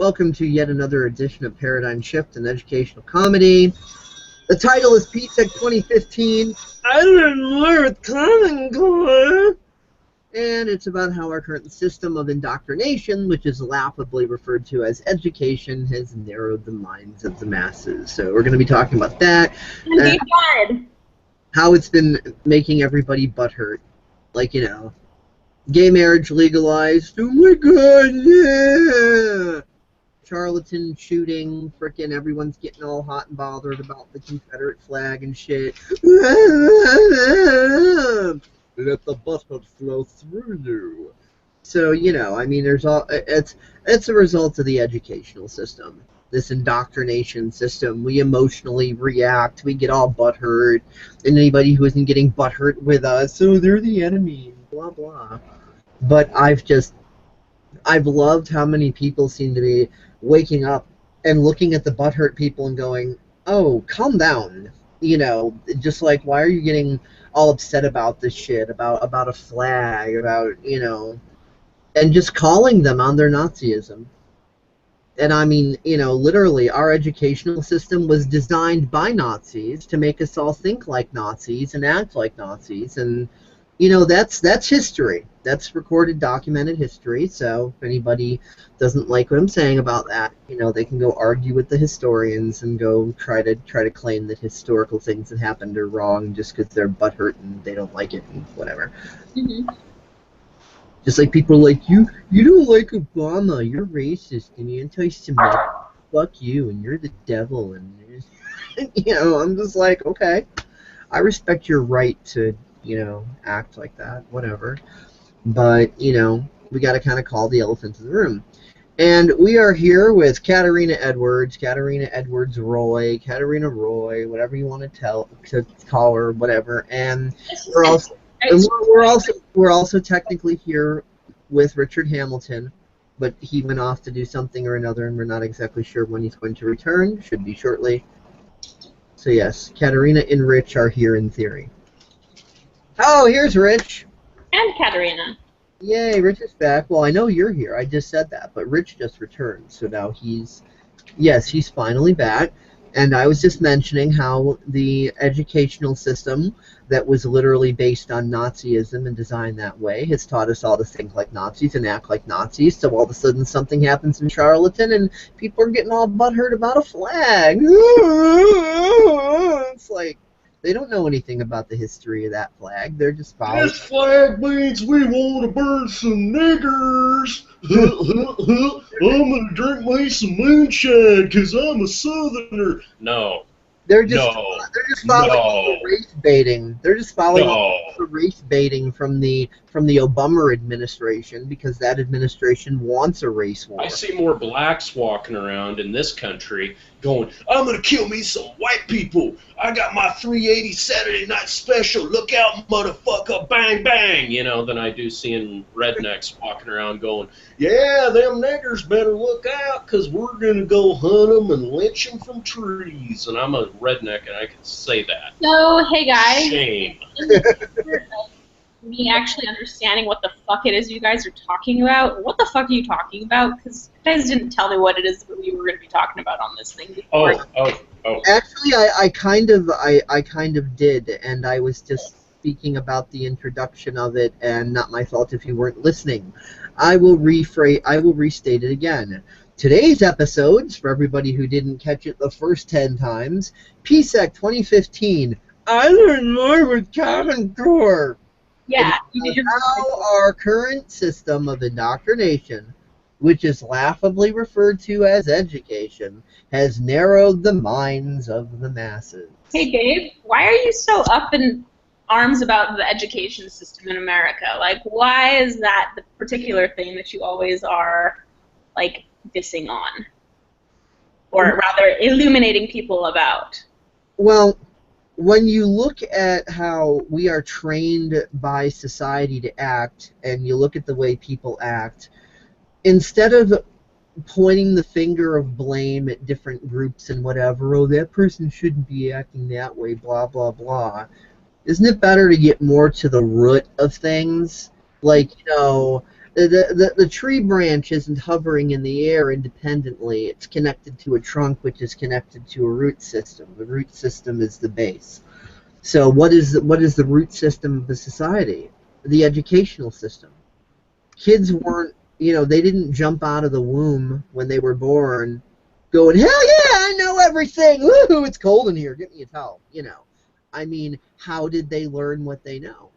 Welcome to yet another edition of Paradigm Shift in Educational Comedy. The title is PSEC 2015, I Learn More with Common Core. And it's about how our current system of indoctrination, which is laughably referred to as education, has narrowed the minds of the masses. So we're going to be talking about that. And how it's been making everybody butthurt. Like, you know, gay marriage legalized. Oh my god, yeah! Charlatan shooting, frickin' everyone's getting all hot and bothered about the Confederate flag and shit. Let the butthurt flow through you. So, you know, I mean, there's all, it's a result of the educational system. This indoctrination system. We emotionally react, we get all butthurt, and anybody who isn't getting butthurt with us, oh, they're the enemy, blah, blah. But I've loved how many people seem to be waking up and looking at the butthurt people and going, oh, calm down. You know, just like, why are you getting all upset about this shit, about a flag, about, you know, and just calling them on their Nazism. And I mean, you know, literally, our educational system was designed by Nazis to make us all think like Nazis and act like Nazis, and you know, that's history. That's recorded, documented history. So if anybody doesn't like what I'm saying about that, you know, they can go argue with the historians and go try to claim that historical things that happened are wrong just because they're butthurt and they don't like it and whatever. Mm-hmm. Just like people are like, you don't like Obama, you're racist and anti-Semitic. Fuck you, and you're the devil, and you know, I'm just like, okay, I respect your right to, you know, act like that, whatever. But, you know, we got to kind of call the elephant in the room. And we are here with Katerina Edwards Roy, Katerina Roy, whatever you want to call her, whatever. And we're also technically here with Richard Hamilton, but he went off to do something or another, and we're not exactly sure when he's going to return. Should be shortly. So yes, Katerina and Rich are here in theory. Oh, here's Rich. And Katerina. Yay, Rich is back. Well, I know you're here. I just said that, but Rich just returned. So now he's finally back. And I was just mentioning how the educational system that was literally based on Nazism and designed that way has taught us all to think like Nazis and act like Nazis. So all of a sudden something happens in Charlatan and people are getting all butthurt about a flag. It's like, they don't know anything about the history of that flag. They're just following. This flag means we want to burn some niggers. I'm going to drink me some moonshine because I'm a southerner. No. They're just following the race baiting. They're just following the race baiting from the Obama administration because that administration wants a race war. I see more blacks walking around in this country going, I'm going to kill me some white people. I got my 380 Saturday night special. Look out, motherfucker, bang, bang. You know, than I do seeing rednecks walking around going, yeah, them niggers better look out because we're going to go hunt them and lynch them from trees. And I'm a redneck and I can say that. So, hey guys. Shame. Me actually understanding what the fuck it is you guys are talking about. What the fuck are you talking about? Because you guys didn't tell me what it is that we were going to be talking about on this thing before. Oh. Actually, I kind of did, and I was just speaking about the introduction of it, and not my fault if you weren't listening. I will restate it again. Today's episodes, for everybody who didn't catch it the first 10 times, PSEC 2015, I Learn More with Common Core. Yeah. How our current system of indoctrination, which is laughably referred to as education, has narrowed the minds of the masses. Hey, Gabe, why are you so up in arms about the education system in America? Like, why is that the particular thing that you always are, like, dissing on? Or rather, illuminating people about? Well, when you look at how we are trained by society to act, and you look at the way people act, instead of pointing the finger of blame at different groups and whatever, oh, that person shouldn't be acting that way, blah, blah, blah, isn't it better to get more to the root of things? Like, you know, the tree branch isn't hovering in the air independently. It's connected to a trunk, which is connected to a root system. The root system is the base. So what is the root system of a society? The educational system. Kids weren't, they didn't jump out of the womb when they were born going, hell yeah, I know everything. Woohoo, it's cold in here. Get me a towel. I mean, how did they learn what they know?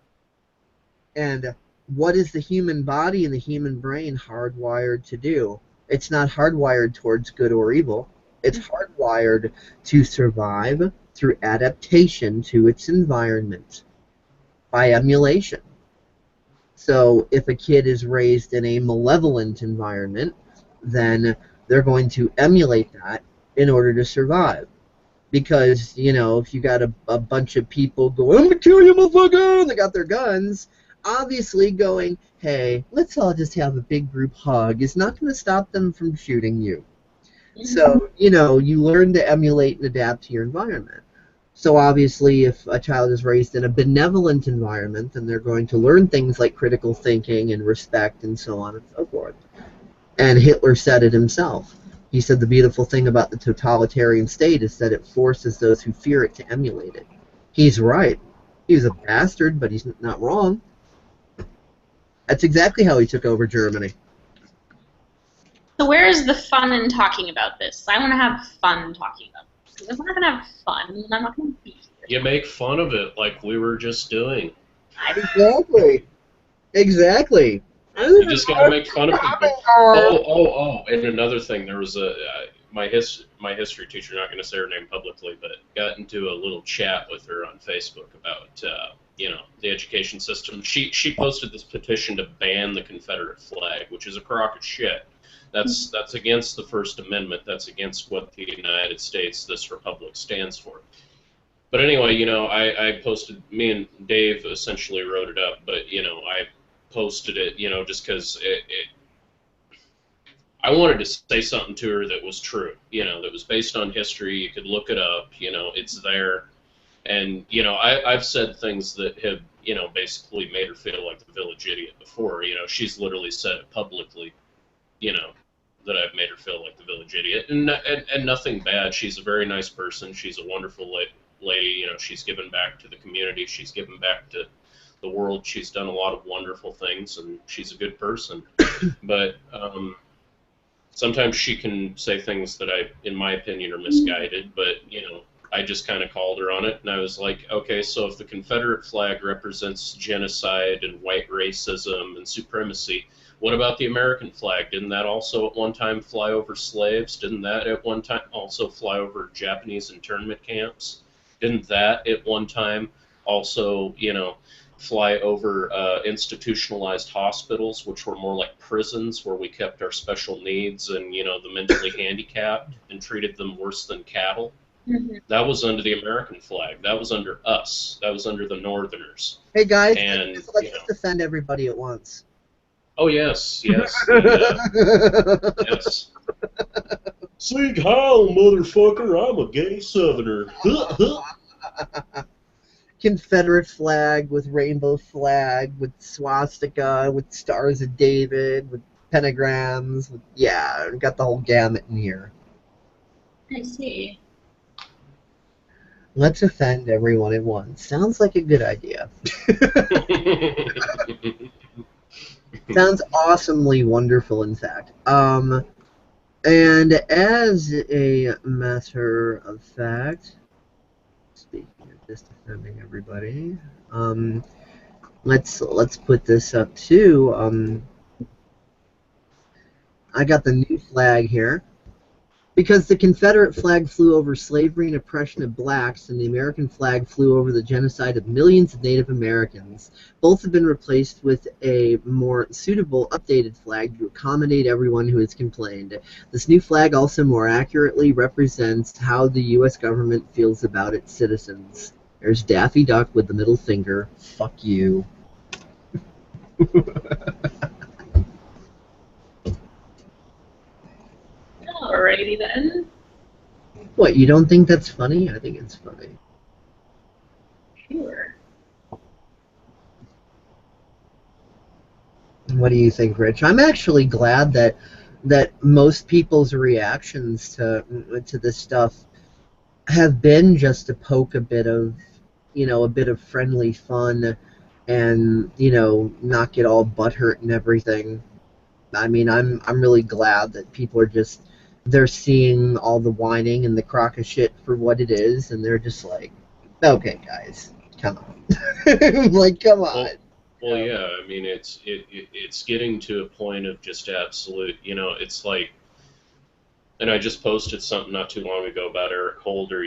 And what is the human body and the human brain hardwired to do? It's not hardwired towards good or evil. It's hardwired to survive through adaptation to its environment by emulation. So if a kid is raised in a malevolent environment, then they're going to emulate that in order to survive. Because, if you got a bunch of people going, I'm going to kill you, motherfucker, and they got their guns, obviously going, hey, let's all just have a big group hug is not going to stop them from shooting you. So, you learn to emulate and adapt to your environment. So obviously, if a child is raised in a benevolent environment, then they're going to learn things like critical thinking and respect and so on and so forth. And Hitler said it himself. He said the beautiful thing about the totalitarian state is that it forces those who fear it to emulate it. He's right. He was a bastard, but he's not wrong. That's exactly how he took over Germany. So where is the fun in talking about this? I want to have fun talking about this. Because if we're not going to have fun, then I'm not going to be here. You make fun of it like we were just doing. Exactly. Exactly. You just got to make fun of people. Oh, and another thing, there was my history teacher, not going to say her name publicly, but got into a little chat with her on Facebook about, the education system. She posted this petition to ban the Confederate flag, which is a crock of shit. That's against the First Amendment. That's against what the United States, this republic, stands for. But anyway, I posted, me and Dave essentially wrote it up, but, I posted it, just because I wanted to say something to her that was true, that was based on history. You could look it up, it's there. And, I've said things that have, basically made her feel like the village idiot before. She's literally said it publicly, that I've made her feel like the village idiot. And nothing bad. She's a very nice person. She's a wonderful lady. She's given back to the community. She's given back to the world. She's done a lot of wonderful things, and she's a good person. But sometimes she can say things that in my opinion, are misguided. But, I just kind of called her on it, and I was like, okay, so if the Confederate flag represents genocide and white racism and supremacy, what about the American flag? Didn't that also at one time fly over slaves? Didn't that at one time also fly over Japanese internment camps? Didn't that at one time also, fly over institutionalized hospitals, which were more like prisons where we kept our special needs and, the mentally handicapped and treated them worse than cattle? Mm-hmm. That was under the American flag. That was under us. That was under the Northerners. Hey guys, let's just defend everybody at once. Oh yes. Yes. Sing Heil, motherfucker! I'm a gay Southerner. Confederate flag with rainbow flag with swastika with stars of David with pentagrams. Got the whole gamut in here. I see. Let's offend everyone at once. Sounds like a good idea. Sounds awesomely wonderful, in fact. And as a matter of fact, speaking of just offending everybody, let's put this up too. I got the new flag here. Because the Confederate flag flew over slavery and oppression of blacks, and the American flag flew over the genocide of millions of Native Americans. Both have been replaced with a more suitable, updated flag to accommodate everyone who has complained. This new flag also more accurately represents how the U.S. government feels about its citizens. There's Daffy Duck with the middle finger. Fuck you. Alrighty then. What, you don't think that's funny? I think it's funny. Sure. What do you think, Rich? I'm actually glad that most people's reactions to this stuff have been just to poke a bit of, a bit of friendly fun, and not get all butthurt and everything. I mean, I'm really glad that people are just, they're seeing all the whining and the crock of shit for what it is, and they're just like, okay, guys, come on, like, come on. Well, yeah. I mean, it's getting to a point of just absolute. It's like, and I just posted something not too long ago about Eric Holder,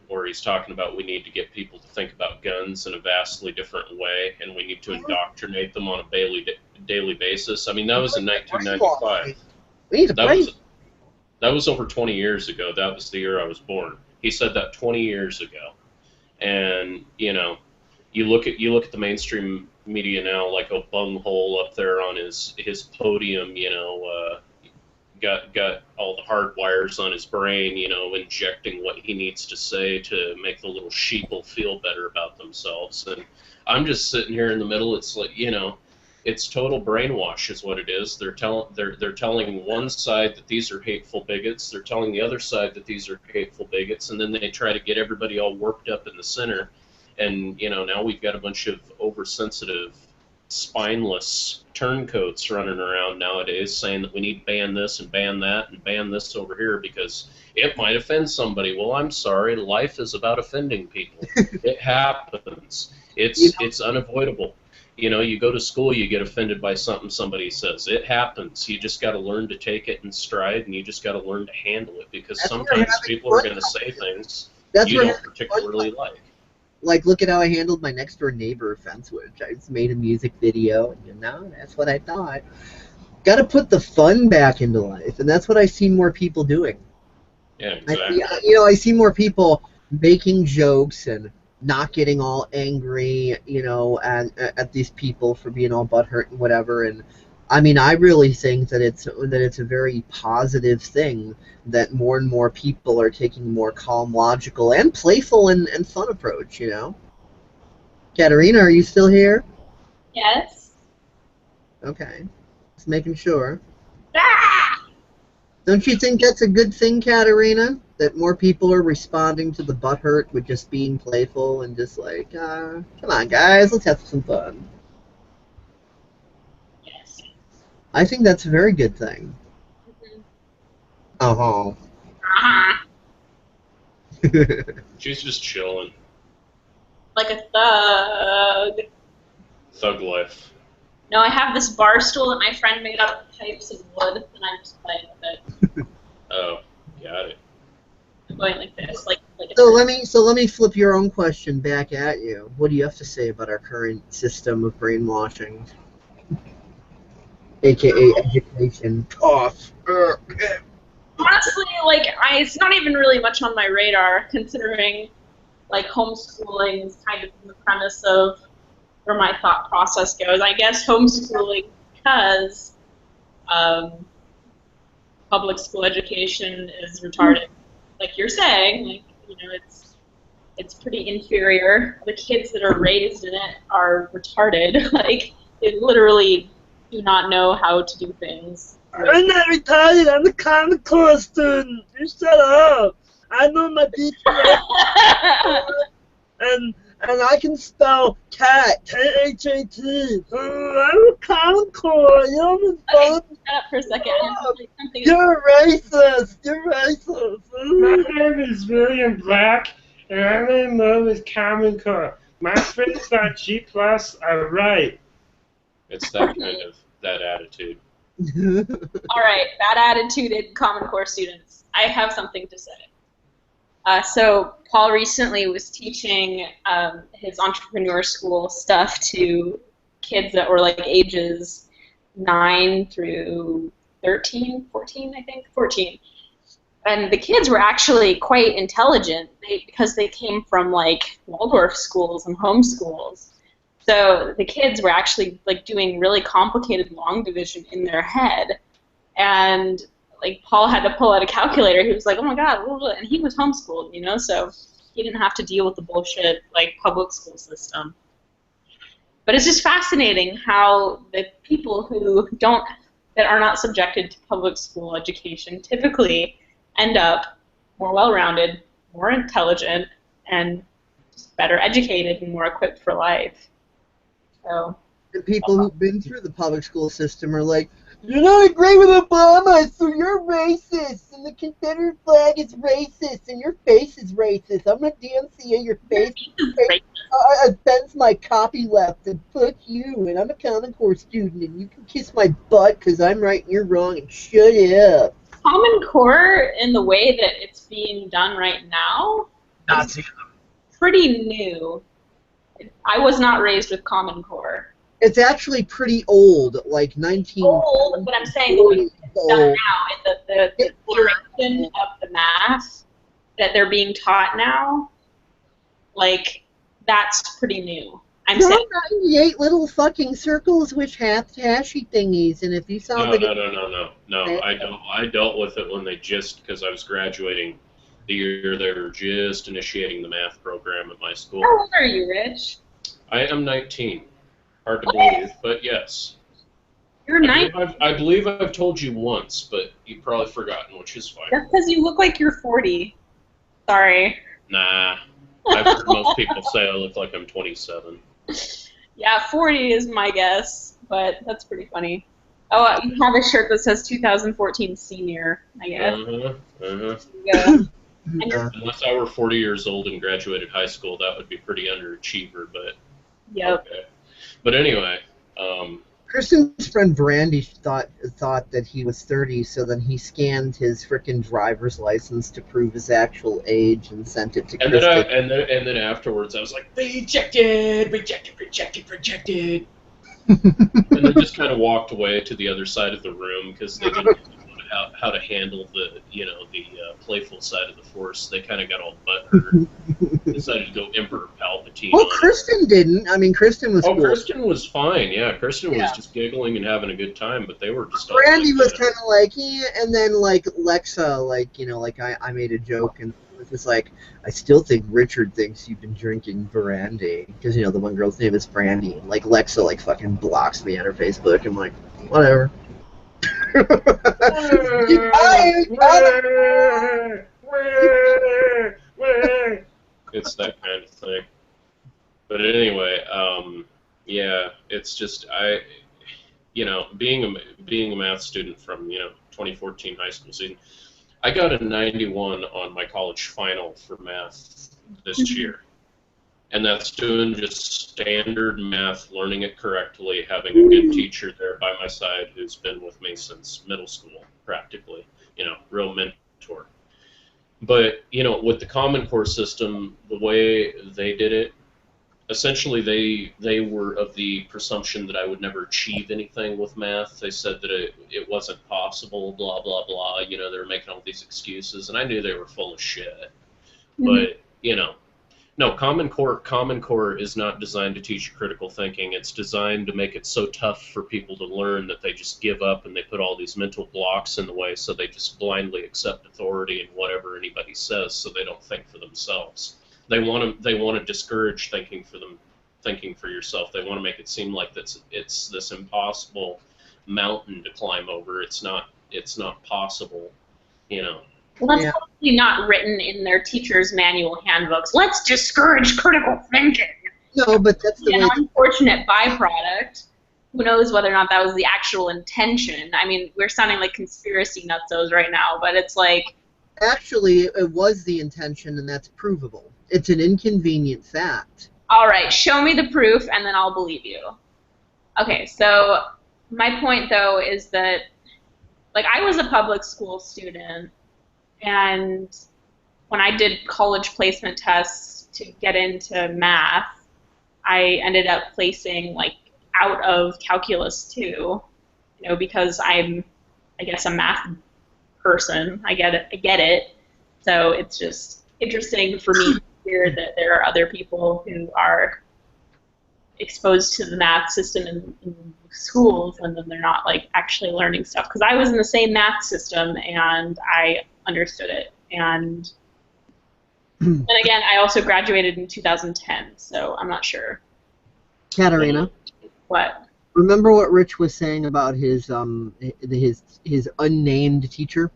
where he's talking about we need to get people to think about guns in a vastly different way, and we need to indoctrinate them on a daily basis. I mean, that was in 1995. That was over 20 years ago. That was the year I was born. He said that 20 years ago, and you look at the mainstream media now, like a bunghole up there on his podium, got all the hard wires on his brain, injecting what he needs to say to make the little sheeple feel better about themselves. And I'm just sitting here in the middle. It's like, it's total brainwash is what it is. They're telling one side that these are hateful bigots. They're telling the other side that these are hateful bigots, and then they try to get everybody all worked up in the center. And now we've got a bunch of oversensitive, spineless turncoats running around nowadays saying that we need to ban this and ban that and ban this over here because it might offend somebody. Well, I'm sorry. Life is about offending people. It happens. It's unavoidable. You go to school, you get offended by something somebody says. It happens. You just got to learn to take it in stride, and you just got to learn to handle it because sometimes people are going to say things you don't particularly like. Like, look at how I handled my next door neighbor offense, which I just made a music video, and that's what I thought. Got to put the fun back into life, and that's what I see more people doing. Yeah, exactly. I see more people making jokes and not getting all angry, at these people for being all butthurt and whatever. And I mean, I really think that it's a very positive thing that more and more people are taking a more calm, logical, and playful and fun approach, Katerina, are you still here? Yes. Okay. Just making sure. Ah! Don't you think that's a good thing, Katerina? That more people are responding to the butthurt with just being playful and just like, come on, guys, let's have some fun. Yes. I think that's a very good thing. Mm-hmm. Uh-huh. She's just chilling. Like a thug. Thug life. No, I have this bar stool that my friend made out of pipes of wood, and I'm just playing with it. Oh, got it. I'm going like this, like So let me flip your own question back at you. What do you have to say about our current system of brainwashing, aka education? Cough. Honestly, it's not even really much on my radar, considering homeschooling is kind of the premise of where my thought process goes. I guess homeschooling because public school education is retarded, like you're saying. It's pretty inferior. The kids that are raised in it are retarded. They literally do not know how to do things. I'm not retarded. I'm a Common Core student. You shut up. I know my teacher. and I can spell cat, K-H-A-T. I'm a Common Core. You're Shut up for a second. You're racist. You're racist. My name is William Black, and I'm in love with Common Core. My friends got G+, are right. It's that kind of that attitude. All right, bad attituded Common Core students. I have something to say. So Paul recently was teaching his entrepreneur school stuff to kids that were ages 9 through 13, 14, I think, 14. And the kids were actually quite intelligent because they came from Waldorf schools and homeschools. So the kids were actually doing really complicated long division in their head, and Paul had to pull out a calculator. He was like, "Oh my god!" And he was homeschooled, so he didn't have to deal with the bullshit public school system. But it's just fascinating how the people that are not subjected to public school education typically end up more well-rounded, more intelligent, and just better educated and more equipped for life. So. The people who've been through the public school system are like, you're not agree with Obama, so you're racist, and the Confederate flag is racist, and your face is racist. I'm gonna DMCA your face. Offends my copyleft, and fuck you, and I'm a Common Core student, and you can kiss my butt because I'm right and you're wrong, and shut up. Common Core, in the way that it's being done right now, Nazi. Pretty new. I was not raised with Common Core. It's actually pretty old, like 19. Old, but I'm saying the way it's done now, and the duration of the math that they're being taught now, like, that's pretty new. I'm saying 98 little fucking circles which hashy thingies, and if you saw No. I dealt with it when because I was graduating the year they were just initiating the math program at my school. How old are you, Rich? I am 19. Hard to believe, but yes. You're 19. I believe I've told you once, but you've probably forgotten, which is fine. That's because you look like you're 40. Sorry. Nah. I've heard most people say I look like I'm 27. Yeah, 40 is my guess, but that's pretty funny. Oh, you have a shirt that says 2014 senior, I guess. Yeah. Unless I were 40 years old and graduated high school, that would be pretty underachiever, but yep. Okay. But anyway, Kristen's friend Brandy thought that he was 30, so then he scanned his frickin' driver's license to prove his actual age and sent it to Kristen. And then afterwards, I was like, rejected. And then just kind of walked away to the other side of the room because they didn't know how to handle the playful side of the Force. They kind of got all butthurt. Decided to go Emperor Palpatine. Well, Kristen didn't. I mean, Kristen was. Oh, cool. Kristen was fine. Yeah, Kristen was just giggling and having a good time, but they were just. Brandy was kind of like, yeah, and then like Lexa, like I made a joke and it was like, I still think Richard thinks you've been drinking Brandy because the one girl's name is Brandy, and like Lexa like fucking blocks me on her Facebook. I'm like, whatever. It's that kind of thing. But anyway, yeah, it's just being a math student from 2014 high school season, I got a 91 on my college final for math this year. And that's doing just standard math, learning it correctly, having a good teacher there by my side who's been with me since middle school, practically, real mentor. But, with the Common Core system, the way they did it, essentially they were of the presumption that I would never achieve anything with math. They said that it wasn't possible, blah, blah, blah. They were making all these excuses, and I knew they were full of shit. But, no, Common Core is not designed to teach you critical thinking. It's designed to make it so tough for people to learn that they just give up and they put all these mental blocks in the way, so they just blindly accept authority and whatever anybody says, so they don't think for themselves. They want to discourage thinking for yourself. They want to make it seem like it's this impossible mountain to climb over. It's not possible, Well, that's probably not written in their teacher's manual handbooks. Let's discourage critical thinking. No, but that's the way. An unfortunate byproduct. Who knows whether or not that was the actual intention? I mean, we're sounding like conspiracy nutsos right now, but it's like. Actually, it was the intention, and that's provable. It's an inconvenient fact. All right, show me the proof, and then I'll believe you. Okay, so my point, though, is that, like, I was a public school student. And when I did college placement tests to get into math, I ended up placing like out of calculus 2, because I'm, I guess, a math person. I get it. So it's just interesting for me to hear that there are other people who are exposed to the math system in schools, and then they're not like actually learning stuff. Because I was in the same math system, and I understood it. And again, I also graduated in 2010, so I'm not sure. Katerina? What? Remember what Rich was saying about his unnamed teacher?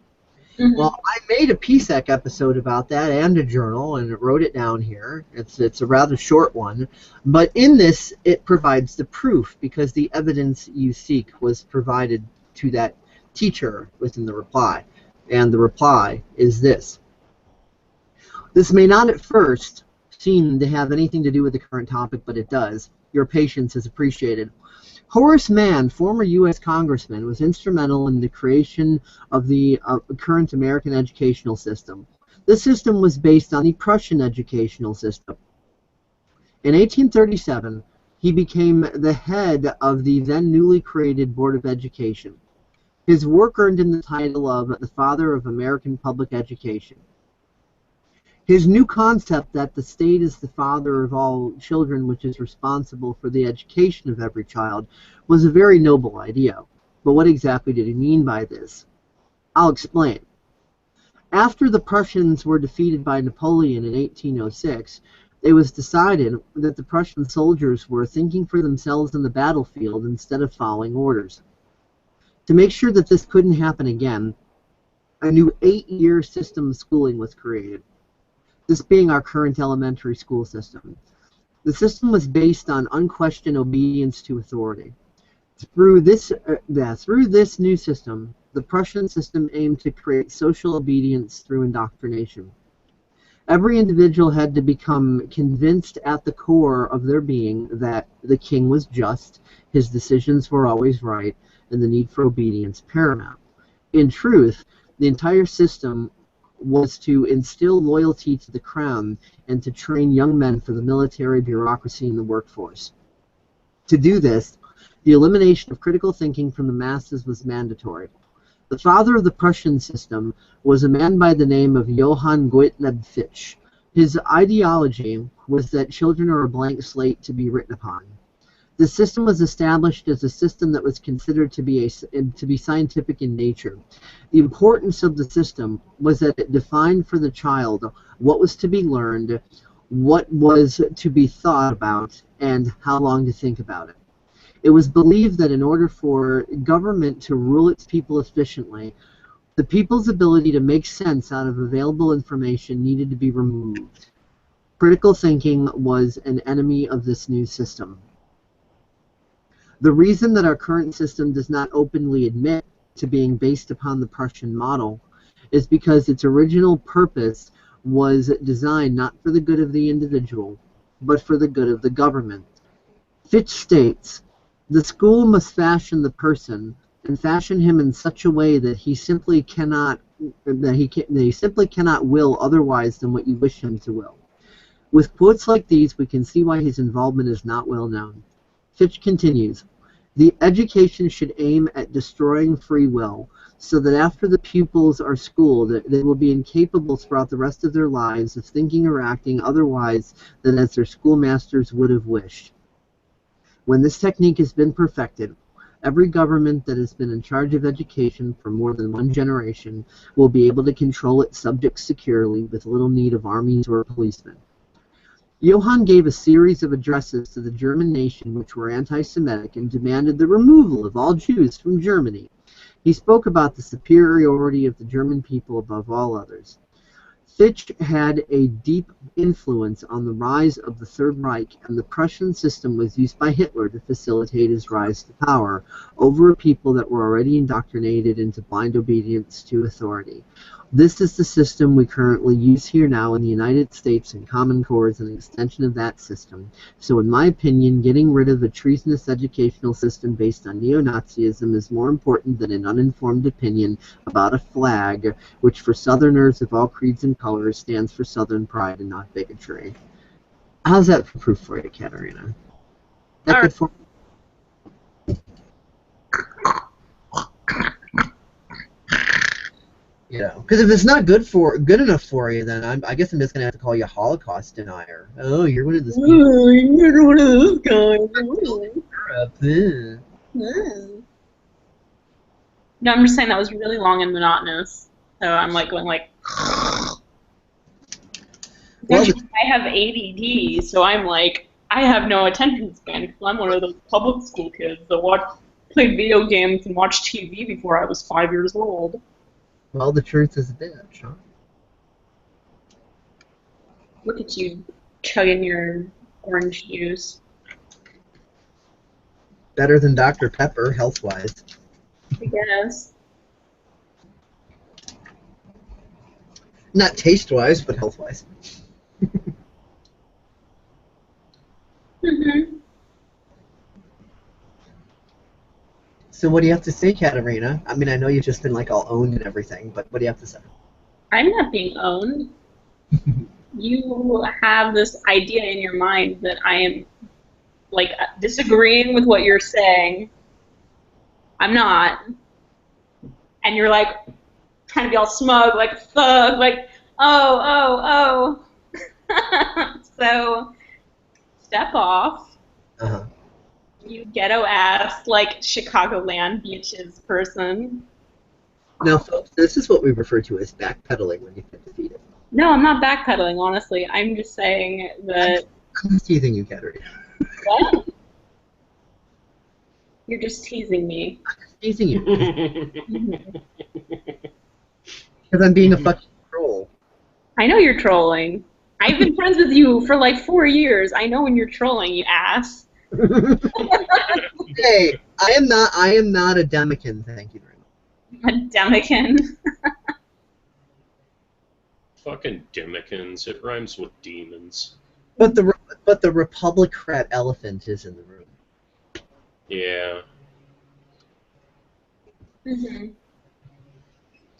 Mm-hmm. Well, I made a PSEC episode about that and a journal, and wrote it down here. It's a rather short one, but in this it provides the proof, because the evidence you seek was provided to that teacher within the reply, and the reply is this. This may not at first seem to have anything to do with the current topic, but it does. Your patience is appreciated. Horace Mann, former U.S. Congressman, was instrumental in the creation of the current American educational system. This system was based on the Prussian educational system. In 1837, he became the head of the then newly created Board of Education. His work earned him the title of the Father of American Public Education. His new concept that the state is the father of all children, which is responsible for the education of every child, was a very noble idea. But what exactly did he mean by this? I'll explain. After the Prussians were defeated by Napoleon in 1806, it was decided that the Prussian soldiers were thinking for themselves on the battlefield instead of following orders. To make sure that this couldn't happen again, a new 8-year system of schooling was created. This being our current elementary school system. The system was based on unquestioned obedience to authority. Through this new system, the Prussian system aimed to create social obedience through indoctrination. Every individual had to become convinced at the core of their being that the king was just, his decisions were always right, and the need for obedience paramount. In truth, the entire system was to instill loyalty to the crown and to train young men for the military, bureaucracy, and the workforce. To do this, the elimination of critical thinking from the masses was mandatory. The father of the Prussian system was a man by the name of Johann Gottlieb Fichte. His ideology was that children are a blank slate to be written upon. The system was established as a system that was considered to be scientific in nature. The importance of the system was that it defined for the child what was to be learned, what was to be thought about, and how long to think about it. It was believed that in order for government to rule its people efficiently, the people's ability to make sense out of available information needed to be removed. Critical thinking was an enemy of this new system. The reason that our current system does not openly admit to being based upon the Prussian model is because its original purpose was designed not for the good of the individual, but for the good of the government. Fichte states, "The school must fashion the person, and fashion him in such a way that he simply cannot will otherwise than what you wish him to will." With quotes like these, we can see why his involvement is not well known. Fichte continues, "The education should aim at destroying free will, so that after the pupils are schooled, they will be incapable throughout the rest of their lives of thinking or acting otherwise than as their schoolmasters would have wished. When this technique has been perfected, every government that has been in charge of education for more than one generation will be able to control its subjects securely with little need of armies or policemen." Johann gave a series of addresses to the German nation which were anti-Semitic and demanded the removal of all Jews from Germany. He spoke about the superiority of the German people above all others. Fichte had a deep influence on the rise of the Third Reich, and the Prussian system was used by Hitler to facilitate his rise to power over a people that were already indoctrinated into blind obedience to authority. This is the system we currently use here now in the United States, and Common Core is an extension of that system. So in my opinion, getting rid of a treasonous educational system based on neo-Nazism is more important than an uninformed opinion about a flag, which for Southerners of all creeds and colors stands for Southern pride and not bigotry. How's that for proof for you, Katerina? That good for You know, because if it's not good enough for you, then I guess I'm just gonna have to call you a Holocaust denier. Oh, you're one of those people. Oh, you're one of those guys. No, I'm just saying that was really long and monotonous. So I'm like going like. Well, I have ADD, so I'm like, I have no attention span because I'm one of those public school kids that played video games and watched TV before I was 5 years old. Well, the truth is a bitch, huh? Look at you chugging your orange juice. Better than Dr. Pepper, health-wise. I guess. Not taste-wise, but health-wise. Mm-hmm. So what do you have to say, Katerina? I mean, I know you've just been like all owned and everything, but what do you have to say? I'm not being owned. You have this idea in your mind that I am, like, disagreeing with what you're saying. I'm not. And you're, like, trying to be all smug, like, thug, like, oh. So, step off. Uh-huh. You ghetto-ass, like, Chicagoland beaches person. Now, folks, this is what we refer to as backpedaling when you get defeated. No, I'm not backpedaling, honestly. I'm just saying that... I'm just teasing you, Katerina. What? You're just teasing me. I'm just teasing you. Because I'm being a fucking troll. I know you're trolling. I've been friends with you for like 4 years. I know when you're trolling, you ass. Hey, I am not a demican, thank you very much. A demican. Fucking demicans. It rhymes with demons. But the Republicrat elephant is in the room. Yeah. Mm-hmm.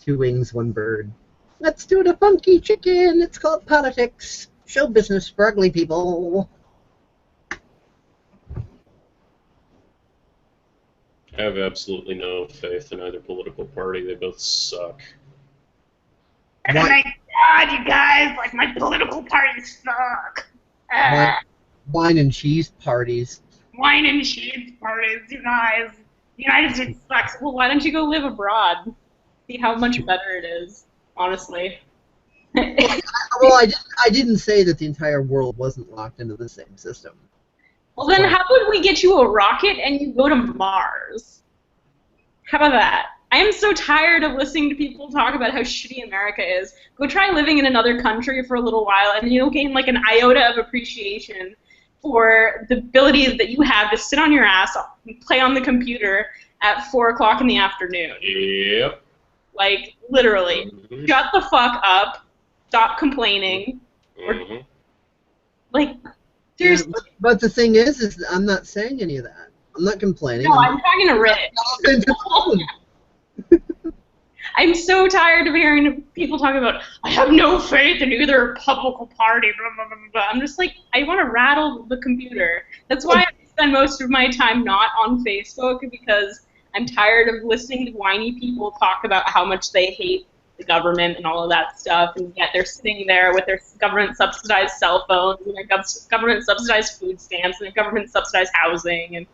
2 wings, 1 bird. Let's do the funky chicken. It's called politics. Show business for ugly people. I have absolutely no faith in either political party. They both suck. Oh my god, you guys! Like, my political parties suck! Wine and cheese parties. Wine and cheese parties, you guys! The United States sucks. Well, why don't you go live abroad? See how much better it is, honestly. Well, I didn't say that the entire world wasn't locked into the same system. Well, then how would we get you a rocket and you go to Mars? How about that? I am so tired of listening to people talk about how shitty America is. Go try living in another country for a little while, and then you'll gain like an iota of appreciation for the abilities that you have to sit on your ass and play on the computer at 4 o'clock in the afternoon. Yep. Like, literally. Mm-hmm. Shut the fuck up. Stop complaining. Mm-hmm. Like, seriously. Yeah, but the thing is I'm not saying any of that. I'm not complaining. No, I'm talking to Rich. I'm so tired of hearing people talk about, I have no faith in either Republican Party, blah, blah, blah, blah. I'm just like, I want to rattle the computer. That's why I spend most of my time not on Facebook, because I'm tired of listening to whiny people talk about how much they hate the government and all of that stuff, and yet they're sitting there with their government-subsidized cell phones and their government-subsidized food stamps and their government-subsidized housing and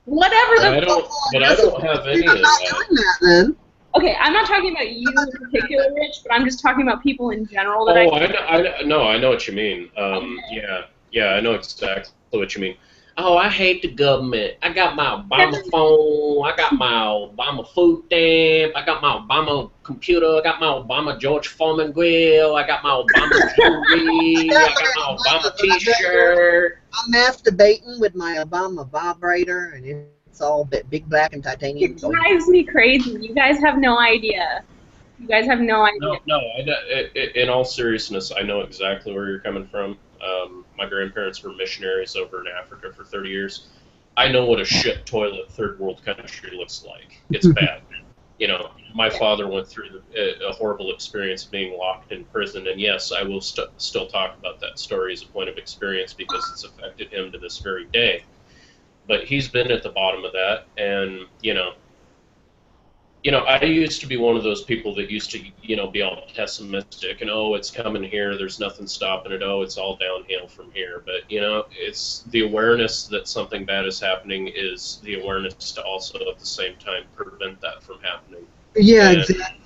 whatever But I don't have any of that. Then. Okay, I'm not talking about you in particular, Rich, but I'm just talking about people in general that I know what you mean. Yeah, I know exactly what you mean. Oh, I hate the government. I got my Obama phone. I got my Obama food stamp. I got my Obama computer. I got my Obama George Foreman grill. I got my Obama jewelry. I got my Obama T-shirt. I'm masturbating with my Obama vibrator, and it's all big black and titanium. It drives me crazy. You guys have no idea. You guys have no idea. No. In all seriousness, I know exactly where you're coming from. My grandparents were missionaries over in Africa for 30 years. I know what a shit toilet third world country looks like. It's bad. You know, my father went through a horrible experience being locked in prison, and yes, I will still talk about that story as a point of experience because it's affected him to this very day. But he's been at the bottom of that, and I used to be one of those people that used to, be all pessimistic and, oh, it's coming here, there's nothing stopping it, oh, it's all downhill from here. But, it's the awareness that something bad is happening is the awareness to also at the same time prevent that from happening. Yeah, exactly.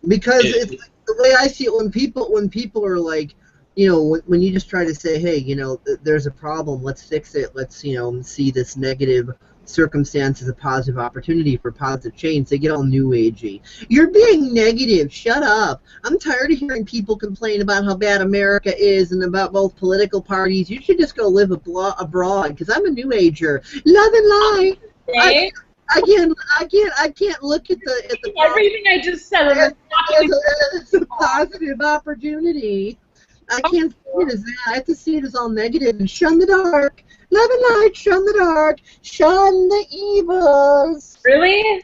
Because it's like, the way I see it, when people are like, you know, when you just try to say, hey, you know, there's a problem, let's fix it, let's, you know, see this negative circumstance as a positive opportunity for positive change, they get all new agey. You're being negative, shut up. I'm tired of hearing people complain about how bad America is and about both political parties. You should just go live abroad, because I'm a new ager. Love and light. I can't look at the everything I just said as a positive opportunity. I can't see it as that. I have to see it as all negative and shun the dark. Love and light, shun the dark, shun the evils. Really?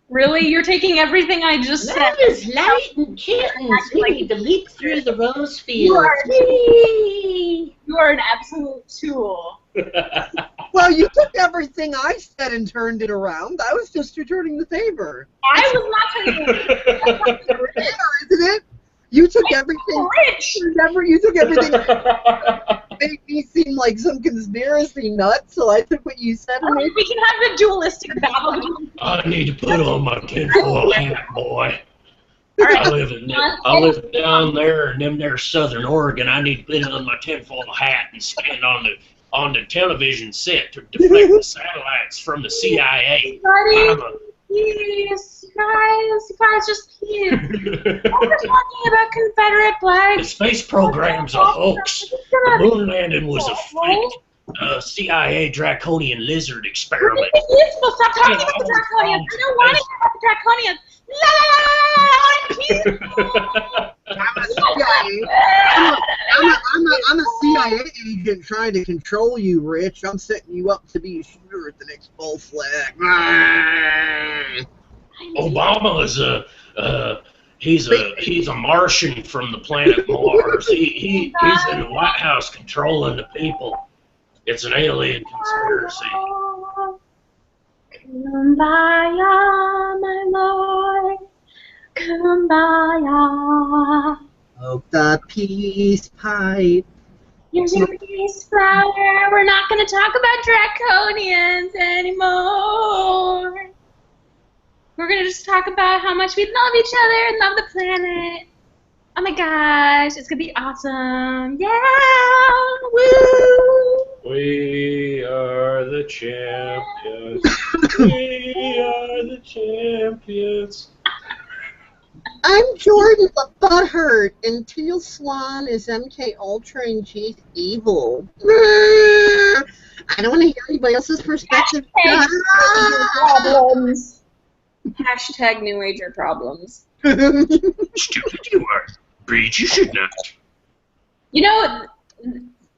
Really? You're taking everything I just said. Love is light and kittens. We need to leap through the rose fields. You are an absolute tool. Well, you took everything I said and turned it around. I was just returning the favor. I was not turning the favor. Isn't it? You took everything. Rich. You took everything. Made me seem like some conspiracy nut, so I took what you said. And we can have a dualistic battle. I need to put on my tinfoil hat, boy. I live down there in them there southern Oregon. I need to put on my tinfoil hat and stand on the television set to deflect the satellites from the CIA. Please, you guys, just please. We're talking about Confederate flags. The space program's a hoax. The moon landing was a fake CIA draconian lizard experiment. Stop talking about the draconians. I don't want to hear about the draconians. I'm a CIA agent trying to control you, Rich. I'm setting you up to be a shooter at the next false flag. Obama is he's a Martian from the planet MOAR. He's in the White House controlling the people. It's an alien conspiracy. Kumbaya, my lord. Kumbaya. Oh, the peace pipe. Here's your peace flower. We're not going to talk about draconians anymore. We're going to just talk about how much we love each other and love the planet. Oh my gosh, it's going to be awesome. Yeah! Woo! We are the champions. We are the champions. I'm Jordan the Butthurt, and Teal Swan is MK Ultra and she's evil. I don't want to hear anybody else's perspective. Problems. Hashtag New Ager problems. Stupid you are. Breed, you should not. You know,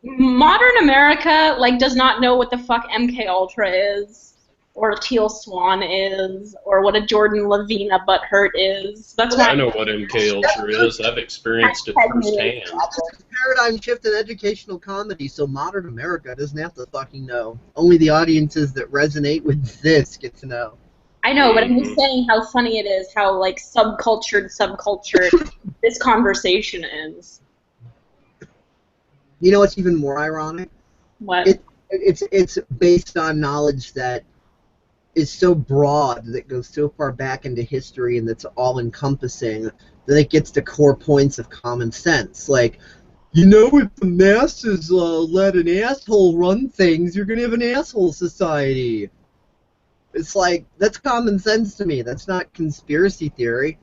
modern America does not know what the fuck MK Ultra is, or a Teal Swan is, or what a Jordan Lavina Butthurt is. That's why I know what MK Ultra is. I've experienced it firsthand. It's a paradigm shift in educational comedy, so modern America doesn't have to fucking know. Only the audiences that resonate with this get to know. I know, but I'm just saying how funny it is, how subcultured this conversation is. You know what's even more ironic? What? It's based on knowledge that is so broad, that goes so far back into history, and that's all-encompassing, that it gets to core points of common sense. Like, you know, if the masses let an asshole run things, you're going to have an asshole society. It's like, that's common sense to me. That's not conspiracy theory.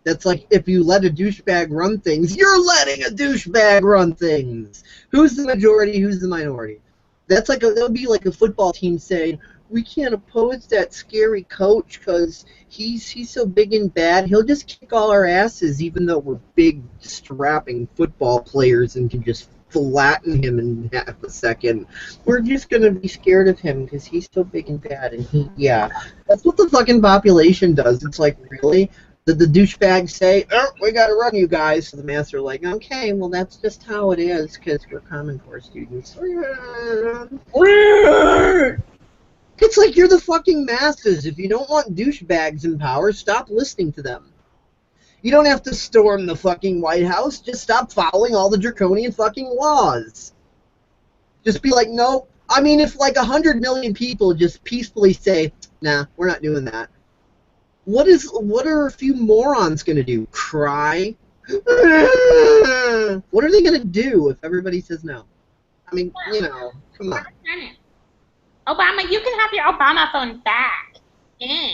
That's like, if you let a douchebag run things, you're letting a douchebag run things. Who's the majority? Who's the minority? That's like that would be like a football team saying, we can't oppose that scary coach because he's so big and bad. He'll just kick all our asses, even though we're big, strapping football players and can just flatten him in half a second. We're just going to be scared of him because he's so big and bad. And yeah, that's what the fucking population does. It's like, really? Did the douchebags say, oh, we got to run you guys? So the masses are like, okay, well, that's just how it is because we're Common Core students. It's like you're the fucking masses. If you don't want douchebags in power, stop listening to them. You don't have to storm the fucking White House. Just stop following all the draconian fucking laws. Just be like, nope. I mean, if 100 million people just peacefully say, nah, we're not doing that. What are a few morons going to do? Cry? What are they gonna do if everybody says no? I mean, come on. Obama, you can have your Obama phone back. Yeah.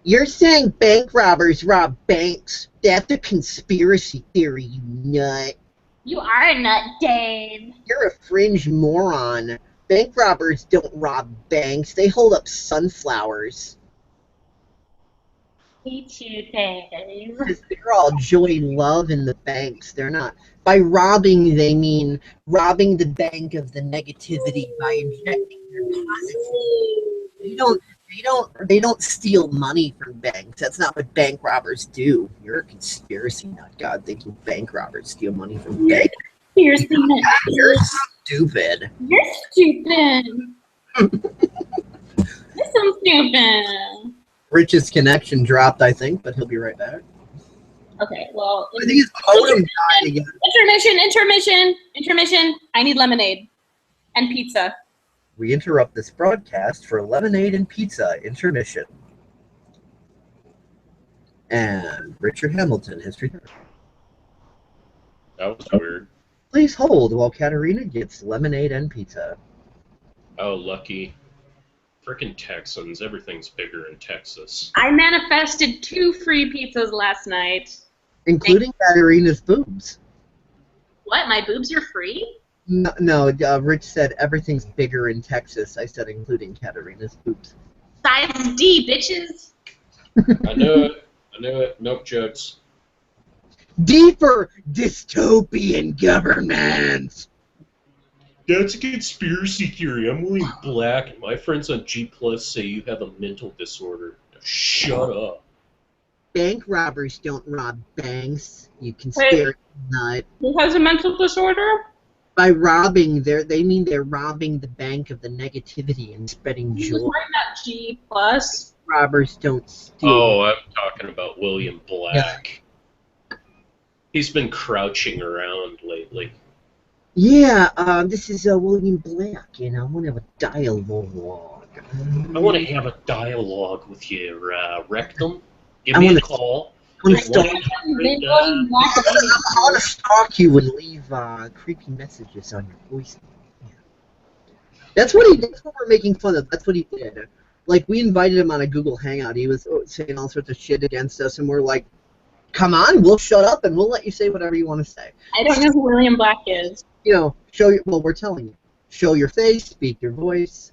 You're saying bank robbers rob banks? That's a conspiracy theory, you nut. You are a nut, Dave. You're a fringe moron. Bank robbers don't rob banks. They hold up sunflowers. Me too, Dave. They're all joy love in the banks. They're not. By robbing, they mean robbing the bank of the negativity by injecting their positivity. They don't steal money from banks. That's not what bank robbers do. You're a conspiracy nut. God, thinking bank robbers steal money from banks. You're stupid. You're stupid. You're so stupid. Rich's connection dropped, I think, but he'll be right back. Okay, well. I think his modem died again. Intermission. I need lemonade and pizza. We interrupt this broadcast for lemonade and pizza intermission. And Richard Hamilton has returned. That was weird. Please hold while Katerina gets lemonade and pizza. Oh, lucky. Frickin' Texans. Everything's bigger in Texas. I manifested 2 free pizzas last night. Including Katerina's boobs. What? My boobs are free? No, Rich said everything's bigger in Texas. I said including Katerina's boobs. Size D, bitches. I knew it. Nope jokes. D for dystopian government. That's a conspiracy theory. I'm William Black, and my friends on G Plus say you have a mental disorder. Now shut up. Bank robbers don't rob banks, you conspiracy nut. Who has a mental disorder? By robbing, they mean they're robbing the bank of the negativity and spreading joy. Why not G Plus? Robbers don't steal. Oh, I'm talking about William Black. Yeah. He's been crouching around lately. Yeah, this is William Black, I want to have a dialogue. I want to have a dialogue with your rectum. Give me a call. I want to stalk you and leave creepy messages on your voice. Yeah. That's what we're making fun of. That's what he did. Like, we invited him on a Google Hangout. He was saying all sorts of shit against us, and we're like, come on, we'll shut up and we'll let you say whatever you want to say. I don't know who William Black is. We're telling you. Show your face, speak your voice,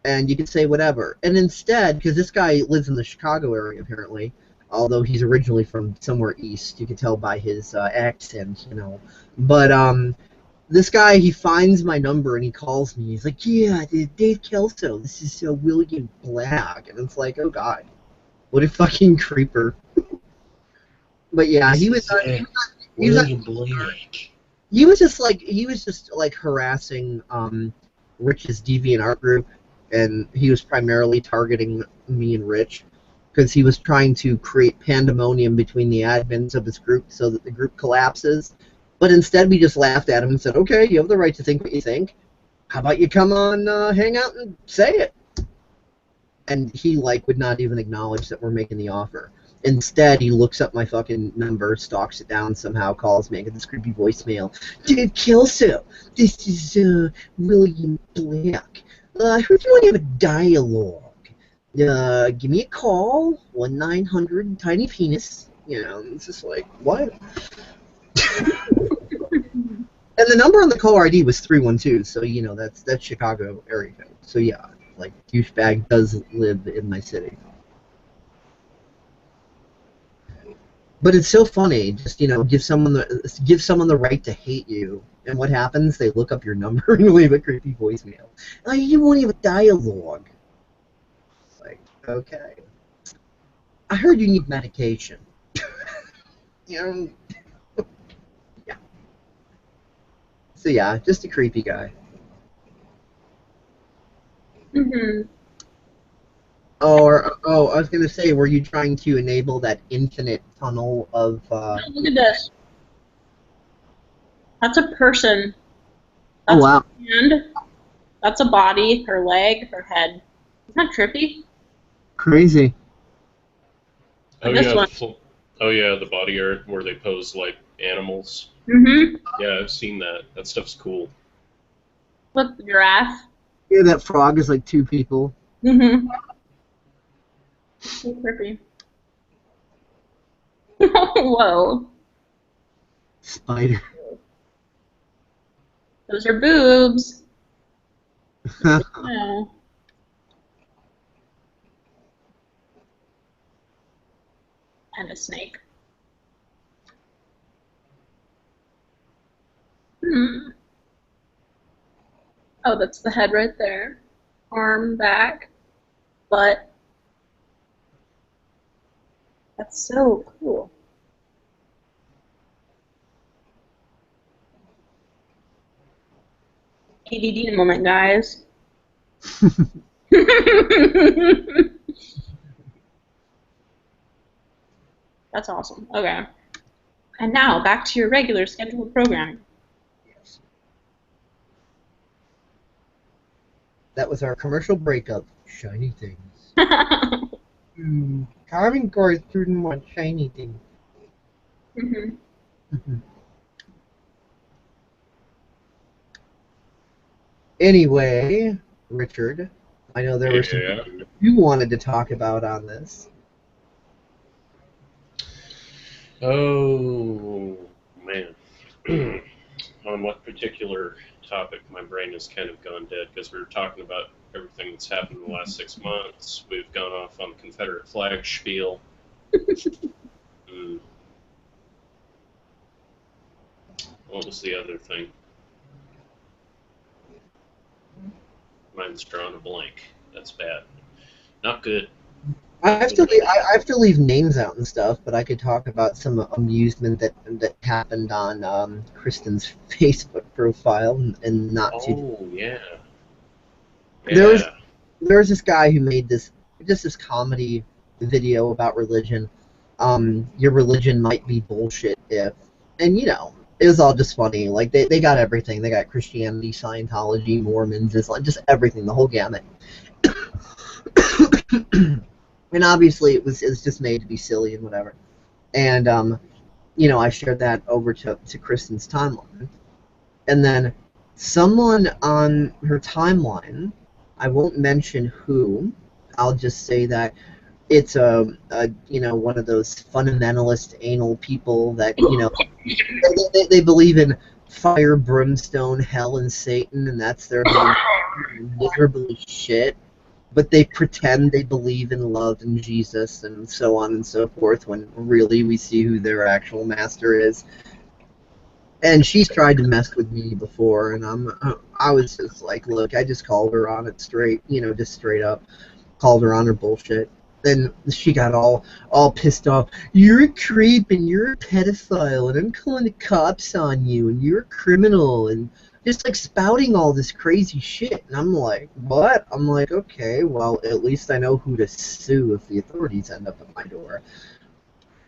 and you can say whatever. And instead, because this guy lives in the Chicago area, apparently, although he's originally from somewhere east, you can tell by his accent, But this guy, he finds my number and he calls me. He's like, yeah, Dave Kelso, this is William Black. And it's like, oh, God. What a fucking creeper. But yeah, he was just harassing Rich's DeviantArt group, and he was primarily targeting me and Rich because he was trying to create pandemonium between the admins of his group so that the group collapses. But instead, we just laughed at him and said, "Okay, you have the right to think what you think. How about you come on, hang out and say it?" And he would not even acknowledge that we're making the offer. Instead, he looks up my fucking number, stalks it down somehow, calls me, I get this creepy voicemail. Dave Kelso, this is William Black. I heard you want to have a dialogue. Give me a call, 1-900 Tiny-Penis. It's just like, what? And the number on the caller ID was 312, so that's Chicago area code. So yeah, douchebag does live in my city. But it's so funny. Just give someone the right to hate you, and what happens? They look up your number and leave a creepy voicemail. You won't have a dialogue. Like, okay. I heard you need medication. Yeah. So yeah, just a creepy guy. Mhm. Oh, I was gonna say, were you trying to enable that infinite tunnel of? Look at this. That's a person. That's wow. A hand. That's a body. Her leg. Her head. Isn't that trippy? Crazy. Oh this yeah, one. Oh yeah, the body art where they pose like animals. Mm-hmm. Yeah, I've seen that. That stuff's cool. Look, the giraffe. Yeah, that frog is like 2 people. Mm-hmm. So creepy. Whoa. Spider. Those are boobs. No. And a snake. Hmm. Oh, that's the head right there. Arm, back, butt. That's so cool. ADD moment, guys. That's awesome. Okay. And now back to your regular scheduled programming. Yes. That was our commercial breakup. Shiny things. Common Core student wants shiny things. Anyway, Richard, I know there were some Yeah. things you wanted to talk about on this. Oh man. On what particular topic? My brain has kind of gone dead because we were talking about everything that's happened in the last 6 months. We've gone off on the Confederate flag spiel. What was the other thing? Mine's drawn a blank. That's bad. Not good. I have to leave names out and stuff, but I could talk about some amusement that happened on Kristen's Facebook profile and not too. Oh yeah. There was Yeah. There's this guy who made this comedy video about religion. Your religion might be bullshit if, and it was all just funny. Like they got everything. They got Christianity, Scientology, Mormons, Islam, just everything, the whole gamut. And obviously it was just made to be silly and whatever. And I shared that over to Kristen's timeline, and then someone on her timeline, I won't mention who, I'll just say that it's one of those fundamentalist anal people that they believe in fire, brimstone, hell, and Satan, and that's their miserable shit. But they pretend they believe in love and Jesus and so on and so forth, when really we see who their actual master is. And she's tried to mess with me before, and I was just like, look, I just called her on it straight, just straight up, called her on her bullshit. Then she got all pissed off. You're a creep, and you're a pedophile, and I'm calling the cops on you, and you're a criminal, and just like spouting all this crazy shit. And I'm like, what? I'm like, okay, well, at least I know who to sue if the authorities end up at my door.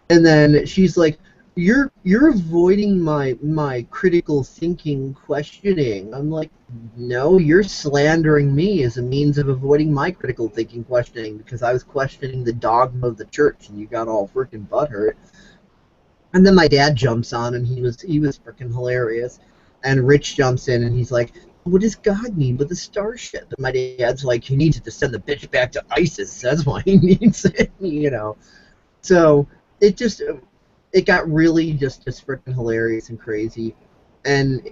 And then she's like, you're avoiding my critical thinking questioning. I'm like, no, you're slandering me as a means of avoiding my critical thinking questioning, because I was questioning the dogma of the church, and you got all freaking butthurt. And then my dad jumps on, and he was freaking hilarious. And Rich jumps in, and he's like, what does God mean with a starship? And my dad's like, he needs to send the bitch back to ISIS. That's why he needs it, So it got really just freaking hilarious and crazy. And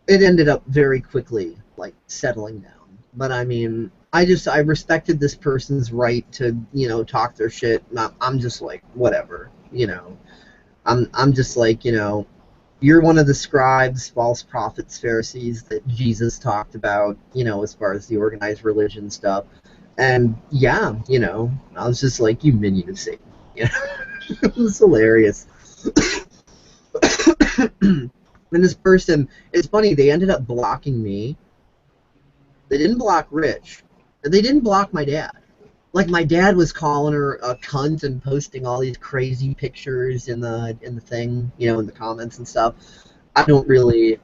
it ended up very quickly, like, settling down. But I mean, I respected this person's right to, talk their shit. And I'm just like, whatever, I'm just like, you're one of the scribes, false prophets, Pharisees that Jesus talked about, as far as the organized religion stuff. And yeah, I was just like, you minion of Satan. It was hilarious. And this person, it's funny, they ended up blocking me. They didn't block Rich. And they didn't block my dad. Like, my dad was calling her a cunt and posting all these crazy pictures in the thing, in the comments and stuff. I don't really,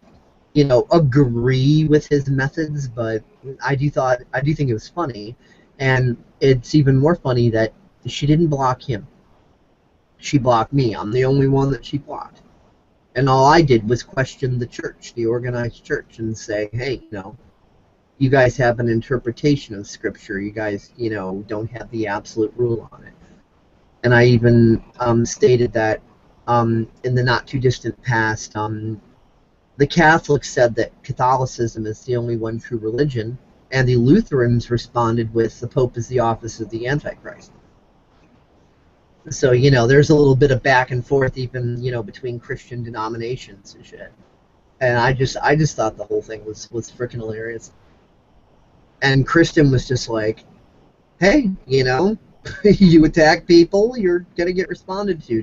agree with his methods, but I do think it was funny. And it's even more funny that she didn't block him. She blocked me. I'm the only one that she blocked. And all I did was question the church, the organized church, and say, hey, you guys have an interpretation of Scripture. You guys, don't have the absolute rule on it. And I even stated that in the not-too-distant past, the Catholics said that Catholicism is the only one true religion, and the Lutherans responded with the Pope is the office of the Antichrist. So, there's a little bit of back and forth even, between Christian denominations and shit. And I just thought the whole thing was freaking hilarious. And Kristen was just like, hey, you attack people, you're going to get responded to.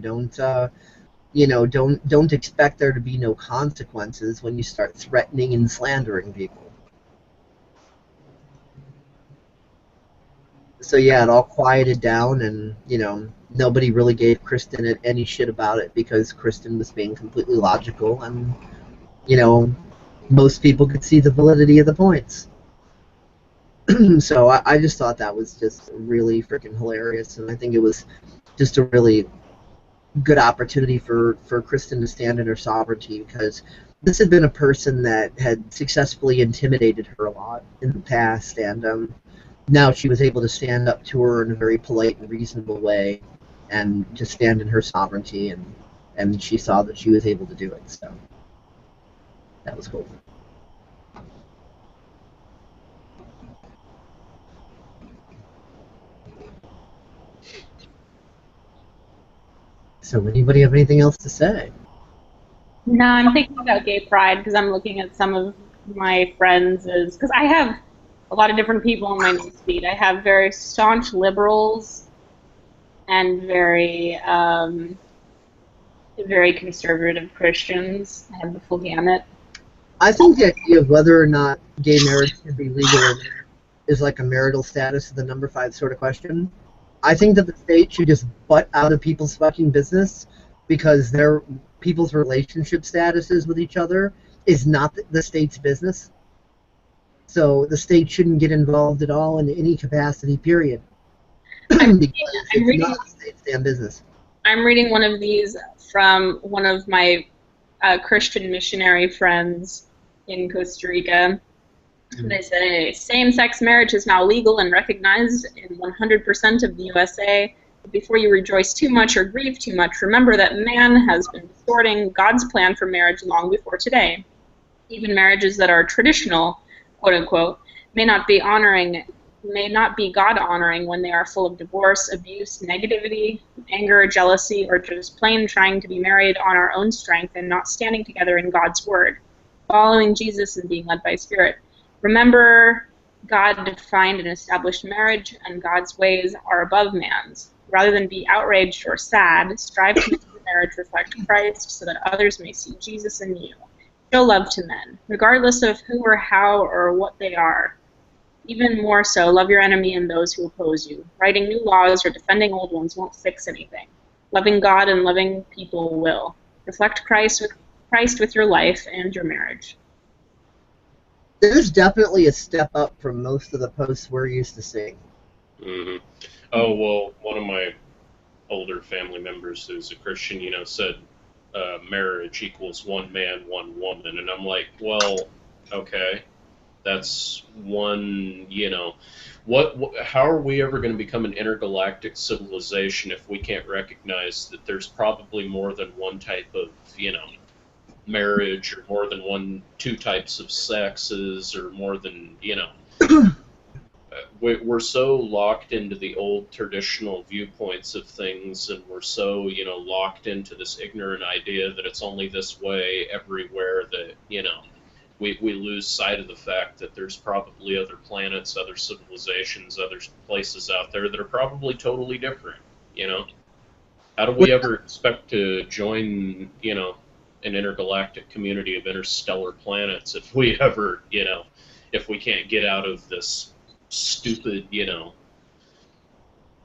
Don't expect there to be no consequences when you start threatening and slandering people. So yeah, it all quieted down, and nobody really gave Kristen any shit about it because Kristen was being completely logical, and most people could see the validity of the points. So I just thought that was just really freaking hilarious, and I think it was just a really good opportunity for Kristen to stand in her sovereignty, because this had been a person that had successfully intimidated her a lot in the past, and now she was able to stand up to her in a very polite and reasonable way and to stand in her sovereignty, and she saw that she was able to do it, so that was cool. So anybody have anything else to say? No, I'm thinking about gay pride because I'm looking at some of my friends because I have a lot of different people in my newsfeed. I have very staunch liberals and very conservative Christians. I have the full gamut. I think the idea of whether or not gay marriage can be legal is like a marital status of the number 5 sort of question. I think that the state should just butt out of people's fucking business because their people's relationship statuses with each other is not the state's business. So the state shouldn't get involved at all in any capacity, period. Because it's not the state's damn business. I'm reading one of these from one of my Christian missionary friends in Costa Rica. They say same-sex marriage is now legal and recognized in 100% of the USA. But before you rejoice too much or grieve too much, remember that man has been distorting God's plan for marriage long before today. Even marriages that are traditional, quote-unquote, may not be God-honoring when they are full of divorce, abuse, negativity, anger, jealousy, or just plain trying to be married on our own strength and not standing together in God's word, following Jesus and being led by Spirit. Remember, God defined and established marriage, and God's ways are above man's. Rather than be outraged or sad, strive to make your marriage reflect Christ so that others may see Jesus in you. Show love to men, regardless of who or how or what they are. Even more so, love your enemy and those who oppose you. Writing new laws or defending old ones won't fix anything. Loving God and loving people will. Reflect Christ with your life and your marriage. There's definitely a step up from most of the posts we're used to seeing. Mm-hmm. Oh, well, one of my older family members who's a Christian, said marriage equals one man, one woman. And I'm like, well, okay, that's one, how are we ever going to become an intergalactic civilization if we can't recognize that there's probably more than one type of, marriage, or more than two types of sexes, or more than, we're so locked into the old traditional viewpoints of things, and we're so, locked into this ignorant idea that it's only this way everywhere that, we lose sight of the fact that there's probably other planets, other civilizations, other places out there that are probably totally different, How do we ever expect to join, an intergalactic community of interstellar planets if we ever, if we can't get out of this stupid,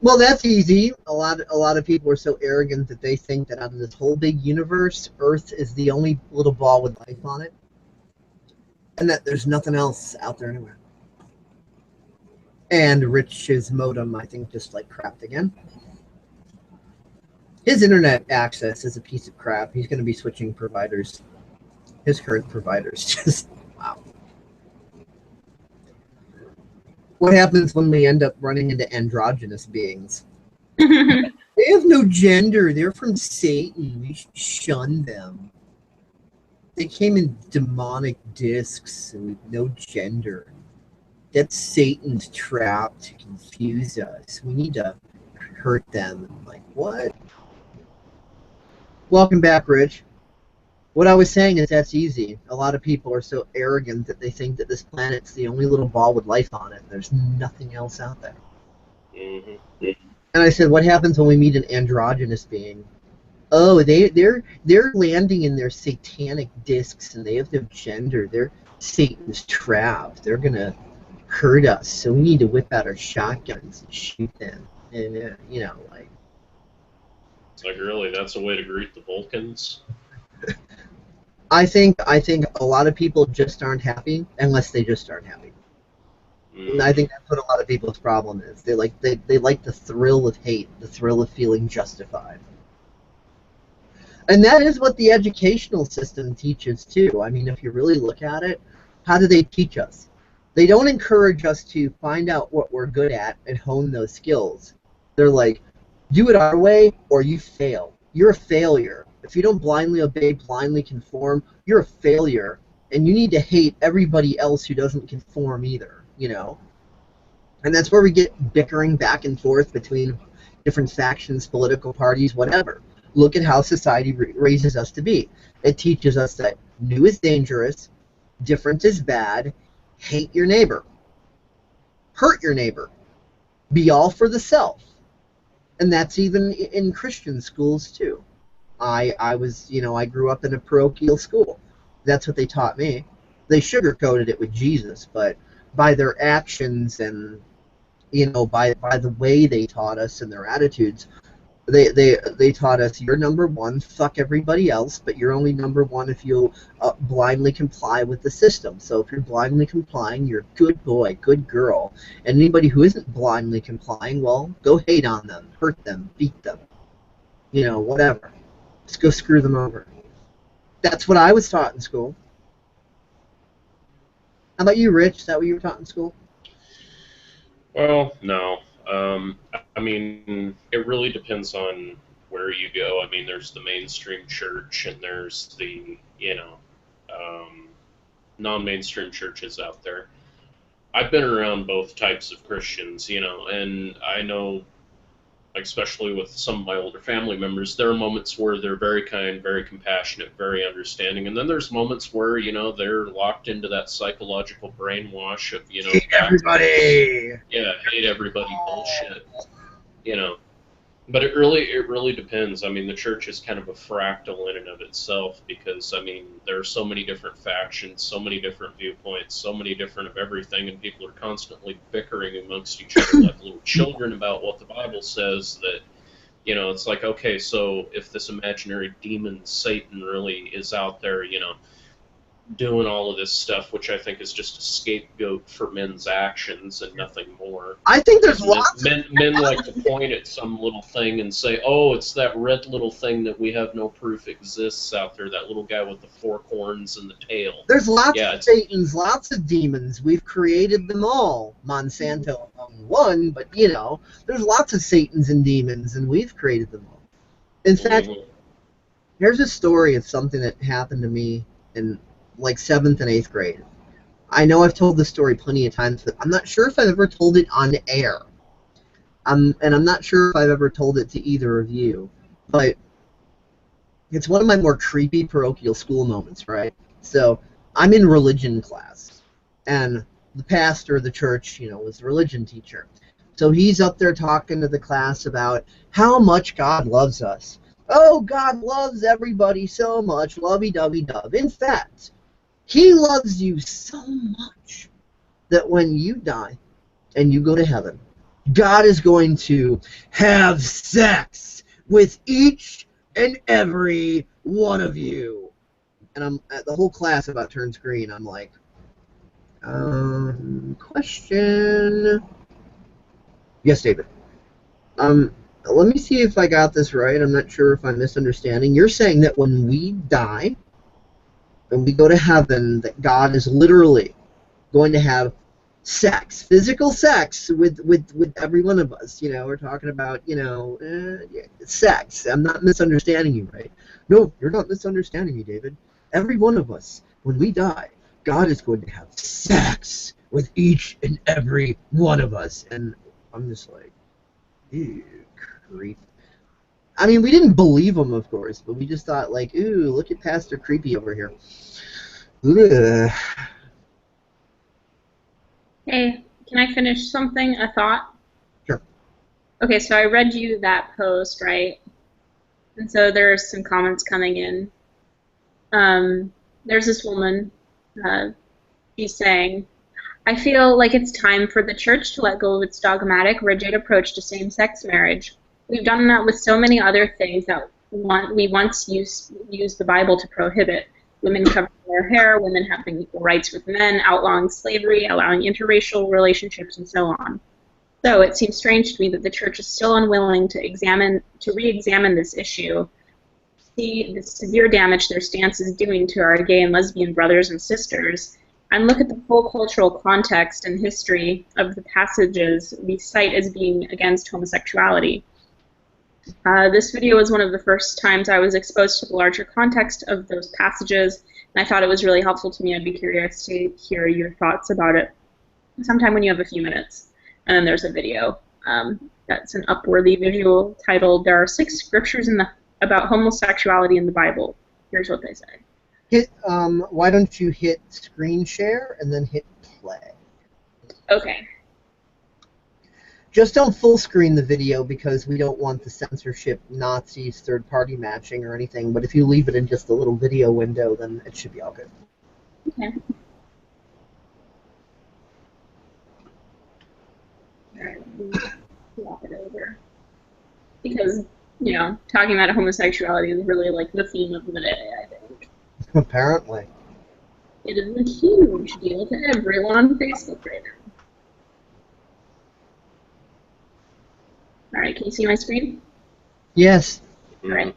Well, that's easy. A lot of people are so arrogant that they think that out of this whole big universe, Earth is the only little ball with life on it, and that there's nothing else out there anywhere. And Rich's modem, I think, just like crapped again. His internet access is a piece of crap. He's going to be switching providers. His current providers just, wow. What happens when we end up running into androgynous beings? They have no gender. They're from Satan. We should shun them. They came in demonic discs and with no gender. That's Satan's trap to confuse us. We need to hurt them. Like, what? Welcome back, Rich. What I was saying is that's easy. A lot of people are so arrogant that they think that this planet's the only little ball with life on it. There's nothing else out there. Mm-hmm. And I said, what happens when we meet an androgynous being? Oh, they're landing in their satanic discs, and they have no gender. They're Satan's trap. They're gonna hurt us, so we need to whip out our shotguns and shoot them. And you know, like. It's like, really, that's a way to greet the Vulcans? I think a lot of people just aren't happy unless they just aren't happy. And I think that's what a lot of people's problem is. They like the thrill of hate, the thrill of feeling justified. And that is what the educational system teaches too. I mean, if you really look at it, how do they teach us? They don't encourage us to find out what we're good at and hone those skills. They're like, do it our way or you fail. You're a failure. If you don't blindly obey, blindly conform, you're a failure. And you need to hate everybody else who doesn't conform either, you know? And that's where we get bickering back and forth between different factions, political parties, whatever. Look at how society raises us to be. It teaches us that new is dangerous, different is bad, hate your neighbor, hurt your neighbor, be all for the self. And that's even in Christian schools too. I was, you know, I grew up in a parochial school. That's what they taught me. They sugarcoated it with Jesus, but by their actions and, you know, by the way they taught us and their attitudes, they taught us, you're number one, fuck everybody else, but you're only number one if you blindly comply with the system. So if you're blindly complying, you're a good boy, good girl. And anybody who isn't blindly complying, well, go hate on them, hurt them, beat them, you know, whatever. Just go screw them over. That's what I was taught in school. How about you, Rich? Is that what you were taught in school? Well, no. I mean, it really depends on where you go. I mean, there's the mainstream church, and there's the, you know, non-mainstream churches out there. I've been around both types of Christians, you know, and I know, especially with some of my older family members, there are moments where they're very kind, very compassionate, very understanding, and then there's moments where, you know, they're locked into that psychological brainwash of, you know, hate everybody. Yeah, hate everybody bullshit, you know. But it really depends. I mean, the church is kind of a fractal in and of itself because, I mean, there are so many different factions, so many different viewpoints, so many different of everything, and people are constantly bickering amongst each other like little children about what the Bible says that, you know, it's like, okay, so if this imaginary demon Satan really is out there, you know, doing all of this stuff, which I think is just a scapegoat for men's actions and nothing more. I think there's lots men like to point at some little thing and say, oh, it's that red little thing that we have no proof exists out there, that little guy with the 4 horns and the tail. There's lots of Satans, lots of demons. We've created them all. Monsanto owned one, but, you know, there's lots of Satans and demons, and we've created them all. In fact, here's a story of something that happened to me in like 7th and 8th grade. I know I've told this story plenty of times, but I'm not sure if I've ever told it on air. And I'm not sure if I've ever told it to either of you. But it's one of my more creepy parochial school moments, right? So I'm in religion class, and the pastor of the church, you know, was the religion teacher. So he's up there talking to the class about how much God loves us. Oh, God loves everybody so much, lovey-dovey-dove. In fact, He loves you so much that when you die and you go to heaven, God is going to have sex with each and every one of you. And the whole class about turns green. I'm like, question. Yes, David. let me see if I got this right. I'm not sure if I'm misunderstanding. You're saying that when we die, when we go to heaven, that God is literally going to have sex, physical sex with every one of us. You know, we're talking about, sex. I'm not misunderstanding you, right? No, you're not misunderstanding me, David. Every one of us, when we die, God is going to have sex with each and every one of us. And I'm just like, ew, creep. I mean, we didn't believe him, of course, but we just thought, like, ooh, look at Pastor Creepy over here. Ugh. Hey, can I finish something? A thought? Sure. Okay, so I read you that post, right? And so there's some comments coming in. There's this woman, she's saying, I feel like it's time for the church to let go of its dogmatic, rigid approach to same-sex marriage. We've done that with so many other things that we once used the Bible to prohibit. Women covering their hair, women having equal rights with men, outlawing slavery, allowing interracial relationships, and so on. So it seems strange to me that the church is still unwilling to re-examine this issue, see the severe damage their stance is doing to our gay and lesbian brothers and sisters, and look at the full cultural context and history of the passages we cite as being against homosexuality. This video was one of the first times I was exposed to the larger context of those passages, and I thought it was really helpful to me. I'd be curious to hear your thoughts about it sometime when you have a few minutes. And then there's a video that's an Upworthy visual titled, There Are 6 Scriptures about Homosexuality in the Bible. Here's what they say. Why don't you hit screen share and then hit play? Okay. Just don't full screen the video because we don't want the censorship, Nazis, third-party matching or anything, but if you leave it in just a little video window, then it should be all good. Okay. Alright, walk it over. Because, talking about homosexuality is really like the theme of the day, I think. Apparently. It is a huge deal to everyone on Facebook right now. Alright, can you see my screen? Yes. Alright.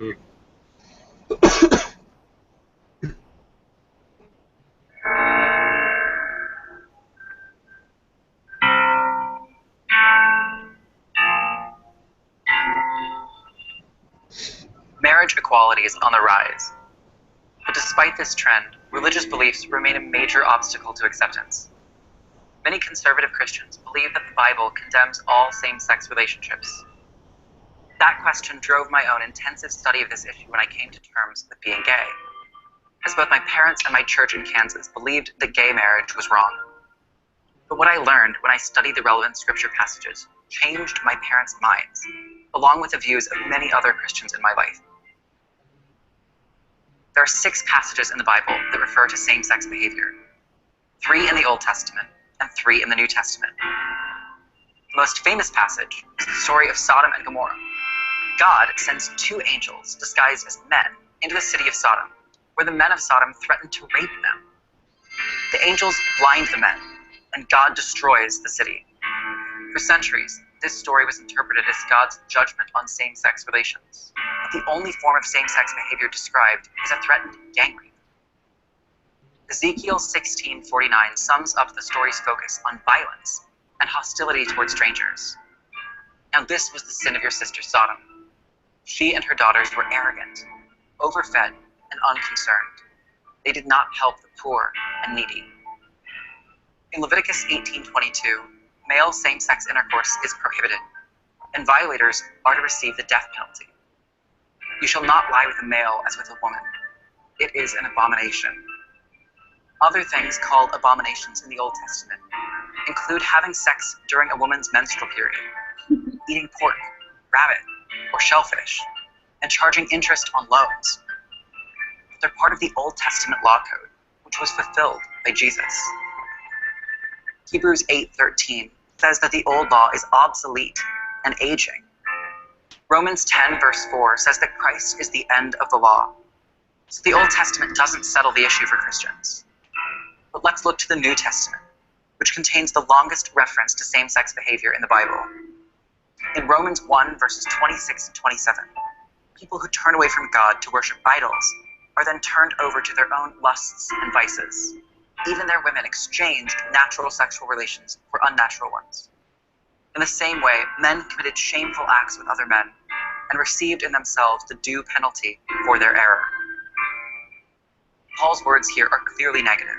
Marriage equality is on the rise. But despite this trend, religious beliefs remain a major obstacle to acceptance. Many conservative Christians believe that the Bible condemns all same-sex relationships. That question drove my own intensive study of this issue when I came to terms with being gay, as both my parents and my church in Kansas believed that gay marriage was wrong. But what I learned when I studied the relevant scripture passages changed my parents' minds, along with the views of many other Christians in my life. There are 6 passages in the Bible that refer to same-sex behavior, 3 in the Old Testament and 3 in the New Testament. The most famous passage is the story of Sodom and Gomorrah. God sends 2 angels disguised as men into the city of Sodom, where the men of Sodom threaten to rape them. The angels blind the men, and God destroys the city. For centuries, this story was interpreted as God's judgment on same-sex relations. But the only form of same-sex behavior described is a threatened gang rape. Ezekiel 16:49 sums up the story's focus on violence and hostility towards strangers. Now this was the sin of your sister Sodom. She and her daughters were arrogant, overfed, and unconcerned. They did not help the poor and needy. In Leviticus 18:22, male same-sex intercourse is prohibited, and violators are to receive the death penalty. You shall not lie with a male as with a woman. It is an abomination. Other things called abominations in the Old Testament include having sex during a woman's menstrual period, eating pork, rabbit, or shellfish, and charging interest on loans. They're part of the Old Testament law code, which was fulfilled by Jesus. Hebrews 8:13 says that the old law is obsolete and aging. Romans 10 verse 4 says that Christ is the end of the law. So the Old Testament doesn't settle the issue for Christians. But let's look to the New Testament, which contains the longest reference to same-sex behavior in the Bible. In Romans 1, verses 26 and 27, people who turn away from God to worship idols are then turned over to their own lusts and vices. Even their women exchanged natural sexual relations for unnatural ones. In the same way, men committed shameful acts with other men and received in themselves the due penalty for their error. Paul's words here are clearly negative,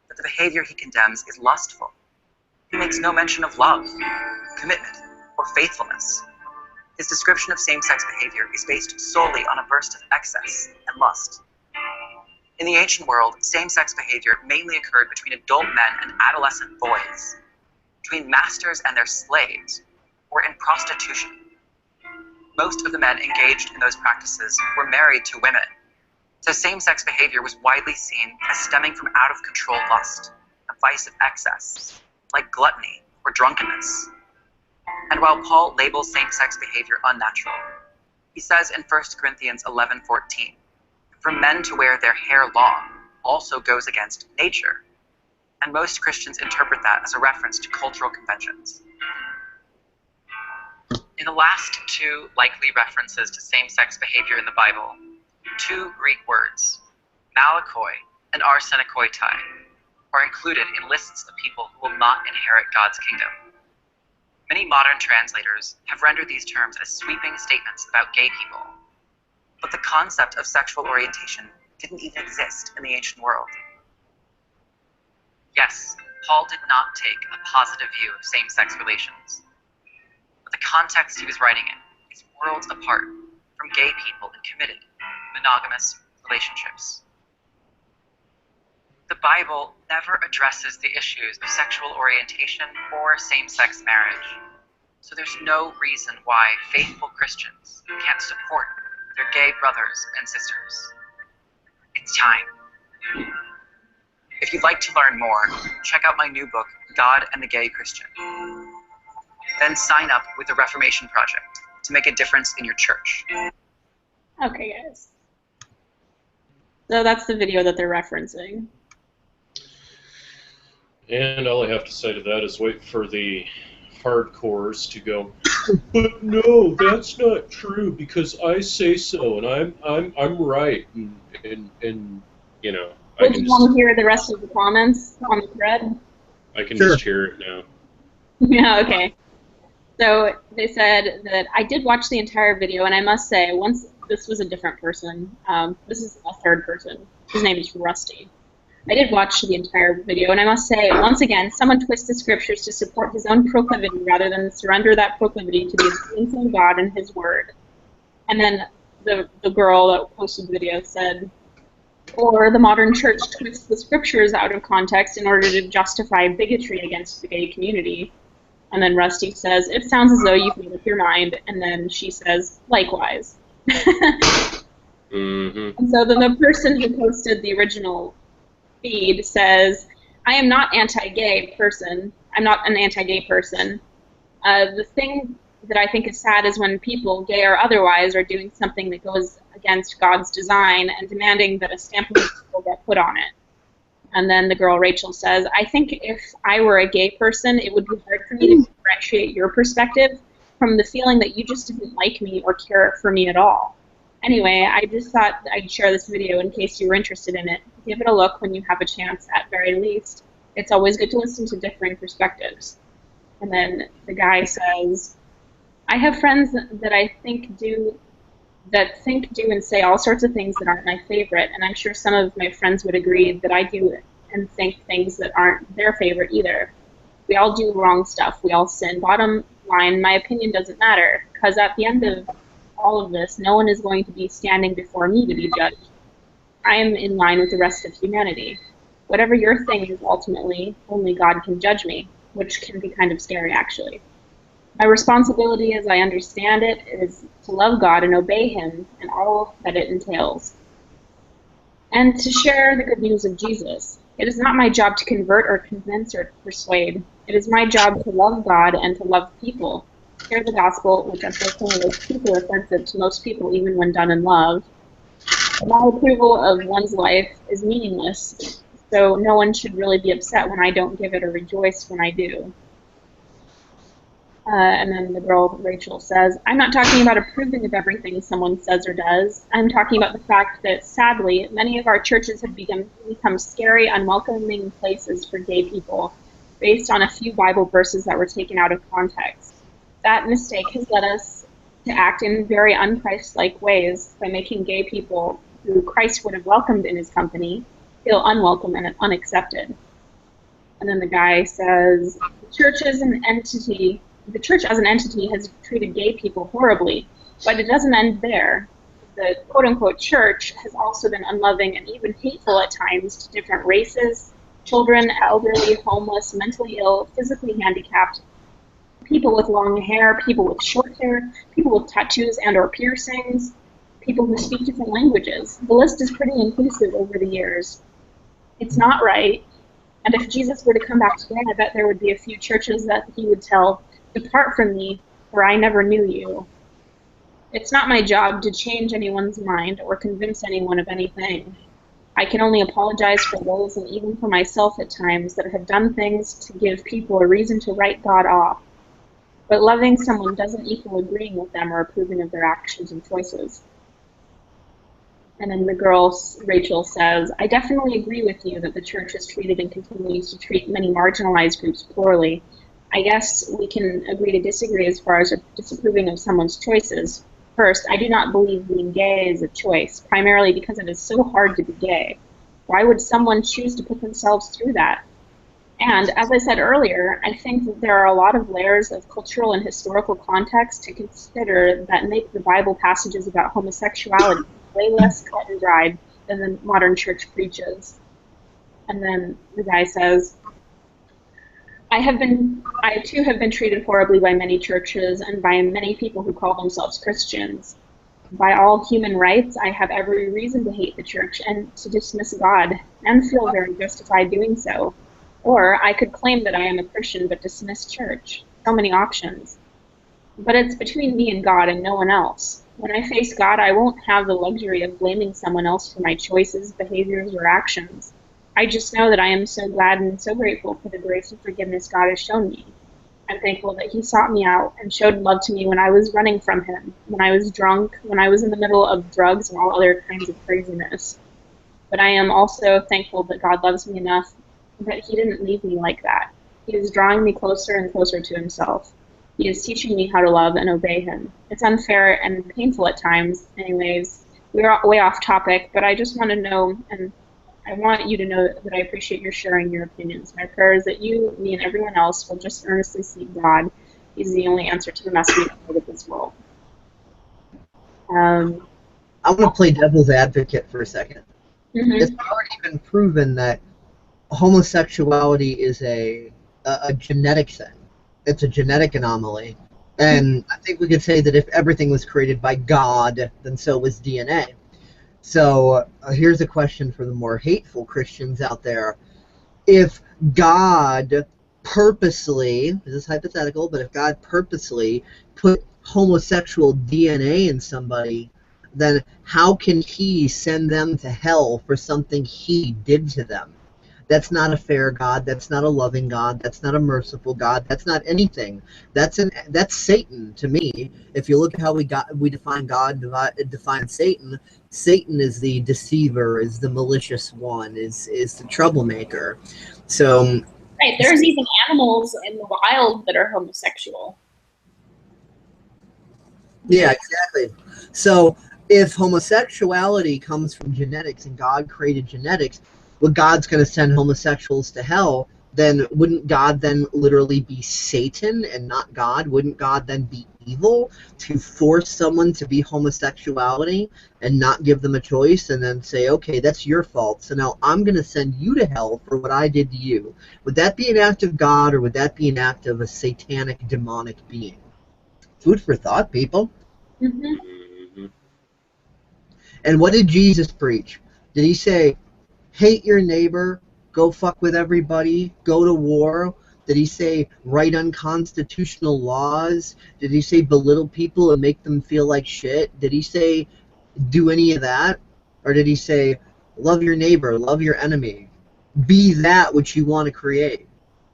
but the behavior he condemns is lustful. He makes no mention of love, commitment, or faithfulness. His description of same-sex behavior is based solely on a burst of excess and lust. In the ancient world, same-sex behavior mainly occurred between adult men and adolescent boys, between masters and their slaves, or in prostitution. Most of the men engaged in those practices were married to women, so same-sex behavior was widely seen as stemming from out-of-control lust, a vice of excess, like gluttony or drunkenness. And while Paul labels same-sex behavior unnatural, he says in 1 Corinthians 11:14, for men to wear their hair long also goes against nature, and most Christians interpret that as a reference to cultural conventions. In the last two likely references to same-sex behavior in the Bible, two Greek words, malakoi and arsenokoitai, are included in lists of people who will not inherit God's kingdom. Many modern translators have rendered these terms as sweeping statements about gay people, but the concept of sexual orientation didn't even exist in the ancient world. Yes, Paul did not take a positive view of same-sex relations, but the context he was writing in is worlds apart from gay people in committed, monogamous relationships. The Bible never addresses the issues of sexual orientation or same-sex marriage, so there's no reason why faithful Christians can't support their gay brothers and sisters. It's time. If you'd like to learn more, check out my new book, God and the Gay Christian. Then sign up with the Reformation Project to make a difference in your church. Okay, guys. So that's the video that they're referencing. And all I have to say to that is wait for the hardcores to go, but no, that's not true because I say so and I'm right and you know. Would you want to hear the rest of the comments on the thread? I can just hear it now. Yeah, okay. So they said that I did watch the entire video, and I must say, once this was a different person. This is a third person. His name is Rusty. I did watch the entire video, and I must say, once again, someone twists the scriptures to support his own proclivity rather than surrender that proclivity to the influence of God and His Word. And then the girl that posted the video said, or the modern church twists the scriptures out of context in order to justify bigotry against the gay community. And then Rusty says, it sounds as though you've made up your mind. And then she says, likewise. Mm-hmm. And so then the person who posted the original feed says, I am not anti-gay person. I'm not an anti-gay person. The thing that I think is sad is when people, gay or otherwise, are doing something that goes against God's design and demanding that a stamp of approval get put on it. And then the girl, Rachel, says, I think if I were a gay person, it would be hard for me to differentiate your perspective from the feeling that you just didn't like me or care for me at all. Anyway, I just thought I'd share this video in case you were interested in it. Give it a look when you have a chance, at very least. It's always good to listen to differing perspectives. And then the guy says, I have friends that I think do and say all sorts of things that aren't my favorite, and I'm sure some of my friends would agree that I do and think things that aren't their favorite either. We all do wrong stuff. We all sin. Bottom line, my opinion doesn't matter, because at the end of all of this, no one is going to be standing before me to be judged. I am in line with the rest of humanity. Whatever your thing is, ultimately, only God can judge me, which can be kind of scary, actually. My responsibility, as I understand it, is to love God and obey Him and all that it entails, and to share the good news of Jesus. It is not my job to convert or convince or persuade. It is my job to love God and to love people, share the gospel, which unfortunately is super offensive to most people, even when done in love. My approval of one's life is meaningless, so no one should really be upset when I don't give it or rejoice when I do. And then the girl, Rachel, says, I'm not talking about approving of everything someone says or does. I'm talking about the fact that, sadly, many of our churches have become scary, unwelcoming places for gay people based on a few Bible verses that were taken out of context. That mistake has led us to act in very un-Christ-like ways by making gay people, who Christ would have welcomed in his company, feel unwelcome and unaccepted. And then the guy says, the church as an entity has treated gay people horribly, but it doesn't end there. The quote-unquote church has also been unloving and even hateful at times to different races, children, elderly, homeless, mentally ill, physically handicapped, people with long hair, people with short hair, people with tattoos and or piercings, people who speak different languages. The list is pretty inclusive over the years. It's not right. And if Jesus were to come back today, I bet there would be a few churches that he would tell, depart from me, for I never knew you. It's not my job to change anyone's mind or convince anyone of anything. I can only apologize for those, and even for myself at times, that have done things to give people a reason to write God off. But loving someone doesn't equal agreeing with them or approving of their actions and choices. And then the girl, Rachel, says, I definitely agree with you that the church has treated and continues to treat many marginalized groups poorly. I guess we can agree to disagree as far as disapproving of someone's choices. First, I do not believe being gay is a choice, primarily because it is so hard to be gay. Why would someone choose to put themselves through that? And as I said earlier, I think that there are a lot of layers of cultural and historical context to consider that make the Bible passages about homosexuality way less cut and dried than the modern church preaches. And then the guy says, I too have been treated horribly by many churches and by many people who call themselves Christians. By all human rights, I have every reason to hate the church and to dismiss God, and feel very justified doing so. Or I could claim that I am a Christian but dismiss church. So many options. But it's between me and God and no one else. When I face God, I won't have the luxury of blaming someone else for my choices, behaviors, or actions. I just know that I am so glad and so grateful for the grace and forgiveness God has shown me. I'm thankful that he sought me out and showed love to me when I was running from him, when I was drunk, when I was in the middle of drugs and all other kinds of craziness. But I am also thankful that God loves me enough that he didn't leave me like that. He is drawing me closer and closer to himself. He is teaching me how to love and obey him. It's unfair and painful at times. Anyways, we're way off topic, but I just want to know, and I want you to know that I appreciate your sharing your opinions. My prayer is that you, me, and everyone else will just earnestly seek God. He's the only answer to the mess we have of this world. I want to play devil's advocate for a second. Mm-hmm. It's already been proven that homosexuality is a genetic thing. It's a genetic anomaly. And I think we could say that if everything was created by God, then so was DNA. So here's a question for the more hateful Christians out there. If God purposely, this is hypothetical, but if God purposely put homosexual DNA in somebody, then how can he send them to hell for something he did to them? That's not a fair God. That's not a loving God. That's not a merciful God. That's not anything. That's Satan to me. If you look at how we define God, define Satan. Satan is the deceiver, is the malicious one, is the troublemaker. So Right, there's even animals in the wild that are homosexual. yeah, exactly. So if homosexuality comes from genetics and God created genetics, well, God's going to send homosexuals to hell, then wouldn't God then literally be Satan and not God? Wouldn't God then be evil to force someone to be homosexuality and not give them a choice and then say, okay, that's your fault, so now I'm going to send you to hell for what I did to you? Would that be an act of God, or would that be an act of a satanic, demonic being? Food for thought, people. Mm-hmm. Mm-hmm. And what did Jesus preach? Did he say, hate your neighbor, go fuck with everybody, go to war? Did he say write unconstitutional laws? Did he say belittle people and make them feel like shit? Did he say do any of that? Or did he say love your neighbor, love your enemy, be that which you want to create?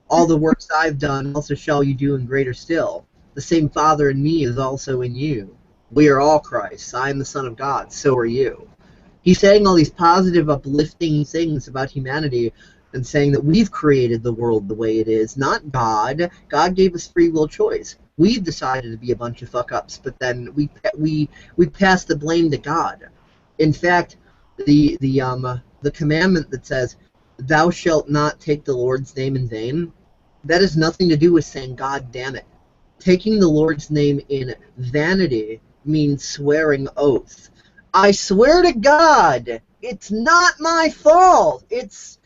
All the works I've done also shall you do, and greater still. The same Father in me is also in you. We are all Christ. I am the Son of God. So are you. He's saying all these positive, uplifting things about humanity and saying that we've created the world the way it is, not God. God gave us free will choice. We've decided to be a bunch of fuck-ups, but then we pass the blame to God. In fact, the commandment that says, "Thou shalt not take the Lord's name in vain," that has nothing to do with saying, "God damn it." Taking the Lord's name in vanity means swearing oath. I swear to God, it's not my fault. It's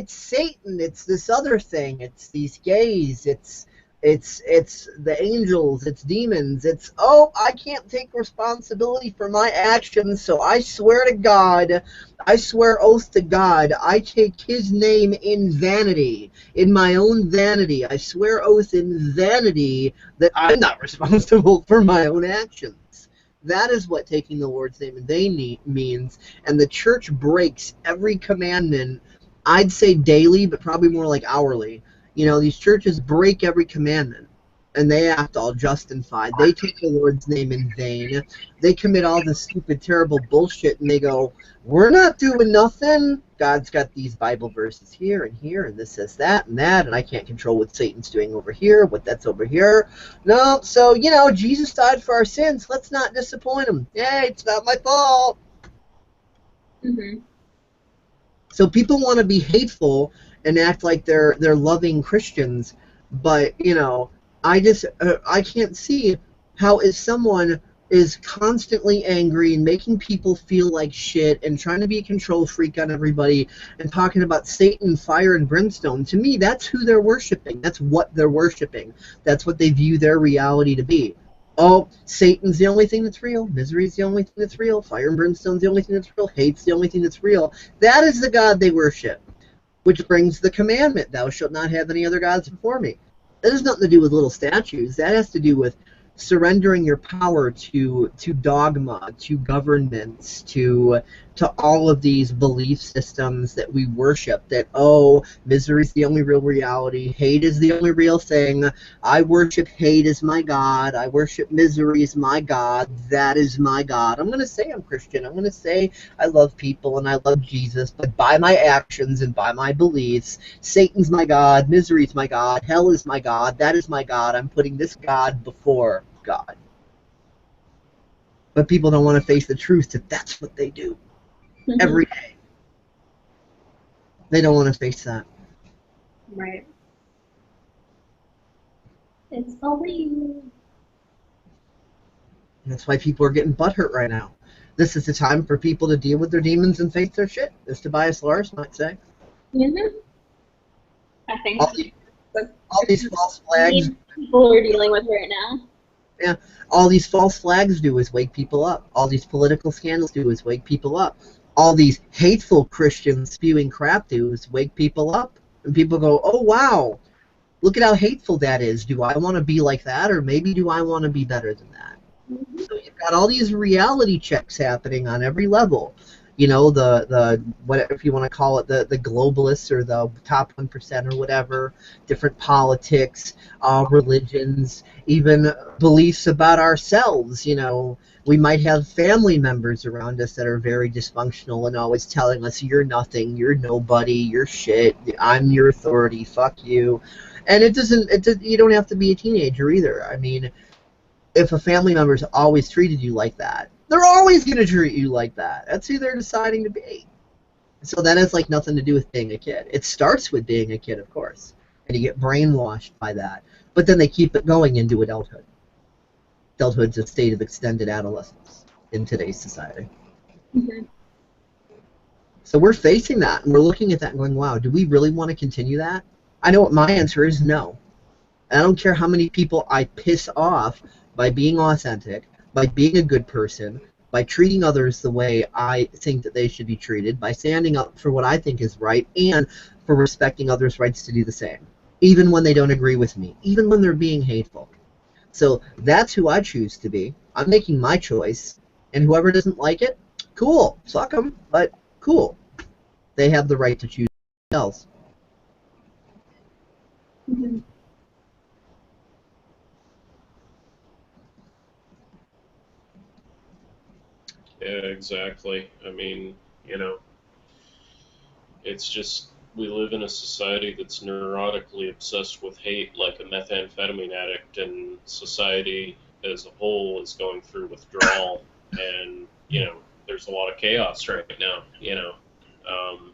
Satan. It's this other thing. It's these gays. It's the angels. It's demons. It's, oh, I can't take responsibility for my actions, so I swear to God. I swear oath to God. I take His name in vanity, in my own vanity. I swear oath in vanity that I'm not responsible for my own actions. That is what taking the Lord's name in vain means, and the church breaks every commandment, I'd say daily, but probably more like hourly. You know, these churches break every commandment, and they act all justified. They take the Lord's name in vain. They commit all this stupid, terrible bullshit, and they go, we're not doing nothing. God's got these Bible verses here, and this says that, and I can't control what Satan's doing over here, what that's over here. No, so, you know, Jesus died for our sins. Let's not disappoint Him. Hey, it's not my fault. Mm-hmm. So people want to be hateful and act like they're loving Christians, but, you know, I can't see how, if someone is constantly angry and making people feel like shit and trying to be a control freak on everybody and talking about Satan, fire, and brimstone, to me, that's who they're worshiping. That's what they're worshiping. That's what they view their reality to be. Oh, Satan's the only thing that's real. Misery's the only thing that's real. Fire and brimstone's the only thing that's real. Hate's the only thing that's real. That is the God they worship, which brings the commandment, thou shalt not have any other gods before me. That has nothing to do with little statues. That has to do with surrendering your power to dogma, to governments, to all of these belief systems that we worship, that, oh, misery is the only real reality, hate is the only real thing, I worship hate as my God, I worship misery as my God, that is my God. I'm going to say I'm Christian, I'm going to say I love people and I love Jesus, but by my actions and by my beliefs, Satan's my God, misery is my God, hell is my God, that is my God, I'm putting this God before God. But people don't want to face the truth that that's what they do every day. They don't want to face that. Right. It's so weird. That's why people are getting butthurt right now. This is the time for people to deal with their demons and face their shit, as Tobias Lars might say. Mm-hmm. I think all these false flags people are dealing with right now. Yeah, all these false flags do is wake people up. All these political scandals do is wake people up. All these hateful Christians spewing crap do is wake people up. And people go, oh, wow, look at how hateful that is. Do I want to be like that? Or maybe do I want to be better than that? Mm-hmm. So you've got all these reality checks happening on every level. You know, the what, if you want to call it, the globalists or the top 1% or whatever, different politics, religions, even beliefs about ourselves. You know, we might have family members around us that are very dysfunctional and always telling us, you're nothing, you're nobody, you're shit, I'm your authority, fuck you. And you don't have to be a teenager either. I mean, if a family member's always treated you like that, they're always going to treat you like that. That's who they're deciding to be. So that has like nothing to do with being a kid. It starts with being a kid, of course, and you get brainwashed by that. But then they keep it going into adulthood. Adulthood's a state of extended adolescence in today's society. Mm-hmm. So we're facing that, and we're looking at that and going, wow, do we really want to continue that? I know what my answer is, no. I don't care how many people I piss off by being authentic, by being a good person, by treating others the way I think that they should be treated, by standing up for what I think is right, and for respecting others' rights to do the same, even when they don't agree with me, even when they're being hateful. So that's who I choose to be. I'm making my choice, and whoever doesn't like it, cool, suck them, but cool. They have the right to choose themselves. Mm-hmm. Yeah, exactly. I mean, you know, it's just we live in a society that's neurotically obsessed with hate, like a methamphetamine addict, and society as a whole is going through withdrawal. And you know, there's a lot of chaos right now. You know, um,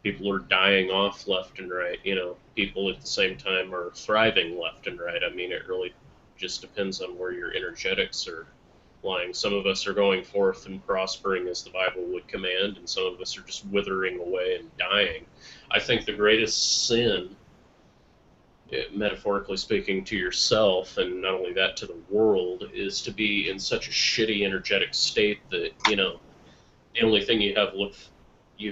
people are dying off left and right. You know, people at the same time are thriving left and right. I mean, it really just depends on where your energetics are lying. Some of us are going forth and prospering as the Bible would command, and some of us are just withering away and dying. I think the greatest sin, metaphorically speaking, to yourself, and not only that, to the world, is to be in such a shitty energetic state that, you know, the only thing you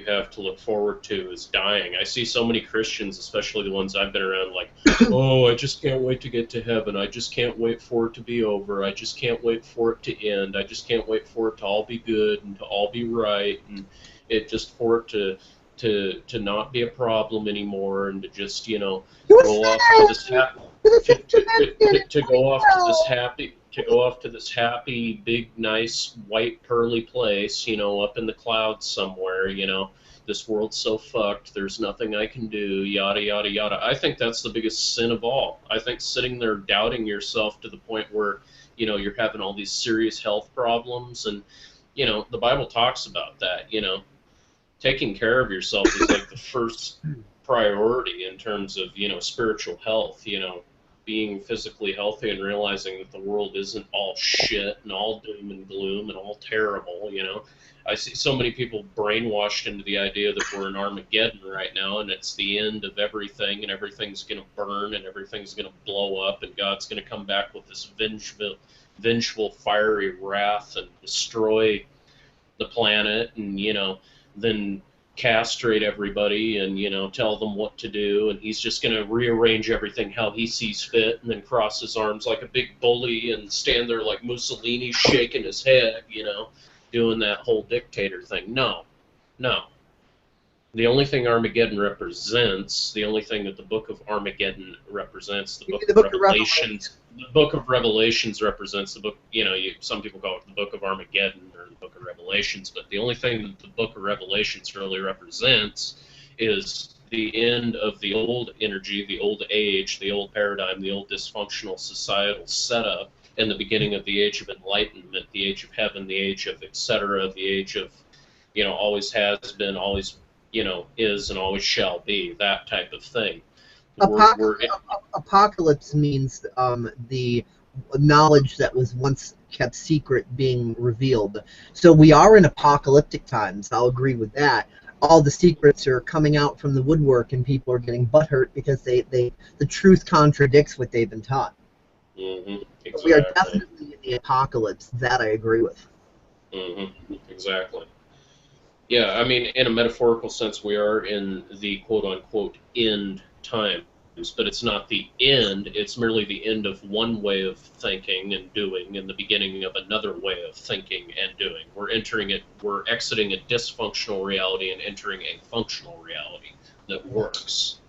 have to look forward to is dying. I see so many Christians, especially the ones I've been around, like, oh, I just can't wait to get to heaven. I just can't wait for it to be over. I just can't wait for it to end. I just can't wait for it to all be good and to all be right, and it just for it to not be a problem anymore, and to just, you know, go off to this to go off to this happy, big, nice, white, pearly place, you know, up in the clouds somewhere, you know, this world's so fucked, there's nothing I can do, yada, yada, yada. I think that's the biggest sin of all. I think sitting there doubting yourself to the point where, you know, you're having all these serious health problems, and, you know, the Bible talks about that, you know. Taking care of yourself is like the first priority in terms of, you know, spiritual health, you know, being physically healthy and realizing that the world isn't all shit and all doom and gloom and all terrible, you know. I see so many people brainwashed into the idea that we're in Armageddon right now and it's the end of everything and everything's going to burn and everything's going to blow up and God's going to come back with this vengeful fiery wrath and destroy the planet and, you know, then castrate everybody and, you know, tell them what to do, and he's just going to rearrange everything how he sees fit and then cross his arms like a big bully and stand there like Mussolini shaking his head, you know, doing that whole dictator thing. No. The only thing Armageddon represents, the only thing that the Book of Armageddon represents, the Book of Revelations, the Book of Revelations represents the book, you know, some people call it the Book of Armageddon or the Book of Revelations, but the only thing that the Book of Revelations really represents is the end of the old energy, the old age, the old paradigm, the old dysfunctional societal setup, and the beginning of the age of enlightenment, the age of heaven, the age of etc., the age of, you know, always has been, always, you know, is and always shall be, that type of thing. Apocalypse means the knowledge that was once kept secret being revealed. So we are in apocalyptic times. I'll agree with that. All the secrets are coming out from the woodwork, and people are getting butthurt because the truth contradicts what they've been taught. Mm-hmm. Exactly. We are definitely in the apocalypse. That I agree with. Mm-hmm. Exactly. Yeah, I mean, in a metaphorical sense, we are in the quote-unquote end times, but it's not the end, it's merely the end of one way of thinking and doing and the beginning of another way of thinking and doing. We're exiting a dysfunctional reality and entering a functional reality that works.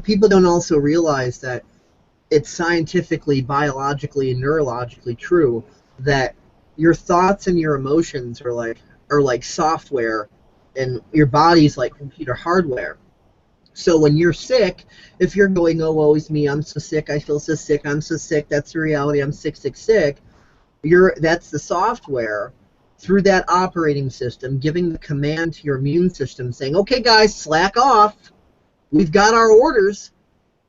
People don't also realize that it's scientifically, biologically, and neurologically true that your thoughts and your emotions are like software, and your body's like computer hardware. So when you're sick, if you're going, oh, woe is me, I'm so sick, I feel so sick, I'm so sick, that's the reality, I'm sick, that's the software through that operating system giving the command to your immune system saying, okay, guys, slack off. We've got our orders.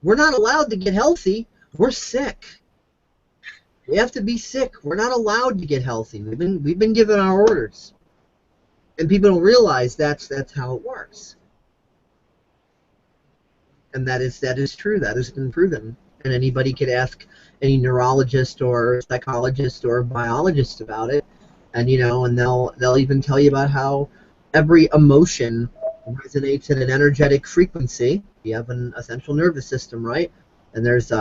We're not allowed to get healthy. We're sick. We have to be sick. We're not allowed to get healthy. We've been given our orders. And people don't realize that's how it works. And that is true. That has been proven. And anybody could ask any neurologist or psychologist or biologist about it, and you know, and they'll even tell you about how every emotion resonates at an energetic frequency. You have an essential nervous system, right? And there's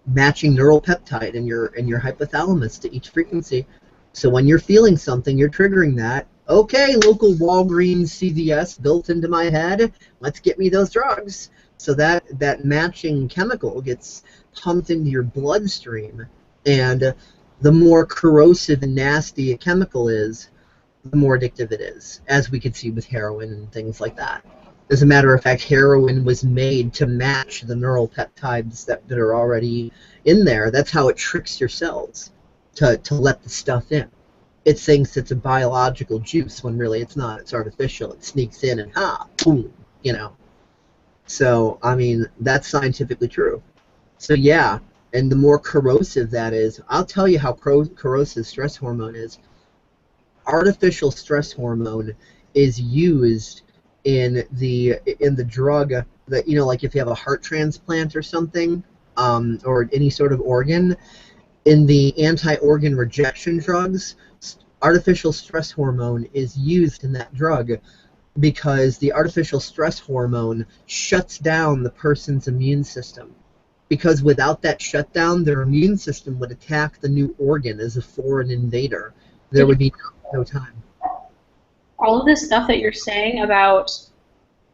matching neural peptide in your hypothalamus to each frequency. So when you're feeling something, you're triggering that. Okay, local Walgreens CVS built into my head. Let's get me those drugs. So that matching chemical gets pumped into your bloodstream, and the more corrosive and nasty a chemical is, the more addictive it is, as we could see with heroin and things like that. As a matter of fact, heroin was made to match the neural peptides that are already in there. That's how it tricks your cells to let the stuff in. It thinks it's a biological juice when really it's not. It's artificial. It sneaks in and boom, you know. So, I mean, that's scientifically true. So, yeah, and the more corrosive that is, I'll tell you how corrosive stress hormone is. Artificial stress hormone is used in the drug that, you know, like if you have a heart transplant or something, or any sort of organ, in the anti-organ rejection drugs, artificial stress hormone is used in that drug because the artificial stress hormone shuts down the person's immune system. Because without that shutdown, their immune system would attack the new organ as a foreign invader. There would be no time. All of this stuff that you're saying about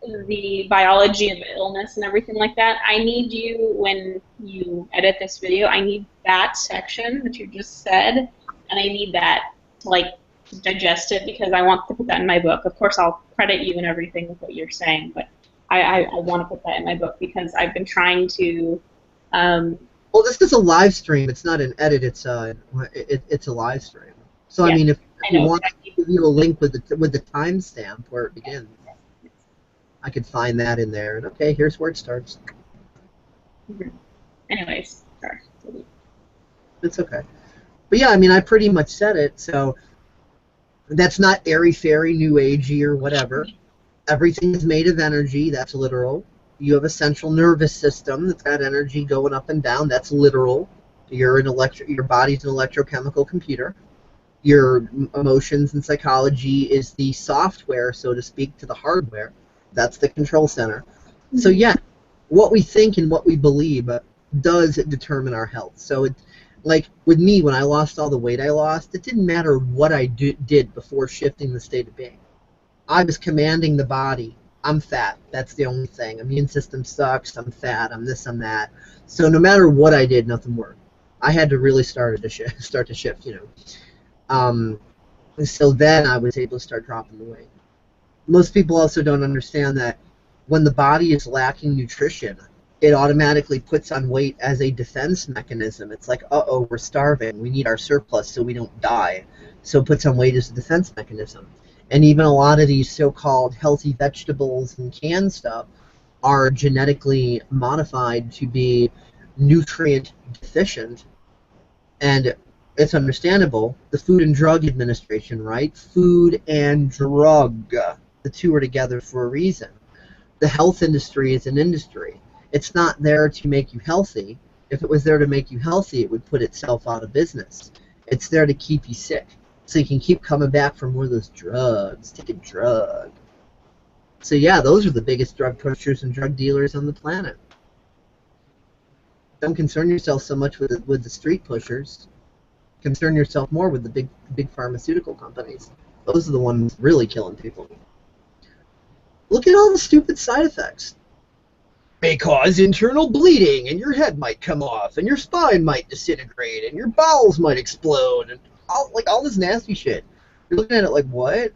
the biology of illness and everything like that, I need you, when you edit this video, I need that section that you just said, and I need that to, like, digest it, because I want to put that in my book. Of course, I'll credit you and everything with what you're saying, but I want to put that in my book because I've been trying to... well, this is a live stream. It's not an edit. It's a live stream. So, yeah, I mean, if you want to give you a link with the timestamp where it begins, I could find that in there. And okay, here's where it starts. Mm-hmm. Anyways, sorry. It's okay. But yeah, I mean, I pretty much said it. So that's not airy-fairy, new agey, or whatever. Everything is made of energy. That's literal. You have a central nervous system that's got energy going up and down. That's literal. Your body's an electrochemical computer. Your emotions and psychology is the software, so to speak, to the hardware. That's the control center. So yeah, what we think and what we believe does determine our health. So it, like with me, when I lost all the weight I lost, it didn't matter what I did before shifting the state of being. I was commanding the body. I'm fat. That's the only thing. Immune system sucks. I'm fat. I'm this. I'm that. So no matter what I did, nothing worked. I had to really start to shift. You know. So then I was able to start dropping the weight. Most people also don't understand that when the body is lacking nutrition, it automatically puts on weight as a defense mechanism. It's like, uh-oh, we're starving. We need our surplus so we don't die. So it puts on weight as a defense mechanism. And even a lot of these so-called healthy vegetables and canned stuff are genetically modified to be nutrient deficient. And it's understandable. The Food and Drug Administration, right? Food and drug. The two are together for a reason. The health industry is an industry. It's not there to make you healthy. If it was there to make you healthy, it would put itself out of business. It's there to keep you sick, so you can keep coming back for more of those drugs. Take a drug. So yeah, those are the biggest drug pushers and drug dealers on the planet. Don't concern yourself so much with the street pushers. Concern yourself more with the big pharmaceutical companies. Those are the ones really killing people. Look at all the stupid side effects. May cause internal bleeding, and your head might come off, and your spine might disintegrate, and your bowels might explode, and all this nasty shit. You're looking at it like, what?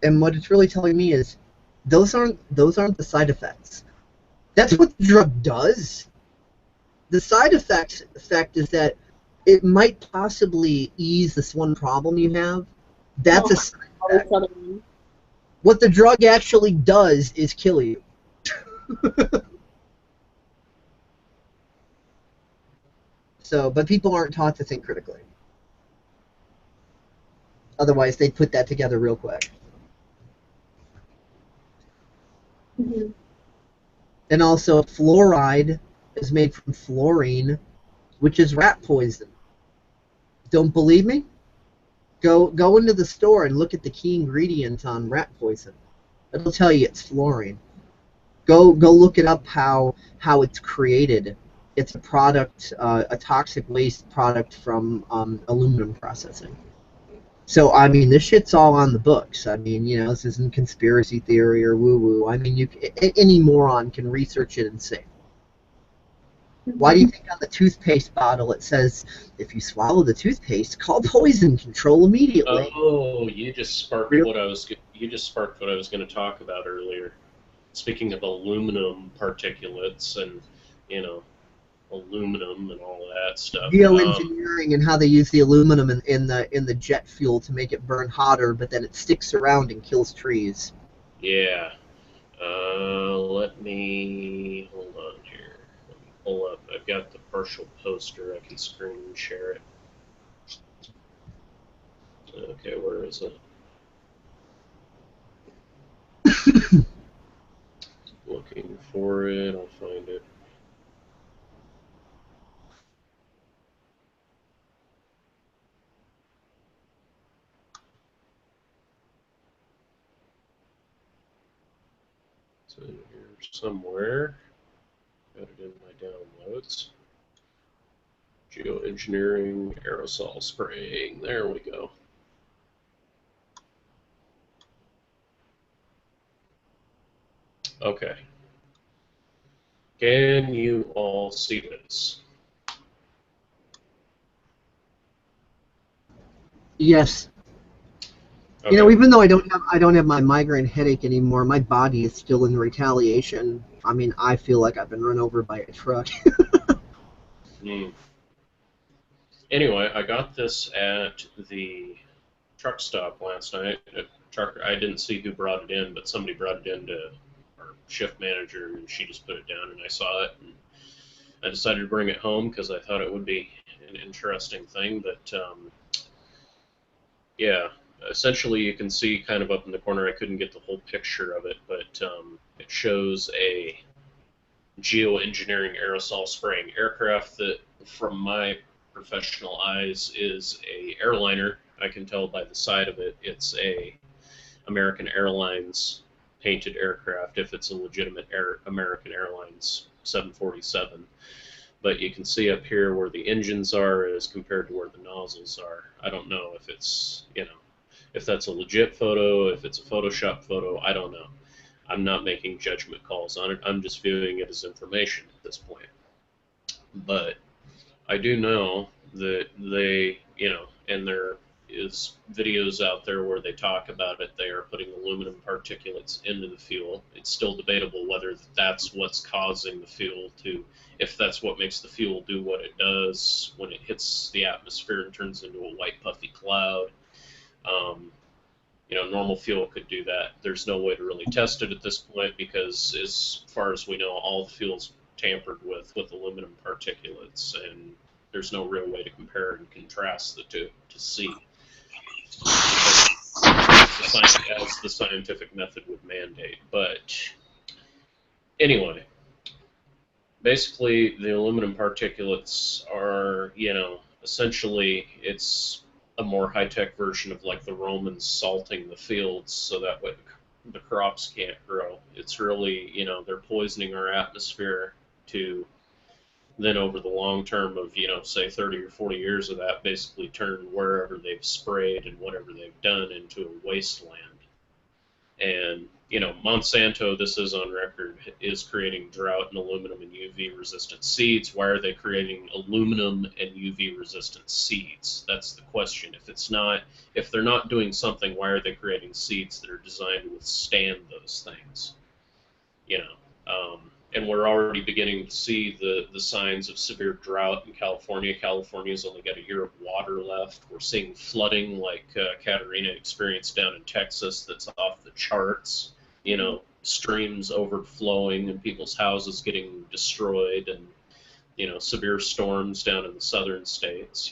And what it's really telling me is, those aren't the side effects. That's what the drug does. The side effect is that it might possibly ease this one problem you have. That's a side effect. What the drug actually does is kill you. So, but people aren't taught to think critically. Otherwise, they'd put that together real quick. Mm-hmm. And also, fluoride is made from fluorine, which is rat poison. Don't believe me? Go into the store and look at the key ingredient on rat poison. It'll tell you it's fluorine. Go look it up how it's created. It's a product, a toxic waste product from aluminum processing. So I mean, this shit's all on the books. I mean, you know, this isn't conspiracy theory or woo-woo. I mean, any moron can research it and see. Why do you think on the toothpaste bottle it says, if you swallow the toothpaste, call poison control immediately? Oh, you just sparked Really? what I was going to talk about earlier. Speaking of aluminum particulates and, you know, aluminum and all that stuff. Geoengineering and how they use the aluminum in the jet fuel to make it burn hotter, but then it sticks around and kills trees. Yeah. Let me hold on here. Let me pull up. I've got the partial poster. I can screen share it. Okay, where is it? Looking for it. I'll find it. It's in here somewhere. Got it in my downloads. Geoengineering, aerosol spraying. There we go. Okay. Can you all see this? Yes. Okay. You know, even though I don't have my migraine headache anymore, my body is still in retaliation. I mean, I feel like I've been run over by a truck. Anyway, I got this at the truck stop last night. I didn't see who brought it in, but somebody brought it in to our shift manager, and she just put it down, and I saw it, and I decided to bring it home because I thought it would be an interesting thing. But yeah, essentially you can see kind of up in the corner. I couldn't get the whole picture of it, but it shows a geoengineering aerosol spraying aircraft that, from my professional eyes, is a airliner. I can tell by the side of it it's a American Airlines painted aircraft, if it's a legitimate American Airlines 747. But you can see up here where the engines are as compared to where the nozzles are. I don't know if it's, if that's a legit photo, if it's a Photoshop photo, I don't know. I'm not making judgment calls on it. I'm just viewing it as information at this point. But I do know that they, and there is videos out there where they talk about it. They are putting aluminum particulates into the fuel. It's still debatable whether that's what's causing the fuel to, if that's what makes the fuel do what it does when it hits the atmosphere and turns into a white puffy cloud. Normal fuel could do that. There's no way to really test it at this point because, as far as we know, all the fuel's tampered with aluminum particulates, and there's no real way to compare and contrast the two to see as the scientific method would mandate. But anyway, basically the aluminum particulates are, essentially it's a more high-tech version of like the Romans salting the fields so that way the crops can't grow. It's really, they're poisoning our atmosphere to then over the long term of, say 30 or 40 years of that, basically turn wherever they've sprayed and whatever they've done into a wasteland. And, Monsanto, this is on record, is creating drought and aluminum and UV resistant seeds. Why are they creating aluminum and UV resistant seeds? That's the question. If they're not doing something, why are they creating seeds that are designed to withstand those things? And we're already beginning to see the signs of severe drought in California. California's only got a year of water left. We're seeing flooding like Katerina experienced down in Texas that's off the charts. Streams overflowing and people's houses getting destroyed, and severe storms down in the southern states.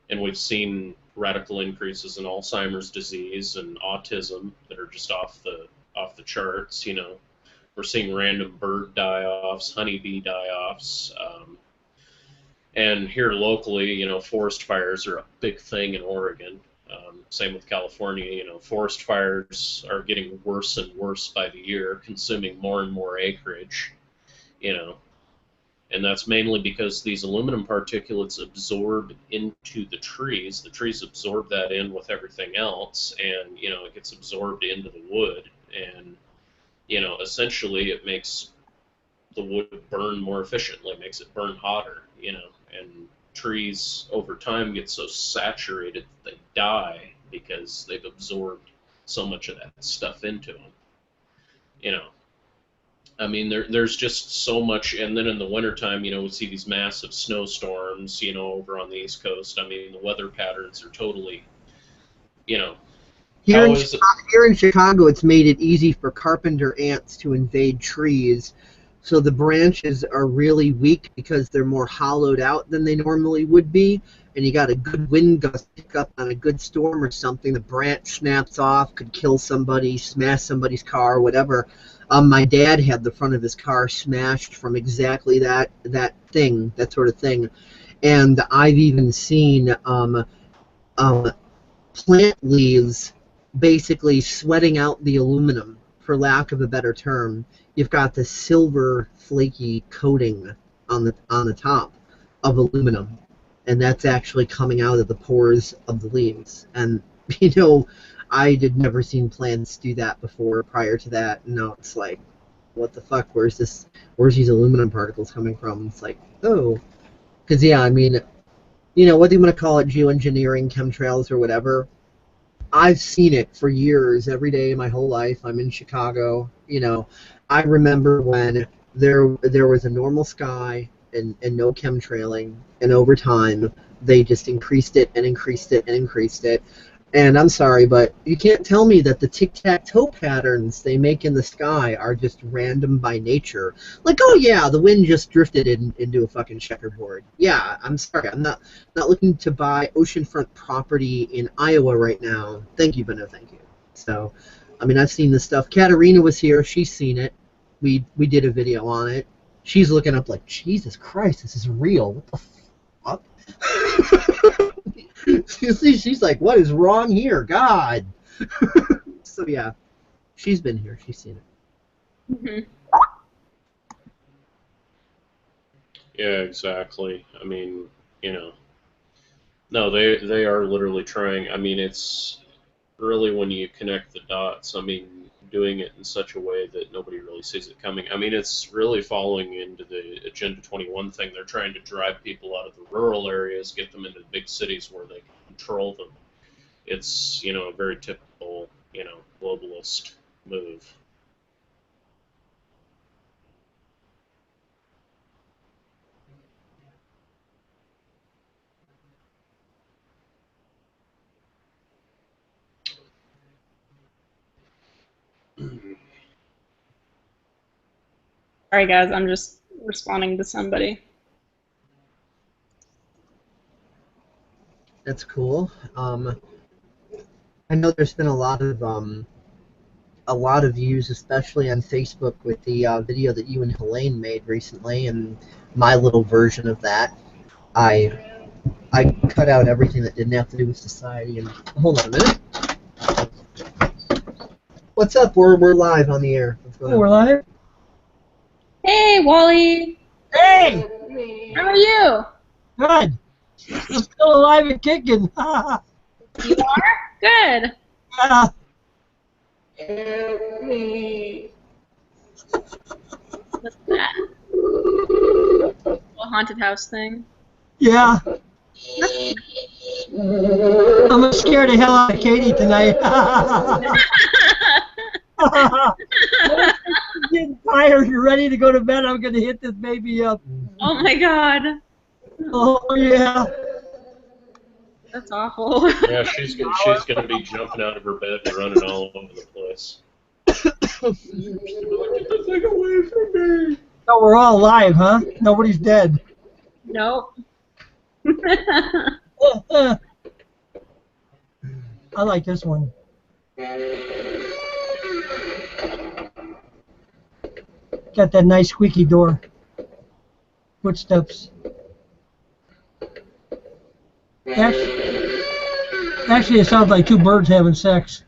And we've seen radical increases in Alzheimer's disease and autism that are just off the charts. We're seeing random bird die-offs, honeybee die-offs, and here locally, forest fires are a big thing in Oregon. Same with California. Forest fires are getting worse and worse by the year, consuming more and more acreage. And that's mainly because these aluminum particulates absorb into the trees. The trees absorb that in with everything else, and it gets absorbed into the wood, and essentially it makes the wood burn more efficiently, makes it burn hotter, you know, and trees over time get so saturated that they die because they've absorbed so much of that stuff into them, you know. I mean, there's just so much, and then in the wintertime, you know, we see these massive snowstorms, you know, over on the East Coast. I mean, the weather patterns are totally, you know, Here how in, is it? here in Chicago, it's made it easy for carpenter ants to invade trees. So the branches are really weak because they're more hollowed out than they normally would be. And you got a good wind gust pick up on a good storm or something. The branch snaps off, could kill somebody, smash somebody's car, whatever. My dad had the front of his car smashed from exactly that sort of thing. And I've even seen plant leaves basically sweating out the aluminum, for lack of a better term. You've got the silver flaky coating on the top of aluminum, and that's actually coming out of the pores of the leaves. And you know, I had never seen plants do that before prior to that. And now it's like, what the fuck? Where's these aluminum particles coming from? It's like, oh, because yeah, I mean, you know, what do you want to call it, geoengineering, chemtrails, or whatever? I've seen it for years, every day my whole life. I'm in Chicago. You know, I remember when there was a normal sky and no chemtrailing, and over time they just increased it and increased it and increased it. And I'm sorry, but you can't tell me that the tic-tac-toe patterns they make in the sky are just random by nature. Like, oh yeah, the wind just drifted into a fucking checkerboard. Yeah, I'm sorry, I'm not looking to buy oceanfront property in Iowa right now. Thank you, but no thank you. So, I mean, I've seen this stuff. Katerina was here. She's seen it. We did a video on it. She's looking up like, Jesus Christ, this is real. What the fuck? She's like, what is wrong here? God. So yeah, she's been here. She's seen it. Mm-hmm. Yeah, exactly. I mean, you know, no, they are literally trying. I mean, it's really when you connect the dots. I mean, doing it in such a way that nobody really sees it coming. I mean, it's really following into the Agenda 21 thing. They're trying to drive people out of the rural areas, get them into the big cities where they can control them. It's, you know, a very typical, you know, globalist move. Sorry, guys, I'm just responding to somebody. That's cool. I know there's been a lot of views, especially on Facebook, with the video that you and Helene made recently, and my little version of that. I cut out everything that didn't have to do with society. And hold on a minute. What's up? We're live on the air. What's going on? We're live. Hey, Wally. Hey, How are you? good. I'm still alive and kicking. You are? Good. Yeah. What's that? A little haunted house thing. Yeah. I'm gonna scare the hell out of Katie tonight. Getting tired. You're ready to go to bed. I'm gonna hit this baby up. Oh my God. Oh yeah. That's awful. Yeah, she's gonna be jumping out of her bed and running all over the place. Get the thing away from me! So we're all alive, huh? Nobody's dead. Nope. I like this one. Got that nice squeaky door. Footsteps. Actually, it sounds like two birds having sex.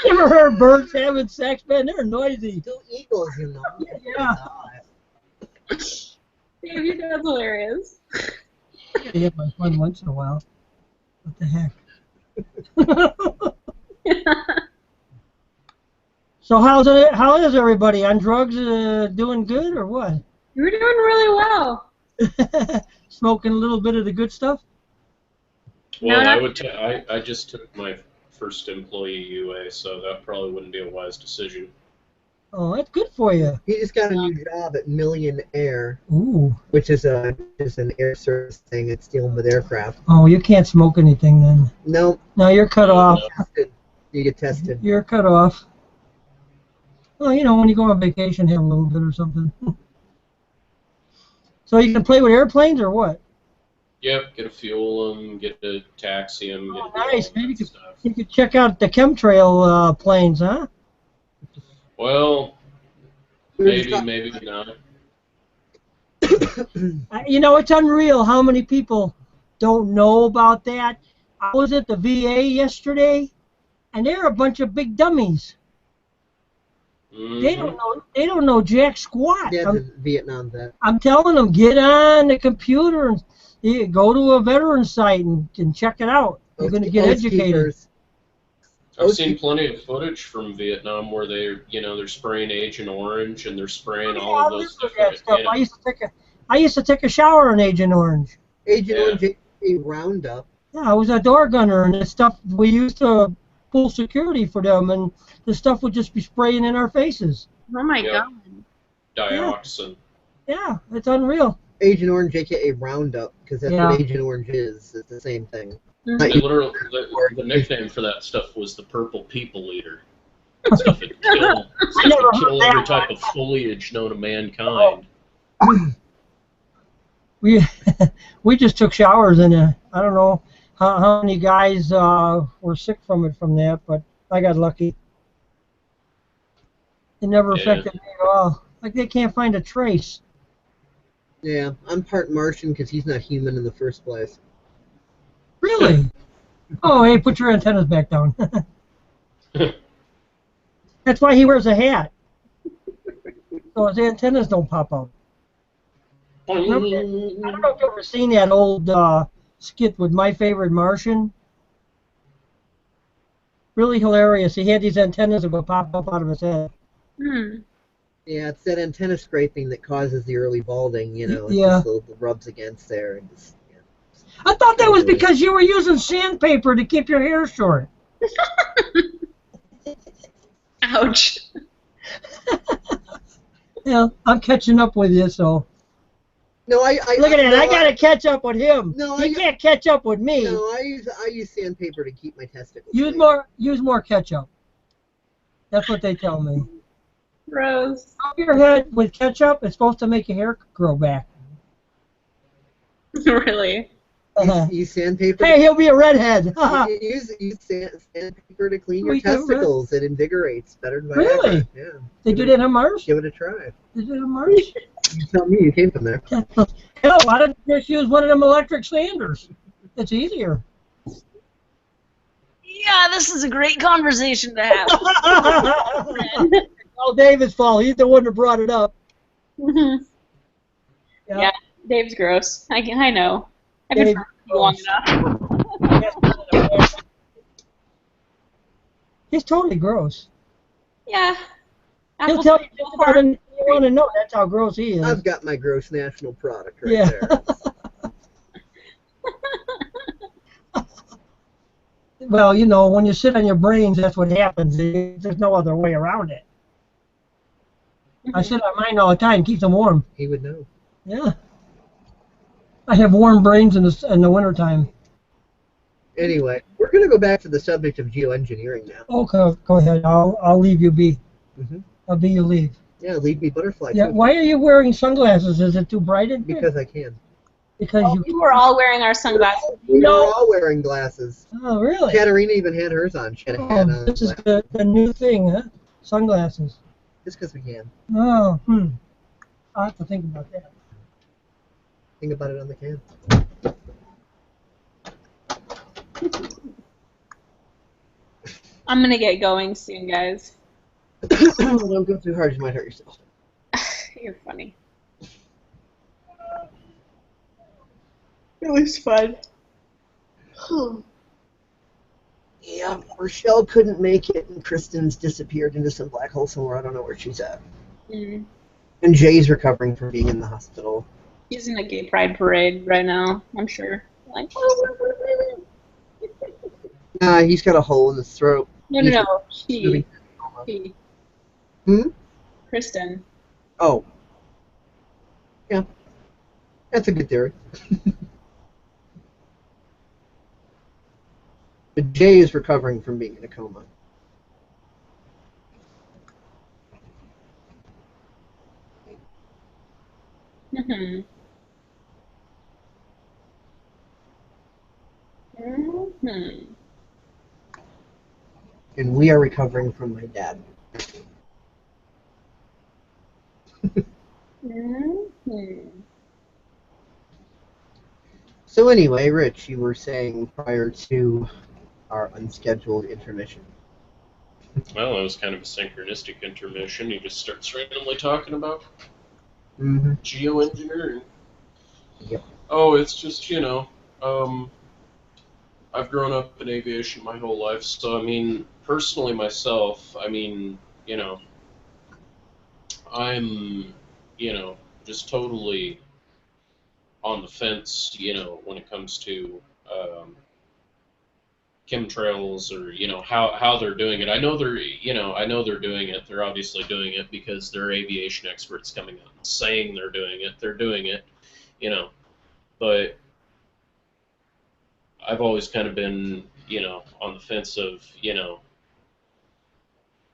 You ever heard birds having sex, man? They're noisy. Two eagles, you know. Yeah. Dave, your dad's hilarious. I hit my fun once in a while. What the heck? So how is everybody on drugs? Doing good or what? You're doing really well. Smoking a little bit of the good stuff. Well, No, I just took my first employee UA, so that probably wouldn't be a wise decision. Oh, that's good for you. He just got a new job at Million Air, Ooh. which is an air service thing. It's dealing with aircraft. Oh, you can't smoke anything then. No, No, you're cut off. you get tested. You're cut off. Well, you know, when you go on vacation, have a little bit or something. So you can play with airplanes or what? Yep, get to fuel them, get to taxi them, Oh, get to do nice. all Maybe that stuff. you could check out the chemtrail planes, huh? Well, maybe not. You know, it's unreal how many people don't know about that. I was at the VA yesterday, and they're a bunch of big dummies. They don't know jack squat. Yeah, the Vietnam vet. I'm telling them, get on the computer and go to a veteran site and check it out. You're going to get educated. I've seen plenty of footage from Vietnam where they're spraying Agent Orange and they're spraying all of those different. Stuff. I used to take a shower in Agent Orange. Agent Orange, a Roundup. Yeah, I was a door gunner, and the stuff we used to pull security for them, and the stuff would just be spraying in our faces. Oh my God. Dioxin. Yeah, it's unreal. Agent Orange, aka Roundup, because that's what Agent Orange is. It's the same thing. They literally, the nickname for that stuff was the Purple People Eater. Stuff that kill every type of foliage known to mankind. We just took showers in it. I don't know how many guys were sick from it from that, but I got lucky. It never affected me at all. Like they can't find a trace. Yeah, I'm part Martian because he's not human in the first place. Really? Oh, hey, put your antennas back down. That's why he wears a hat. So his antennas don't pop out. I don't know if you've ever seen that old skit with My Favorite Martian. Really hilarious. He had these antennas that would pop up out of his head. Yeah, it's that antenna scraping that causes the early balding, you know. Yeah. Just the rubs against there. And just, I thought that was because you were using sandpaper to keep your hair short. Ouch. Yeah, I'm catching up with you, so. No, I look at that. I gotta catch up with him. No, he can't catch up with me. No, I use sandpaper to keep my testicles. Use more ketchup. That's what they tell me. Gross. Rub your head with ketchup. It's supposed to make your hair grow back. Really? Use sandpaper. Hey, he'll be a redhead. use sandpaper to clean your testicles. It invigorates better than Viagra. Really? Yeah. They do that on Mars? Give it a try. They do it on Mars? You tell me, you came from there. Hell, why don't you just use one of them electric sanders? It's easier. Yeah, this is a great conversation to have. It's all David's fault. He's the one that brought it up. Yeah, Dave's gross. I know. I've been friends with him long enough. He's totally gross. Yeah. He'll tell you just about anything you want to know. That's how gross he is. I've got my gross national product right there. Well, you know, when you sit on your brains, that's what happens. There's no other way around it. I sit on mine all the time, keeps them warm. He would know. Yeah. I have warm brains in the wintertime. Anyway, we're going to go back to the subject of geoengineering now. Okay, go ahead. I'll leave you be. I'll be you leave. Yeah, leave me butterfly. Yeah. Too. Why are you wearing sunglasses? Is it too bright in here? Because I can. Because we were all wearing our sunglasses. We were all wearing glasses. Oh, really? Katerina even had hers on. She had a hat on. This is the new thing, huh? Sunglasses. Just because we can. Oh, I'll have to think about that. Think about it on the can. I'm going to get going soon, guys. Don't go too hard. You might hurt yourself. You're funny. It was fun. Yeah, Rochelle couldn't make it, and Kristen's disappeared into some black hole somewhere. I don't know where she's at. Mm. And Jay's recovering from being in the hospital. He's in a gay pride parade right now, I'm sure. Like, Nah, he's got a hole in his throat. no. moving. She. Hmm? Kristen. Oh. Yeah. That's a good theory. But Jay is recovering from being in a coma. Mm-hmm. Mm-hmm. And we are recovering from my dad. Mm-hmm. So anyway, Rich, you were saying prior to our unscheduled intermission. Well, it was kind of a synchronistic intermission. He just starts randomly talking about Mm-hmm. geoengineering. Yep. Oh, it's just, I've grown up in aviation my whole life, so I mean, personally myself, I mean, I'm, just totally on the fence, when it comes to chemtrails or how they're doing it. I know they're doing it. They're obviously doing it because they're aviation experts coming out and saying they're doing it. They're doing it, but I've always kind of been, on the fence of,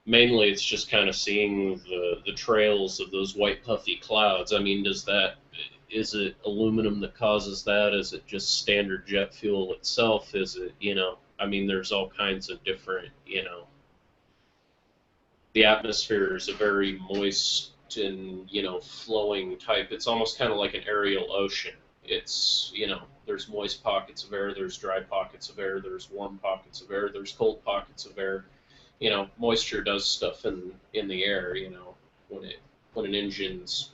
mainly it's just kind of seeing the trails of those white puffy clouds. I mean, is it aluminum that causes that? Is it just standard jet fuel itself? Is it, I mean, there's all kinds of different, the atmosphere is a very moist and, flowing type. It's almost kind of like an aerial ocean. It's, there's moist pockets of air, there's dry pockets of air, there's warm pockets of air, there's cold pockets of air. Moisture does stuff in the air, when an engine's,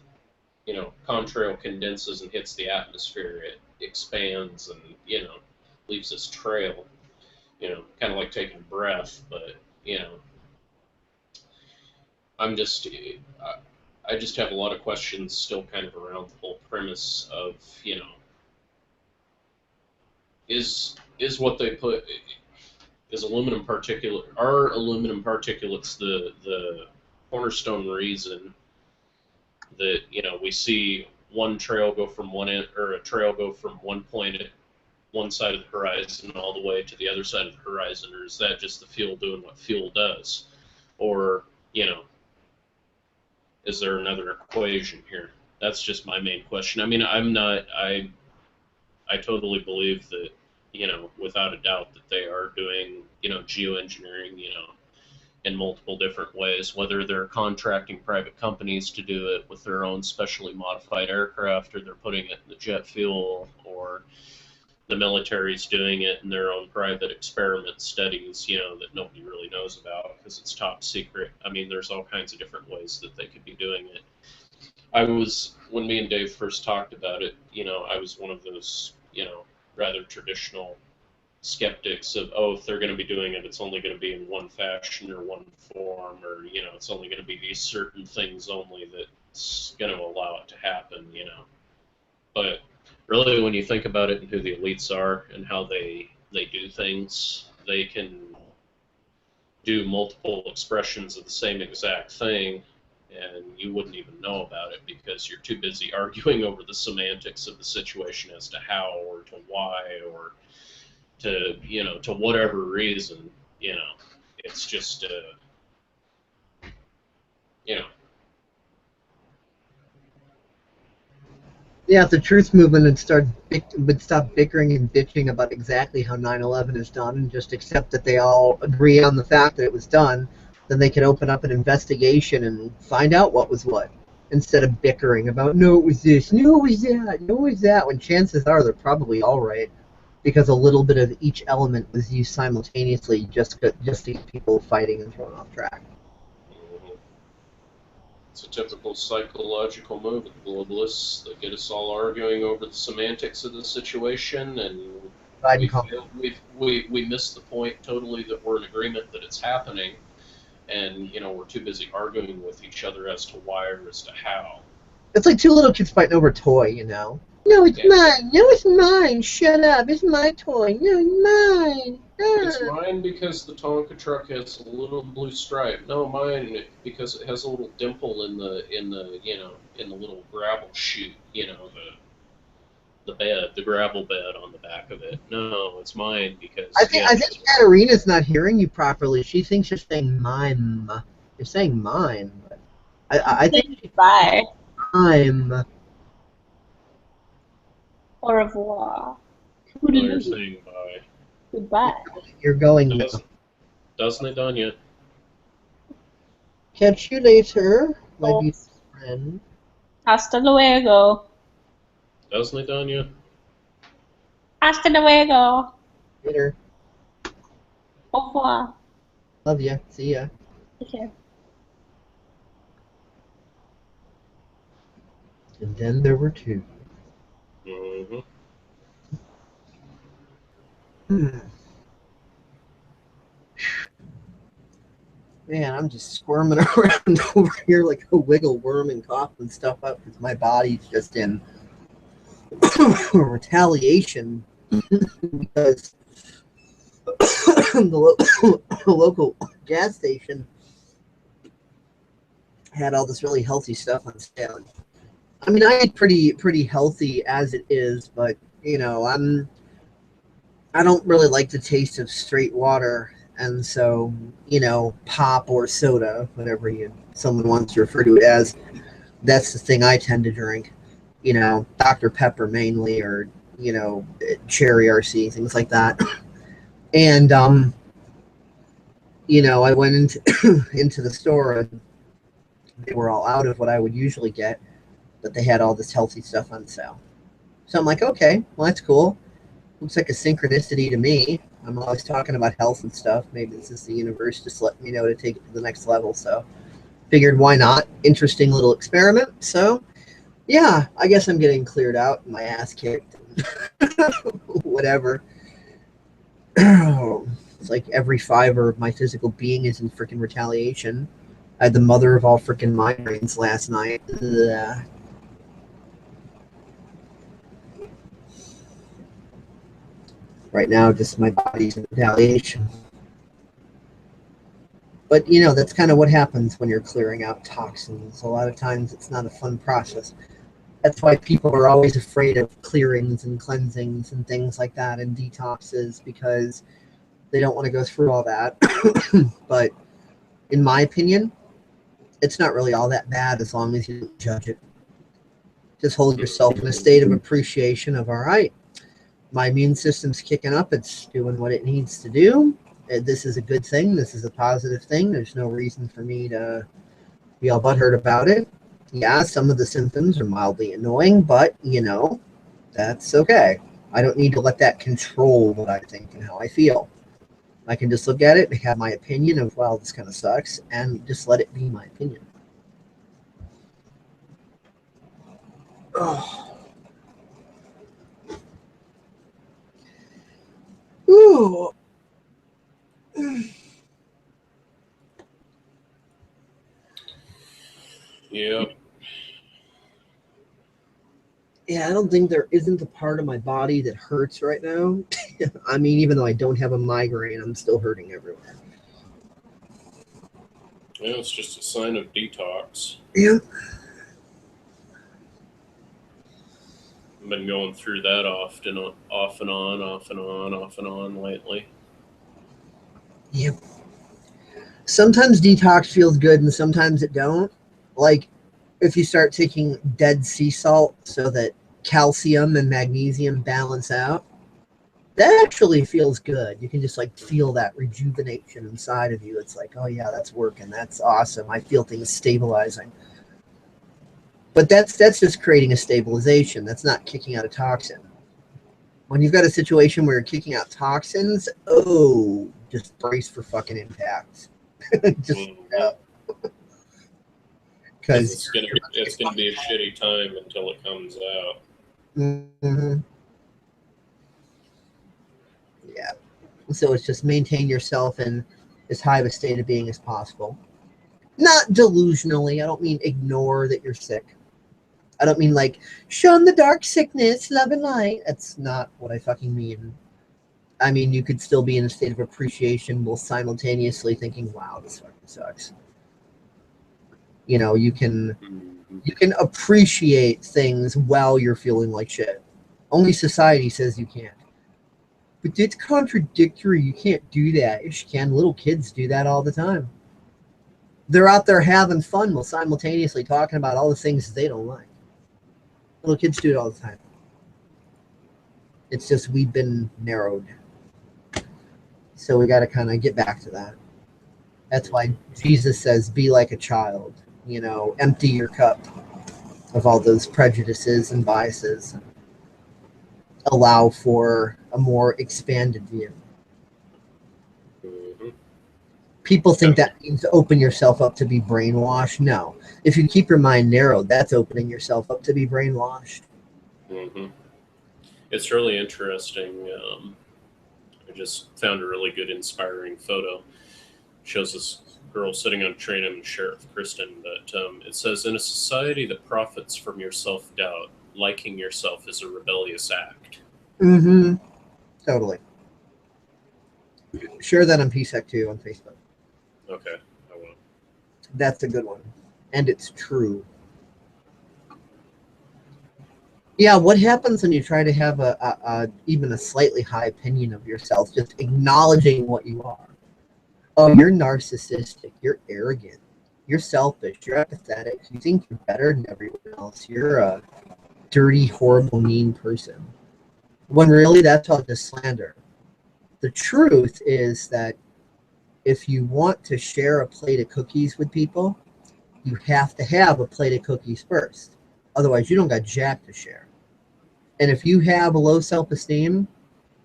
contrail condenses and hits the atmosphere, it expands and, leaves this trail, kind of like taking a breath, but, I'm just, I just have a lot of questions still kind of around the whole premise of, is what they put, is aluminum particulate, are aluminum particulates the cornerstone reason that, we see one trail go from one end, or a trail go from one point at one side of the horizon all the way to the other side of the horizon, or is that just the fuel doing what fuel does? Or, is there another equation here? That's just my main question. I mean, I totally believe that, without a doubt that they are doing, geoengineering, in multiple different ways, whether they're contracting private companies to do it with their own specially modified aircraft, or they're putting it in the jet fuel, or the military's doing it in their own private experiment studies, that nobody really knows about because it's top secret. I mean, there's all kinds of different ways that they could be doing it. When me and Dave first talked about it, I was one of those, rather traditional skeptics of, oh, if they're going to be doing it, it's only going to be in one fashion or one form, or, it's only going to be these certain things only that's going to allow it to happen, But really, when you think about it and who the elites are and how they do things, they can do multiple expressions of the same exact thing, and you wouldn't even know about it because you're too busy arguing over the semantics of the situation as to how or to why or to, to whatever reason, it's just, you know. Yeah, if the truth movement would stop bickering and bitching about exactly how 9/11 is done and just accept that they all agree on the fact that it was done, then they could open up an investigation and find out what was what, instead of bickering about, no, it was this, no, it was that, no, it was that, when chances are they're probably all right, because a little bit of each element was used simultaneously just to get people fighting and thrown off track. It's a typical psychological move of the globalists that get us all arguing over the semantics of the situation, and we missed the point totally that we're in agreement that it's happening, and we're too busy arguing with each other as to why or as to how. It's like two little kids fighting over a toy, No, it's mine. No, it's mine. Shut up. It's my toy. No, it's mine. It's mine because the Tonka truck has a little blue stripe. No, mine because it has a little dimple in the little gravel chute. The gravel bed on the back of it. No, it's mine because I think Katerina's not hearing you properly. She thinks you're saying mime. You're saying mine. I think bye. Mime. Au revoir. You're saying bye. Goodbye. You're going now. Doesn't it, Danya? Catch you later, my beautiful friend. Hasta luego. Doesn't it, Danya? Hasta luego. Later. Au revoir. Love ya. See ya. Take care. And then there were two. Mm-hmm. Man, I'm just squirming around over here like a wiggle worm and coughing stuff up because my body's just in retaliation because the local gas station had all this really healthy stuff on sale. I mean, I eat pretty healthy as it is, but I don't really like the taste of straight water, and so pop or soda, whatever someone wants to refer to it as, that's the thing I tend to drink. Dr. Pepper mainly, or Cherry RC, things like that. And I went into the store and they were all out of what I would usually get, but they had all this healthy stuff on sale. So I'm like, okay, well, that's cool. Looks like a synchronicity to me. I'm always talking about health and stuff. Maybe this is the universe just letting me know to take it to the next level. So figured, why not? Interesting little experiment. So yeah, I guess I'm getting cleared out, my ass kicked, whatever. It's like every fiber of my physical being is in freaking retaliation. I had the mother of all freaking migraines last night. Ugh. Right now, just my body's in retaliation. But, that's kind of what happens when you're clearing out toxins. A lot of times it's not a fun process. That's why people are always afraid of clearings and cleansings and things like that and detoxes, because they don't want to go through all that. But in my opinion, it's not really all that bad as long as you don't judge it. Just hold yourself in a state of appreciation of, all right, my immune system's kicking up. It's doing what it needs to do. This is a good thing. This is a positive thing. There's no reason for me to be all butthurt about it. Yeah, some of the symptoms are mildly annoying, but, that's okay. I don't need to let that control what I think and how I feel. I can just look at it and have my opinion of, well, this kind of sucks, and just let it be my opinion. Oh. Ooh. Yep. Yeah, I don't think there isn't a part of my body that hurts right now. I mean, even though I don't have a migraine, I'm still hurting everywhere. Yeah, it's just a sign of detox. Yeah. I've been going through that off and on lately. Yep. Sometimes detox feels good and sometimes it don't. Like if you start taking dead sea salt so that calcium and magnesium balance out, that actually feels good. You can just feel that rejuvenation inside of you. It's like, oh yeah, that's working. That's awesome. I feel things stabilizing. But that's just creating a stabilization. That's not kicking out a toxin. When you've got a situation where you're kicking out toxins, just brace for fucking impact. Just because it's gonna be a shitty time until it comes out. Mm-hmm. Yeah. So it's just maintain yourself in as high of a state of being as possible. Not delusionally. I don't mean ignore that you're sick. I don't mean like shun the dark sickness, love and light. That's not what I fucking mean. I mean, you could still be in a state of appreciation while simultaneously thinking, wow, this fucking sucks. You know, you can appreciate things while you're feeling like shit. Only society says you can't. But it's contradictory. You can't do that. Yes, you can. Little kids do that all the time. They're out there having fun while simultaneously talking about all the things they don't like. Little kids do it all the time. It's just we've been narrowed. So we got to kind of get back to that. That's why Jesus says, be like a child. You know, empty your cup of all those prejudices and biases. Allow for a more expanded view. People think that means open yourself up to be brainwashed. No. If you keep your mind narrowed, that's opening yourself up to be brainwashed. It's really interesting. I just found a really good, inspiring photo. It shows this girl sitting on a train in Sheriff Kristen, but it says, in a society that profits from your self-doubt, liking yourself is a rebellious act. Totally. Share that on PSEC too on Facebook. Okay, I will. That's a good one. And it's true. Yeah, what happens when you try to have even a slightly high opinion of yourself, just acknowledging what you are? Oh, you're narcissistic, you're arrogant, you're selfish, you're apathetic, you think you're better than everyone else, you're a dirty, horrible, mean person. When really that's all just slander. The truth is that if you want to share a plate of cookies with people, you have to have a plate of cookies first. Otherwise, you don't got jack to share. And if you have a low self-esteem,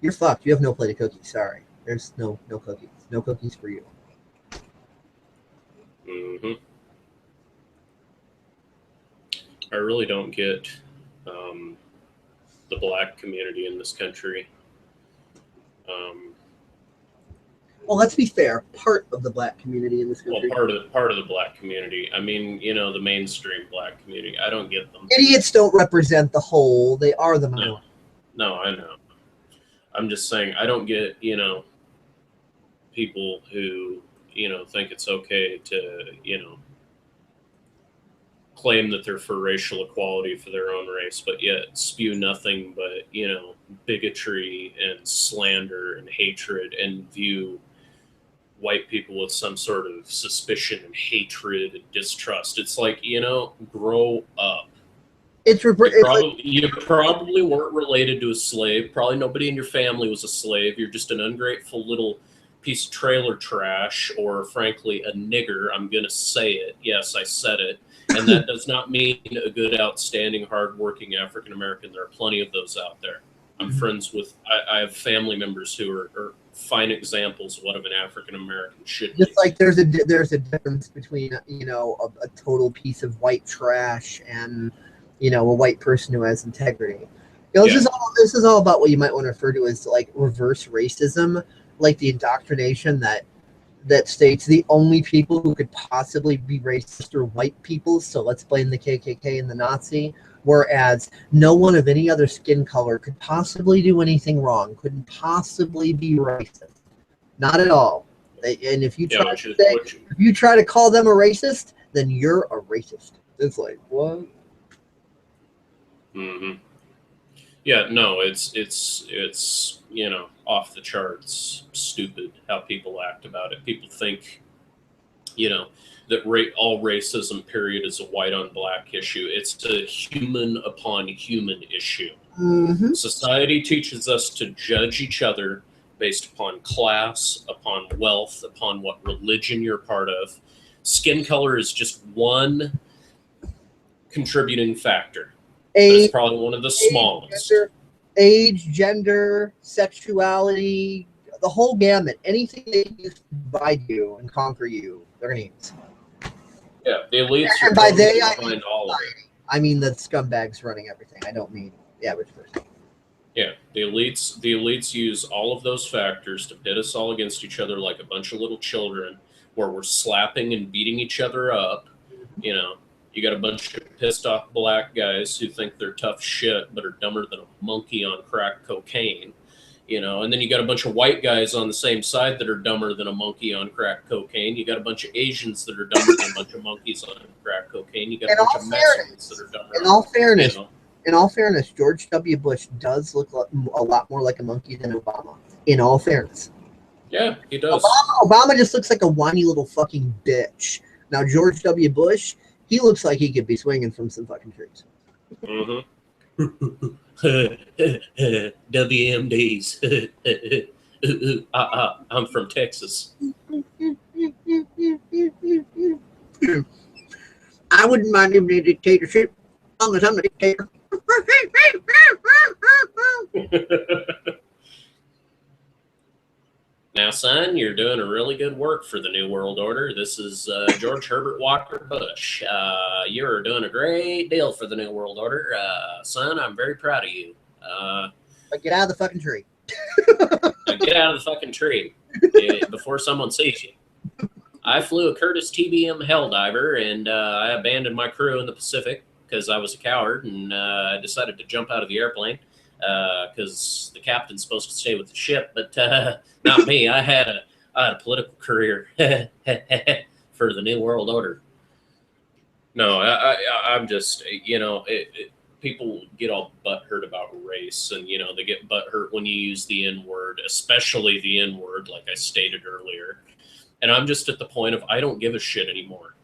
you're fucked. You have no plate of cookies. Sorry. There's no cookies. No cookies for you. I really don't get the black community in this country. Well, let's be fair. Part of the black community in this country. Well, part of the black community. I mean, you know, the mainstream black community. I don't get them. Idiots don't represent the whole. They are the minority. No, I know. I'm just saying I don't get, you know, people who, you know, think it's okay to, you know, claim that they're for racial equality for their own race, but yet spew nothing but, you know, bigotry and slander and hatred and view white people with some sort of suspicion and hatred and distrust. It's like, you know, grow up. You probably weren't related to a slave. Probably nobody in your family was a slave. You're just an ungrateful little piece of trailer trash, or frankly, a nigger. I'm going to say it. Yes, I said it. And that does not mean a good, outstanding, hardworking African American. There are plenty of those out there. I'm friends with, I have family members who are fine examples of what an African American should be. Just like there's a difference between, you know, a total piece of white trash and, you know, a white person who has integrity. You know, this is all about what you might want to refer to as like reverse racism, like the indoctrination that states the only people who could possibly be racist are white people, so let's blame the KKK and the Nazi, whereas no one of any other skin color could possibly do anything wrong, couldn't possibly be racist. Not at all. And if you try to call them a racist, then you're a racist. It's like, what? Yeah, no, it's you know, off the charts stupid how people act about it. People think, you know, that all racism, period, is a white on black issue. It's a human upon human issue. Society teaches us to judge each other based upon class, upon wealth, upon what religion you're part of. Skin color is just one contributing factor. It's probably one of the smallest. Age, gender, sexuality, the whole gamut. Anything that can divide you and conquer you, they're going to use. Yeah, the elites and by they, behind all of it. I mean the scumbags running everything. I don't mean the average person. Yeah, the elites use all of those factors to pit us all against each other like a bunch of little children, where we're slapping and beating each other up. You know, you got a bunch of pissed off black guys who think they're tough shit but are dumber than a monkey on crack cocaine. You know, and then you got a bunch of white guys on the same side that are dumber than a monkey on crack cocaine. You got a bunch of Asians that are dumber than a bunch of monkeys on crack cocaine. You got a bunch of Mexicans that are dumber. In all fairness, you know. In all fairness, George W. Bush does look a lot more like a monkey than Obama. In all fairness. Yeah, he does. Obama just looks like a whiny little fucking bitch. Now, George W. Bush, he looks like he could be swinging from some fucking trees. Mm-hmm. WMDs. I'm from Texas. I wouldn't mind even a dictatorship, as long as I'm a dictator. Now, son, you're doing a really good work for the New World Order. This is George Herbert Walker Bush. You're doing a great deal for the New World Order. Son, I'm very proud of you. But get out of the fucking tree. Get out of the fucking tree before someone sees you. I flew a Curtiss TBM Helldiver, and I abandoned my crew in the Pacific because I was a coward, and I decided to jump out of the airplane because the captain's supposed to stay with the ship, but not me. I had a political career for the New World Order. No, I'm just, you know, people get all butthurt about race, and, you know, they get butthurt when you use the N-word, especially the N-word, like I stated earlier. And I'm just at the point of, I don't give a shit anymore.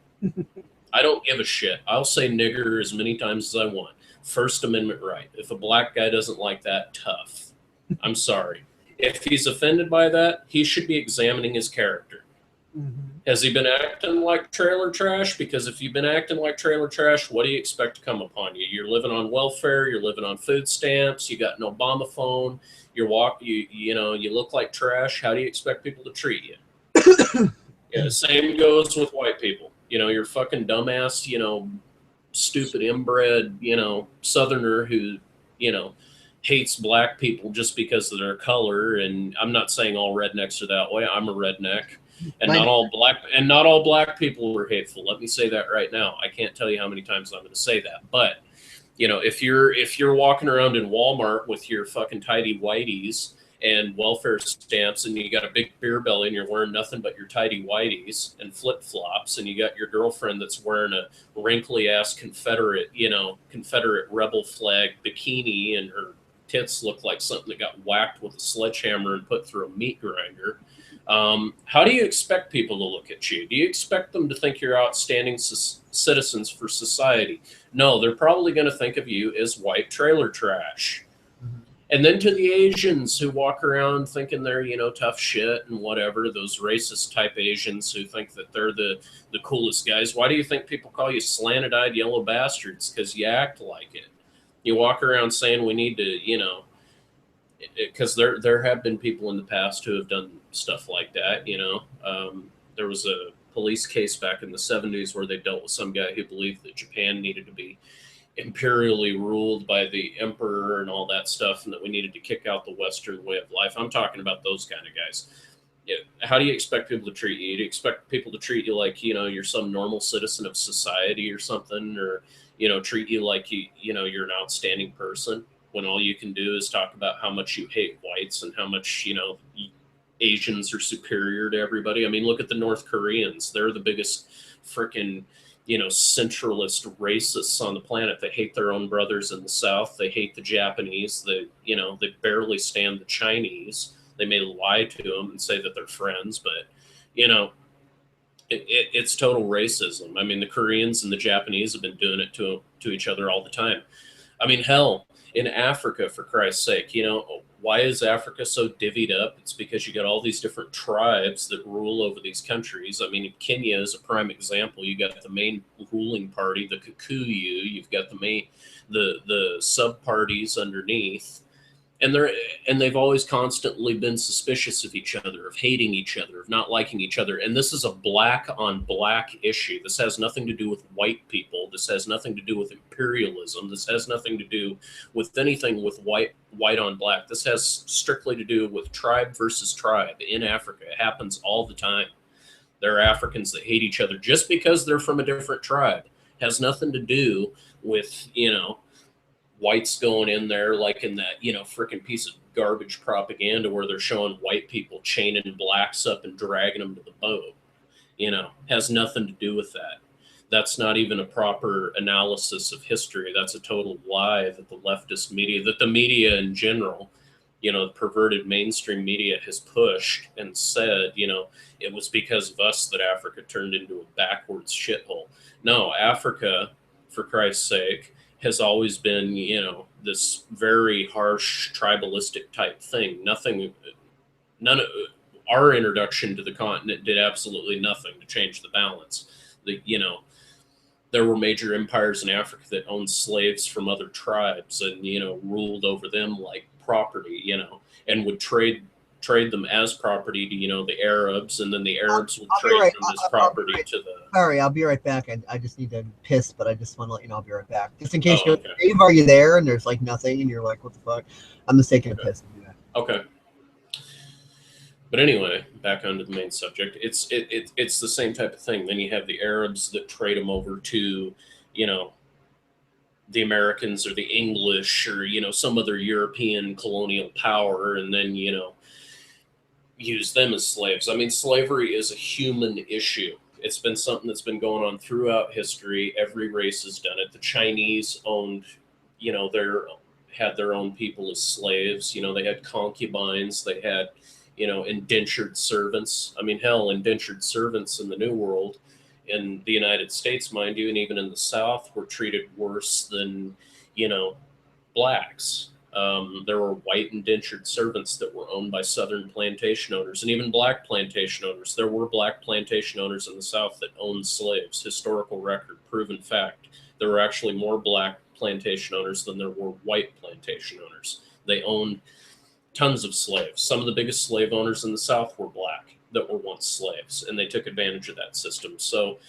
I don't give a shit. I'll say nigger as many times as I want. First Amendment right. If a black guy doesn't like that, tough. I'm sorry. If he's offended by that, he should be examining his character. Mm-hmm. Has he been acting like trailer trash? Because if you've been acting like trailer trash, what do you expect to come upon you? You're living on welfare. You're living on food stamps. You got an Obama phone. You look like trash. How do you expect people to treat you? Yeah, same goes with white people. You know, you're fucking dumbass, you know, stupid inbred, you know, Southerner who, you know, hates black people just because of their color. And I'm not saying all rednecks are that way. I'm a redneck, and not all black people are hateful. Let me say that right now. I can't tell you how many times I'm going to say that. But, you know, if you're walking around in Walmart with your fucking tidy whities and welfare stamps, and you got a big beer belly, and you're wearing nothing but your tidy whities and flip flops, and you got your girlfriend that's wearing a wrinkly ass Confederate rebel flag bikini, and her tits look like something that got whacked with a sledgehammer and put through a meat grinder. How do you expect people to look at you? Do you expect them to think you're outstanding citizens for society? No, they're probably going to think of you as white trailer trash. And then to the Asians who walk around thinking they're, you know, tough shit and whatever, those racist type Asians who think that they're the coolest guys. Why do you think people call you slanted-eyed yellow bastards? Because you act like it. You walk around saying we need to, you know, because there have been people in the past who have done stuff like that, you know. There was a police case back in the 70s where they dealt with some guy who believed that Japan needed to be imperially ruled by the emperor and all that stuff, and that we needed to kick out the Western way of life. I'm talking about those kind of guys. Yeah. How do you expect people to treat you? Do you expect people to treat you like, you know, you're some normal citizen of society or something, or, you know, treat you like you know, you're an outstanding person, when all you can do is talk about how much you hate whites and how much, you know, Asians are superior to everybody? I mean, look at the North Koreans. They're the biggest frickin', you know, centralist racists on the planet. They hate their own brothers in the South. They hate the Japanese. They barely stand the Chinese. They may lie to them and say that they're friends, but, you know, it's total racism. I mean, the Koreans and the Japanese have been doing it to each other all the time. I mean, hell, in Africa, for Christ's sake, you know, why is Africa so divvied up? It's because you got all these different tribes that rule over these countries. I mean, Kenya is a prime example. You got the main ruling party, the Kikuyu. You've got the sub parties underneath, and they've always constantly been suspicious of each other, of hating each other, of not liking each other. And this is a black on black issue. This has nothing to do with white people. This has nothing to do with imperialism. This has nothing to do with anything with white on black. This has strictly to do with tribe versus tribe in Africa. It happens all the time. There are Africans that hate each other just because they're from a different tribe. It has nothing to do with, whites going in there like in that, freaking piece of garbage propaganda where they're showing white people chaining blacks up and dragging them to the boat. Has nothing to do with that. That's not even a proper analysis of history. That's a total lie that the leftist media, that the media in general, the perverted mainstream media has pushed and said, it was because of us that Africa turned into a backwards shithole. No, Africa, for Christ's sake, has always been, this very harsh tribalistic type thing. None of our introduction to the continent did absolutely nothing to change the balance. There were major empires in Africa that owned slaves from other tribes and, ruled over them like property, and would trade them as property to, the Arabs, and then the Arabs would trade them as property to the... Sorry, I'll be right back. I just need to piss, but I just want to let you know I'll be right back. Just in case okay. Dave, are you there? And there's like nothing, and you're like, what the fuck? I'm just taking a piss. Okay. But anyway, back onto the main subject. It's the same type of thing. Then you have the Arabs that trade them over to, the Americans or the English or, some other European colonial power, and then, use them as slaves. I mean, slavery is a human issue. It's been something that's been going on throughout history. Every race has done it. The Chinese owned, had their own people as slaves. They had concubines. They had, indentured servants. I mean, hell, indentured servants in the New World, in the United States, mind you, and even in the South, were treated worse than, blacks. There were white indentured servants that were owned by Southern plantation owners, and even black plantation owners. There were black plantation owners in the South that owned slaves. Historical record, proven fact. There were actually more black plantation owners than there were white plantation owners. They owned tons of slaves. Some of the biggest slave owners in the South were black that were once slaves, and they took advantage of that system. So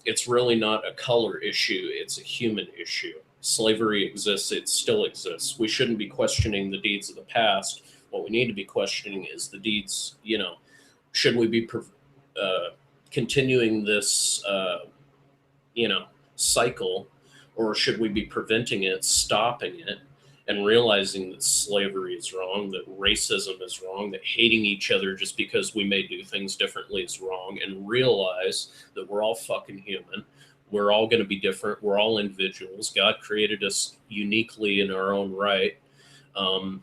it's really not a color issue. It's a human issue. Slavery exists. It still exists. We shouldn't be questioning the deeds of the past. What we need to be questioning is the deeds, should we be continuing this, cycle, or should we be preventing it, stopping it, and realizing that slavery is wrong, that racism is wrong, that hating each other just because we may do things differently is wrong, and realize that we're all fucking human. We're all going to be different. We're all individuals. God created us uniquely in our own right. I'm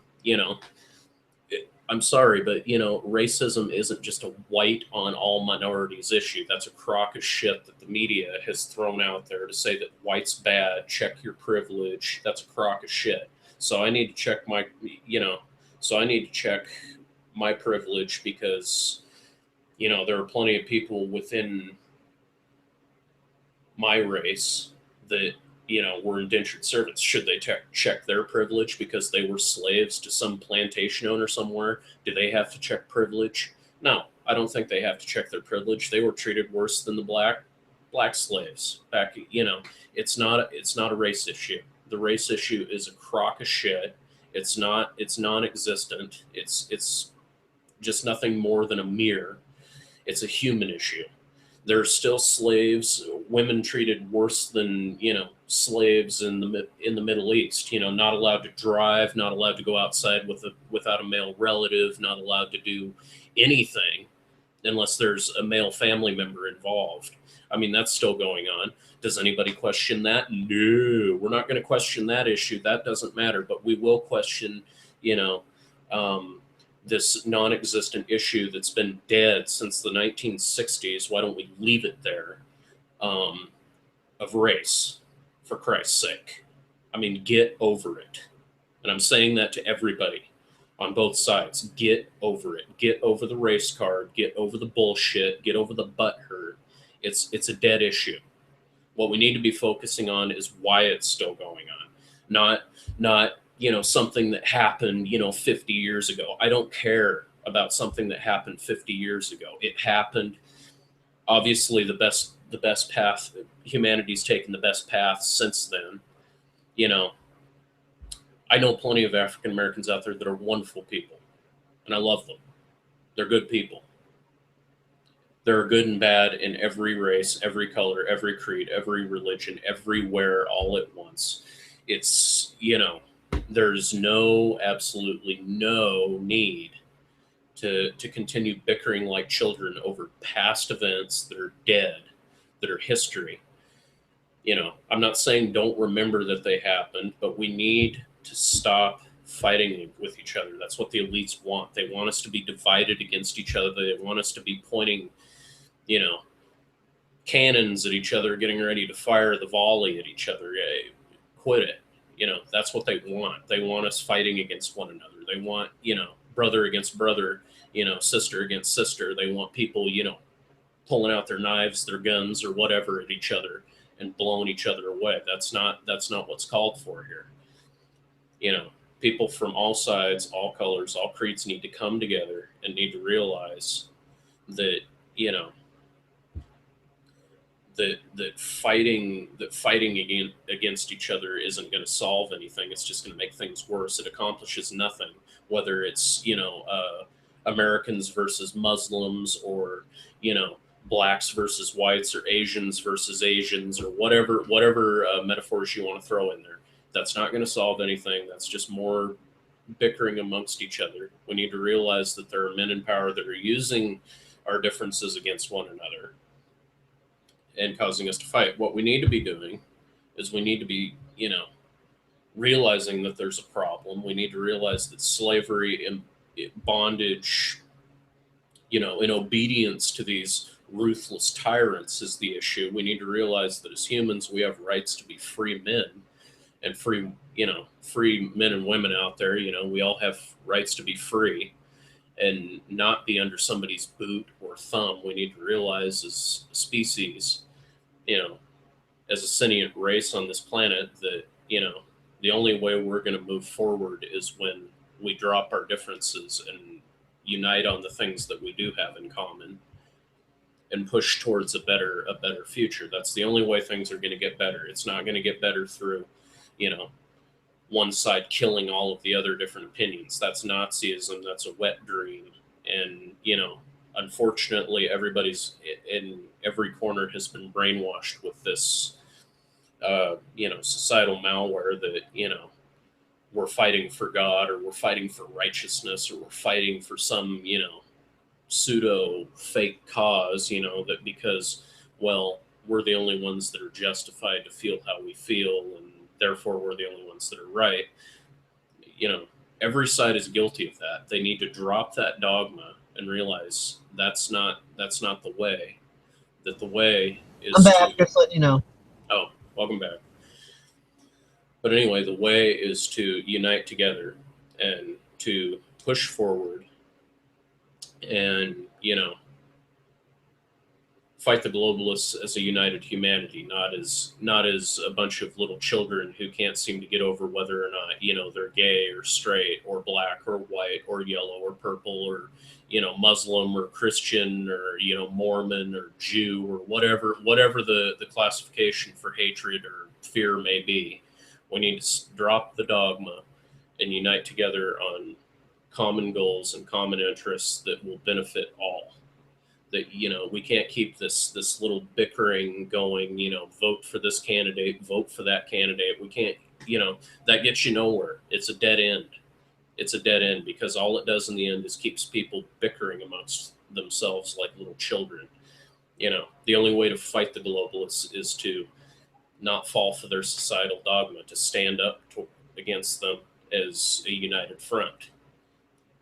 sorry, but, racism isn't just a white on all minorities issue. That's a crock of shit that the media has thrown out there to say that white's bad, check your privilege. That's a crock of shit. So I need to check my privilege because, there are plenty of people within my race that, were indentured servants. Should they check their privilege because they were slaves to some plantation owner somewhere? Do they have to check privilege? No, I don't think they have to check their privilege. They were treated worse than the black slaves back. It's not a race issue. The race issue is a crock of shit. It's non-existent. It's just nothing more than a mirror. It's a human issue. There's still slaves, women treated worse than, slaves in the Middle East, not allowed to drive, not allowed to go outside without a male relative, not allowed to do anything unless there's a male family member involved. I mean, that's still going on. Does anybody question that? No, we're not going to question that issue. That doesn't matter, but we will question, this non-existent issue that's been dead since the 1960s. Why don't we leave it there? Of race, for Christ's sake. I mean, get over it. And I'm saying that to everybody on both sides. Get over it. Get over the race card. Get over the bullshit. Get over the butthurt. It's a dead issue. What we need to be focusing on is why it's still going on. Not something that happened, 50 years ago. I don't care about something that happened 50 years ago. It happened. Obviously, the best path, humanity's taken the best path since then. I know plenty of African Americans out there that are wonderful people, and I love them. They're good people. There are good and bad in every race, every color, every creed, every religion, everywhere, all at once. It's, there's absolutely no need to continue bickering like children over past events that are dead, that are history. I'm not saying don't remember that they happened, but we need to stop fighting with each other. That's what the elites want. They want us to be divided against each other. They want us to be pointing, cannons at each other, getting ready to fire the volley at each other. Quit it. That's what they want. They want us fighting against one another. They want, brother against brother, sister against sister. They want people, pulling out their knives, their guns, or whatever at each other and blowing each other away. That's not what's called for here. People from all sides, all colors, all creeds need to come together and need to realize that, that fighting against each other isn't going to solve anything. It's just going to make things worse. It accomplishes nothing, whether it's Americans versus Muslims, or blacks versus whites, or Asians versus Asians, or whatever metaphors you want to throw in there. That's not going to solve anything. That's just more bickering amongst each other. We need to realize that there are men in power that are using our differences against one another and causing us to fight. What we need to be doing is we need to be, realizing that there's a problem. We need to realize that slavery and bondage, in obedience to these ruthless tyrants is the issue. We need to realize that as humans, we have rights to be free men and free men and women out there. We all have rights to be free and not be under somebody's boot or thumb. We need to realize as a species, as a sentient race on this planet, that, the only way we're going to move forward is when we drop our differences and unite on the things that we do have in common and push towards a better future. That's the only way things are going to get better. It's not going to get better through, one side killing all of the other different opinions. That's Nazism. That's a wet dream. And, unfortunately, everybody's in every corner has been brainwashed with this, societal malware that, we're fighting for God, or we're fighting for righteousness, or we're fighting for some, pseudo fake cause, that because, well, we're the only ones that are justified to feel how we feel, and therefore we're the only ones that are right. Every side is guilty of that. They need to drop that dogma and realize that's not the way. That the way is I'm back, just letting you know. Oh, welcome back. But anyway, the way is to unite together and to push forward and, fight the globalists as a united humanity, not as a bunch of little children who can't seem to get over whether or not, they're gay or straight or black or white or yellow or purple or, Muslim or Christian or, Mormon or Jew or whatever the classification for hatred or fear may be. We need to drop the dogma and unite together on common goals and common interests that will benefit all. That, we can't keep this little bickering going, vote for this candidate, vote for that candidate. We can't, that gets you nowhere. It's a dead end. It's a dead end because all it does in the end is keeps people bickering amongst themselves like little children. The only way to fight the globalists is to not fall for their societal dogma, to stand up against them as a united front.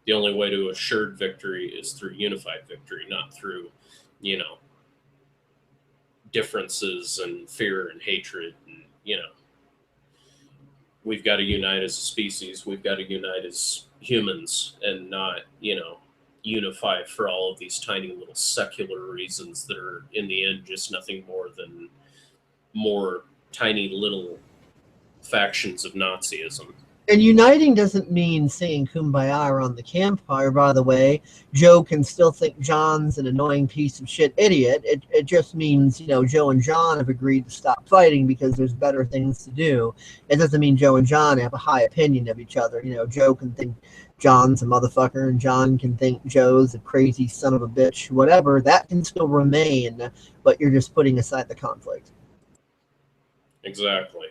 The only way to assured victory is through unified victory, not through, differences and fear and hatred. And, we've got to unite as a species. We've got to unite as humans and not, unify for all of these tiny little secular reasons that are in the end just nothing more than more tiny little factions of Nazism. And uniting doesn't mean singing Kumbaya around the campfire, by the way. Joe can still think John's an annoying piece of shit idiot. It just means, you know, Joe and John have agreed to stop fighting because there's better things to do. It doesn't mean Joe and John have a high opinion of each other. You know, Joe can think John's a motherfucker and John can think Joe's a crazy son of a bitch, whatever. That can still remain, but you're just putting aside the conflict. Exactly.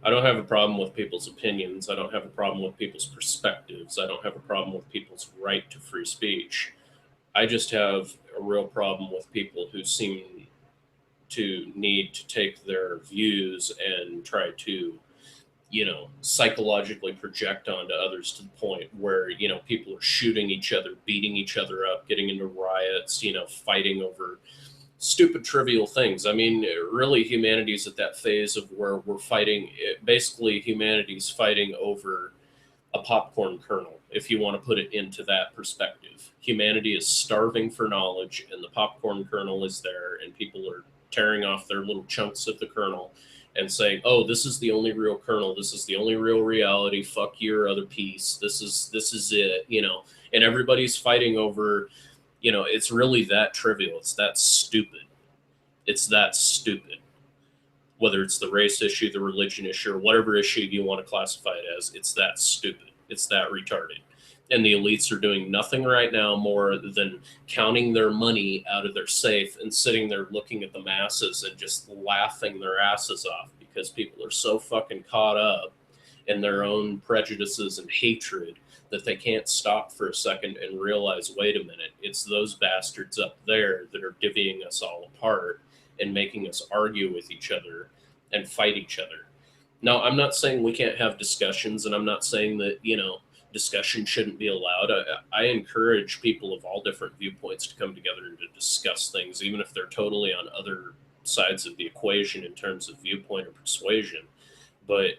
I don't have a problem with people's opinions. I don't have a problem with people's perspectives. I don't have a problem with people's right to free speech. I just have a real problem with people who seem to need to take their views and try to, you know, psychologically project onto others to the point where, you know, people are shooting each other, beating each other up, getting into riots, you know, fighting over stupid trivial things. I mean, really, humanity's at that phase of where we're fighting. Basically, humanity's fighting over a popcorn kernel, if you want to put it into that perspective. Humanity is starving for knowledge, and the popcorn kernel is there, and people are tearing off their little chunks of the kernel and saying, "Oh, this is the only real kernel. This is the only real reality. Fuck your other piece. This is it." You know, and everybody's fighting over. You know, it's really that trivial. It's that stupid. It's that stupid. Whether it's the race issue, the religion issue, or whatever issue you want to classify it as, it's that stupid. It's that retarded. And the elites are doing nothing right now more than counting their money out of their safe and sitting there looking at the masses and just laughing their asses off because people are so fucking caught up in their own prejudices and hatred that they can't stop for a second and realize, wait a minute, it's those bastards up there that are divvying us all apart and making us argue with each other and fight each other. Now, I'm not saying we can't have discussions, and I'm not saying that, you know, discussion shouldn't be allowed. I encourage people of all different viewpoints to come together and to discuss things, even if they're totally on other sides of the equation in terms of viewpoint or persuasion. But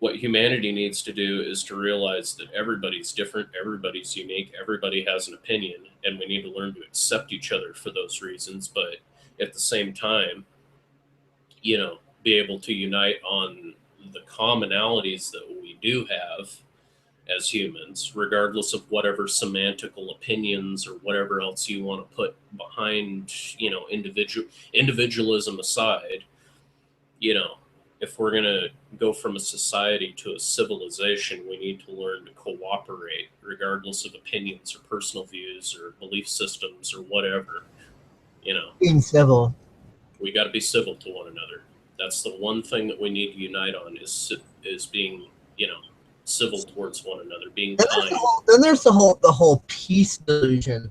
what humanity needs to do is to realize that everybody's different, everybody's unique, everybody has an opinion, and we need to learn to accept each other for those reasons. But at the same time, you know, be able to unite on the commonalities that we do have as humans, regardless of whatever semantical opinions or whatever else you want to put behind, you know, individualism aside. You know, if we're going to go from a society to a civilization, we need to learn to cooperate, regardless of opinions or personal views or belief systems or whatever. You know, Being civil. we got to be civil to one another. That's the one thing that we need to unite on is being, you know, civil towards one another, being kind. Then there's the whole peace delusion.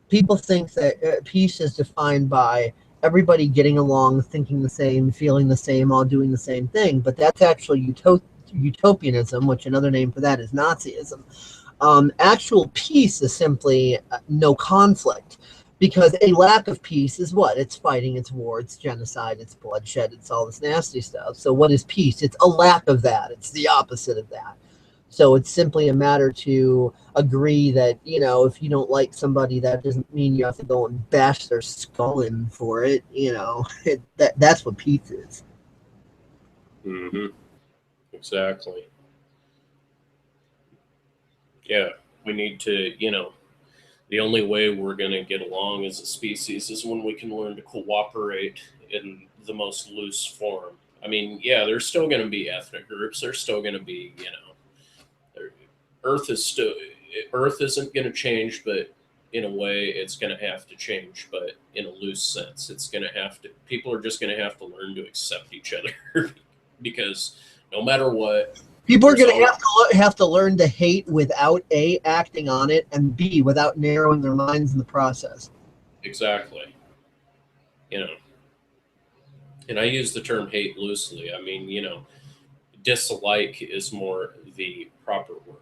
People think that peace is defined by everybody getting along, thinking the same, feeling the same, all doing the same thing. But that's actually utopianism, which another name for that is Nazism. Actual peace is simply no conflict. Because a lack of peace is what? It's fighting, it's war, it's genocide, it's bloodshed, it's all this nasty stuff. So what is peace? It's a lack of that. It's the opposite of that. So it's simply a matter to agree that, you know, if you don't like somebody, that doesn't mean you have to go and bash their skull in for it. You know, that's what peace is. Mm-hmm. Exactly. Yeah, we need to, you know, the only way we're going to get along as a species is when we can learn to cooperate in the most loose form. I mean, yeah, there's still going to be ethnic groups. There's still going to be, you know, Earth isn't going to change, but in a way, it's going to have to change, but in a loose sense, it's going to have to. People are just going to have to learn to accept each other because no matter what. People are going to have to learn to hate without A, acting on it, and B, without narrowing their minds in the process. Exactly. You know, and I use the term hate loosely. I mean, you know, dislike is more the proper word.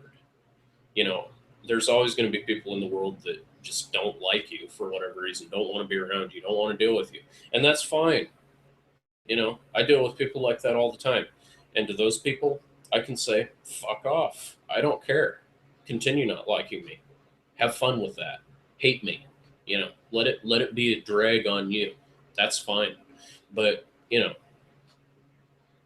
You know, there's always going to be people in the world that just don't like you for whatever reason, don't want to be around you, don't want to deal with you. And that's fine. You know, I deal with people like that all the time. And to those people, I can say, fuck off. I don't care. Continue not liking me. Have fun with that. Hate me. You know, let it be a drag on you. That's fine. But, you know,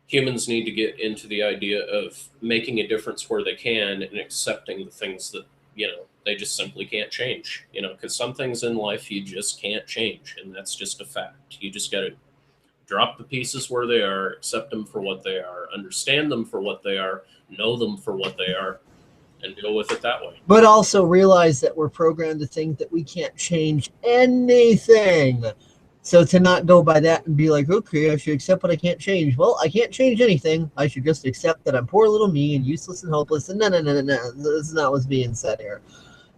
humans need to get into the idea of making a difference where they can and accepting the things that, they just simply can't change, because some things in life you just can't change, and that's just a fact. You just got to drop the pieces where they are, accept them for what they are, understand them for what they are, know them for what they are, and deal with it that way. But also realize that we're programmed to think that we can't change anything. So to not go by that and be like, okay, I should accept what I can't change. Well, I can't change anything. I should just accept that I'm poor little me and useless and hopeless. And no. This is not what's being said here.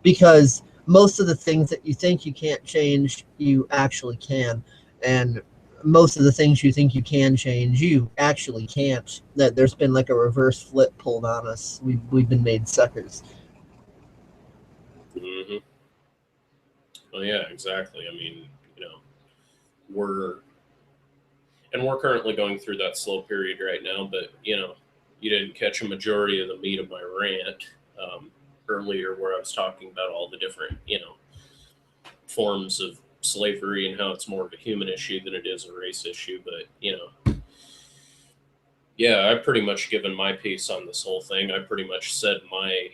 Because most of the things that you think you can't change, you actually can. And most of the things you think you can change, you actually can't. That there's been like a reverse flip pulled on us. We've been made suckers. Mm-hmm. Well, yeah, exactly. I mean, we're currently going through that slow period right now, but you didn't catch a majority of the meat of my rant earlier, where I was talking about all the different forms of slavery and how it's more of a human issue than it is a race issue. But yeah, I've pretty much given my piece on this whole thing. I pretty much said my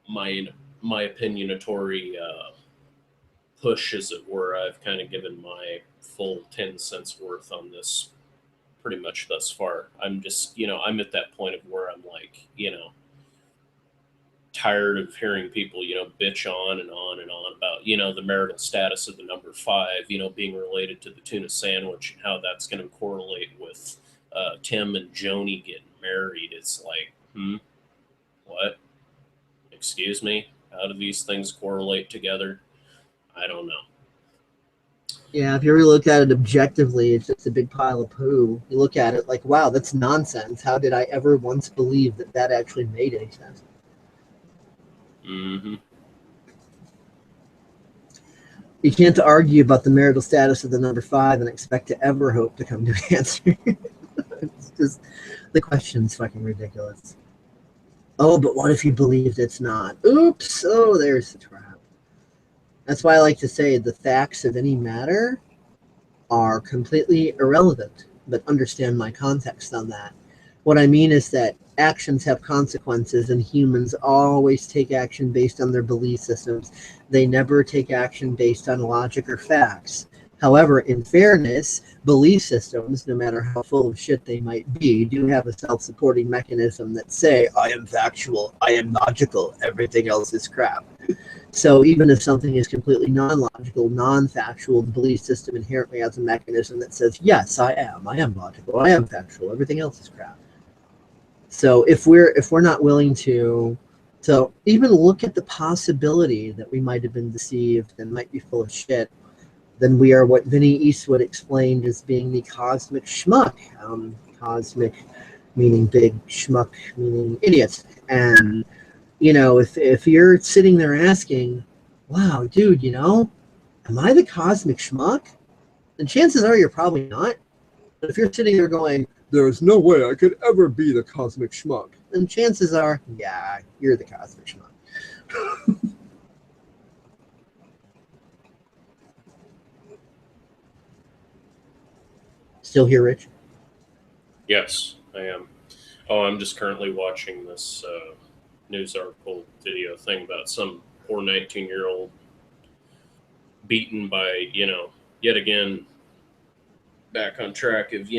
opinionatory push, as it were. I've kind of given my full 10 cents worth on this pretty much thus far. I'm just, I'm at that point of where I'm like, tired of hearing people, bitch on and on and on about, the marital status of the number 5, being related to the tuna sandwich and how that's going to correlate with Tim and Joni getting married. It's like, what? Excuse me? How do these things correlate together? I don't know. Yeah, if you really look at it objectively, it's just a big pile of poo. You look at it like, wow, that's nonsense. How did I ever once believe that actually made any sense? Mm-hmm. You can't argue about the marital status of the number 5 and expect to ever hope to come to an answer. It's just, the question's fucking ridiculous. Oh, but what if you believed it's not? Oops. Oh, there's the trap. That's why I like to say the facts of any matter are completely irrelevant, but understand my context on that. What I mean is that actions have consequences, and humans always take action based on their belief systems. They never take action based on logic or facts. However, in fairness, belief systems, no matter how full of shit they might be, do have a self-supporting mechanism that say, I am factual, I am logical, everything else is crap. So even if something is completely non-logical, non-factual, the belief system inherently has a mechanism that says, yes, I am logical, I am factual, everything else is crap. So if we're not willing to even look at the possibility that we might have been deceived and might be full of shit, then we are what Vinnie Eastwood explained as being the cosmic schmuck. Cosmic meaning big, schmuck meaning idiot. And if you're sitting there asking, wow, dude, am I the cosmic schmuck? Then chances are you're probably not. But if you're sitting there going, there's no way I could ever be the cosmic schmuck, then chances are, yeah, you're the cosmic schmuck. Still here, Rich? Yes, I am. Oh, I'm just currently watching this news article video thing about some poor 19-year-old beaten by, yet again, back on track of,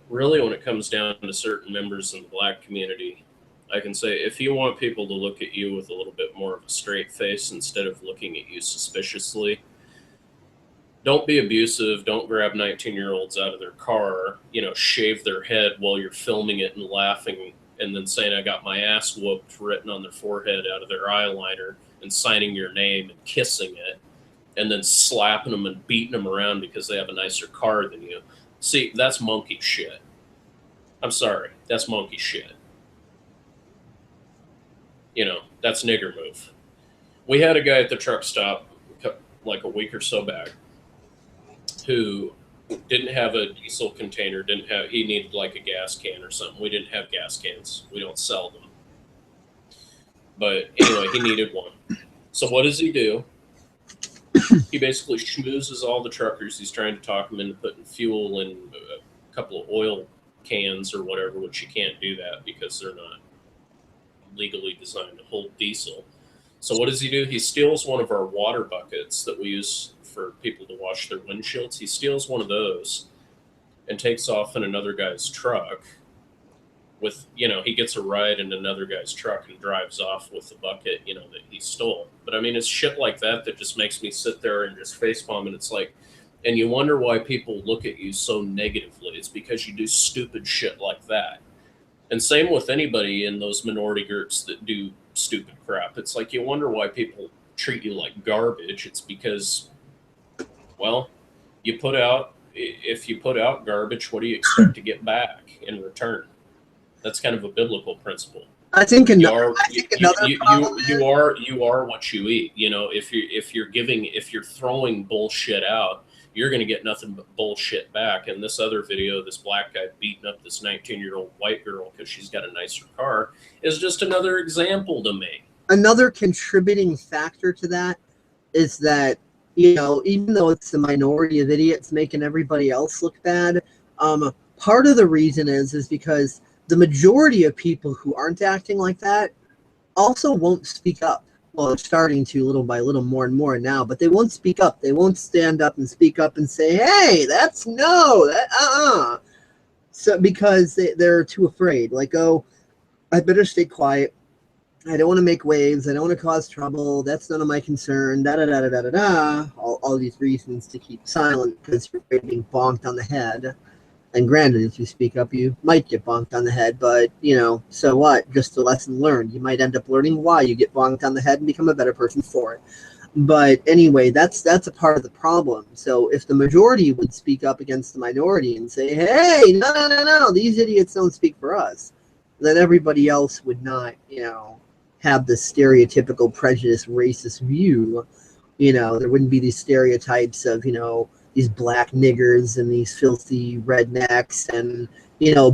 really when it comes down to certain members in the black community, I can say if you want people to look at you with a little bit more of a straight face instead of looking at you suspiciously, don't be abusive. Don't grab 19-year-olds out of their car, shave their head while you're filming it and laughing and then saying I got my ass whooped written on their forehead out of their eyeliner and signing your name and kissing it and then slapping them and beating them around because they have a nicer car than you. See, that's monkey shit. I'm sorry. That's monkey shit. That's nigger move. We had a guy at the truck stop like a week or so back who didn't have a diesel container, he needed like a gas can or something. We didn't have gas cans. We don't sell them. But anyway, he needed one. So what does he do? He basically schmoozes all the truckers. He's trying to talk them into putting fuel and a couple of oil cans or whatever, which you can't do that because they're not legally designed to hold diesel. So what does he do? He steals one of our water buckets that we use for people to wash their windshields. He steals one of those and takes off in another guy's truck with, he gets a ride in another guy's truck and drives off with the bucket, that he stole. But I mean, it's shit like that that just makes me sit there and just facepalm, and it's like, and you wonder why people look at you so negatively. It's because you do stupid shit like that. And same with anybody in those minority groups that do stupid crap. It's like you wonder why people treat you like garbage. It's because, well, if you put out garbage, what do you expect to get back in return? That's kind of a biblical principle. I think You another are what you eat. If you're throwing bullshit out, you're going to get nothing but bullshit back. And this other video, this black guy beating up this 19-year-old white girl because she's got a nicer car, is just another example to me. Another contributing factor to that is that, even though it's the minority of idiots making everybody else look bad, part of the reason is because the majority of people who aren't acting like that also won't speak up. Well, they're starting to little by little more and more now, but they won't speak up. They won't stand up and speak up and say, hey, that's no, that, So because they're too afraid. Like, oh, I better stay quiet. I don't want to make waves. I don't want to cause trouble. That's none of my concern. Da-da-da-da-da-da-da. All these reasons to keep silent because you're afraid of being bonked on the head. And granted, if you speak up, you might get bonked on the head, but, so what? Just a lesson learned. You might end up learning why you get bonked on the head and become a better person for it. But anyway, that's a part of the problem. So if the majority would speak up against the minority and say, hey, no, these idiots don't speak for us, then everybody else would not, have this stereotypical prejudice racist view. There wouldn't be these stereotypes of, these black niggers and these filthy rednecks and,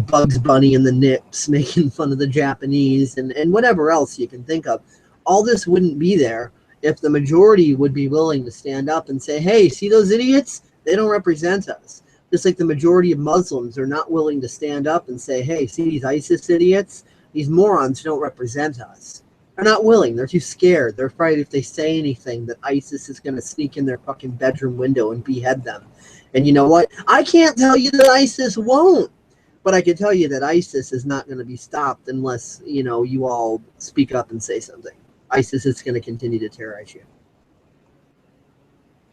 Bugs Bunny and the Nips making fun of the Japanese and whatever else you can think of. All this wouldn't be there if the majority would be willing to stand up and say, hey, see those idiots? They don't represent us. Just like the majority of Muslims are not willing to stand up and say, hey, see these ISIS idiots? These morons don't represent us. They're not willing. They're too scared. They're afraid if they say anything that ISIS is going to sneak in their fucking bedroom window and behead them. And you know what? I can't tell you that ISIS won't. But I can tell you that ISIS is not going to be stopped unless, you all speak up and say something. ISIS is going to continue to terrorize you.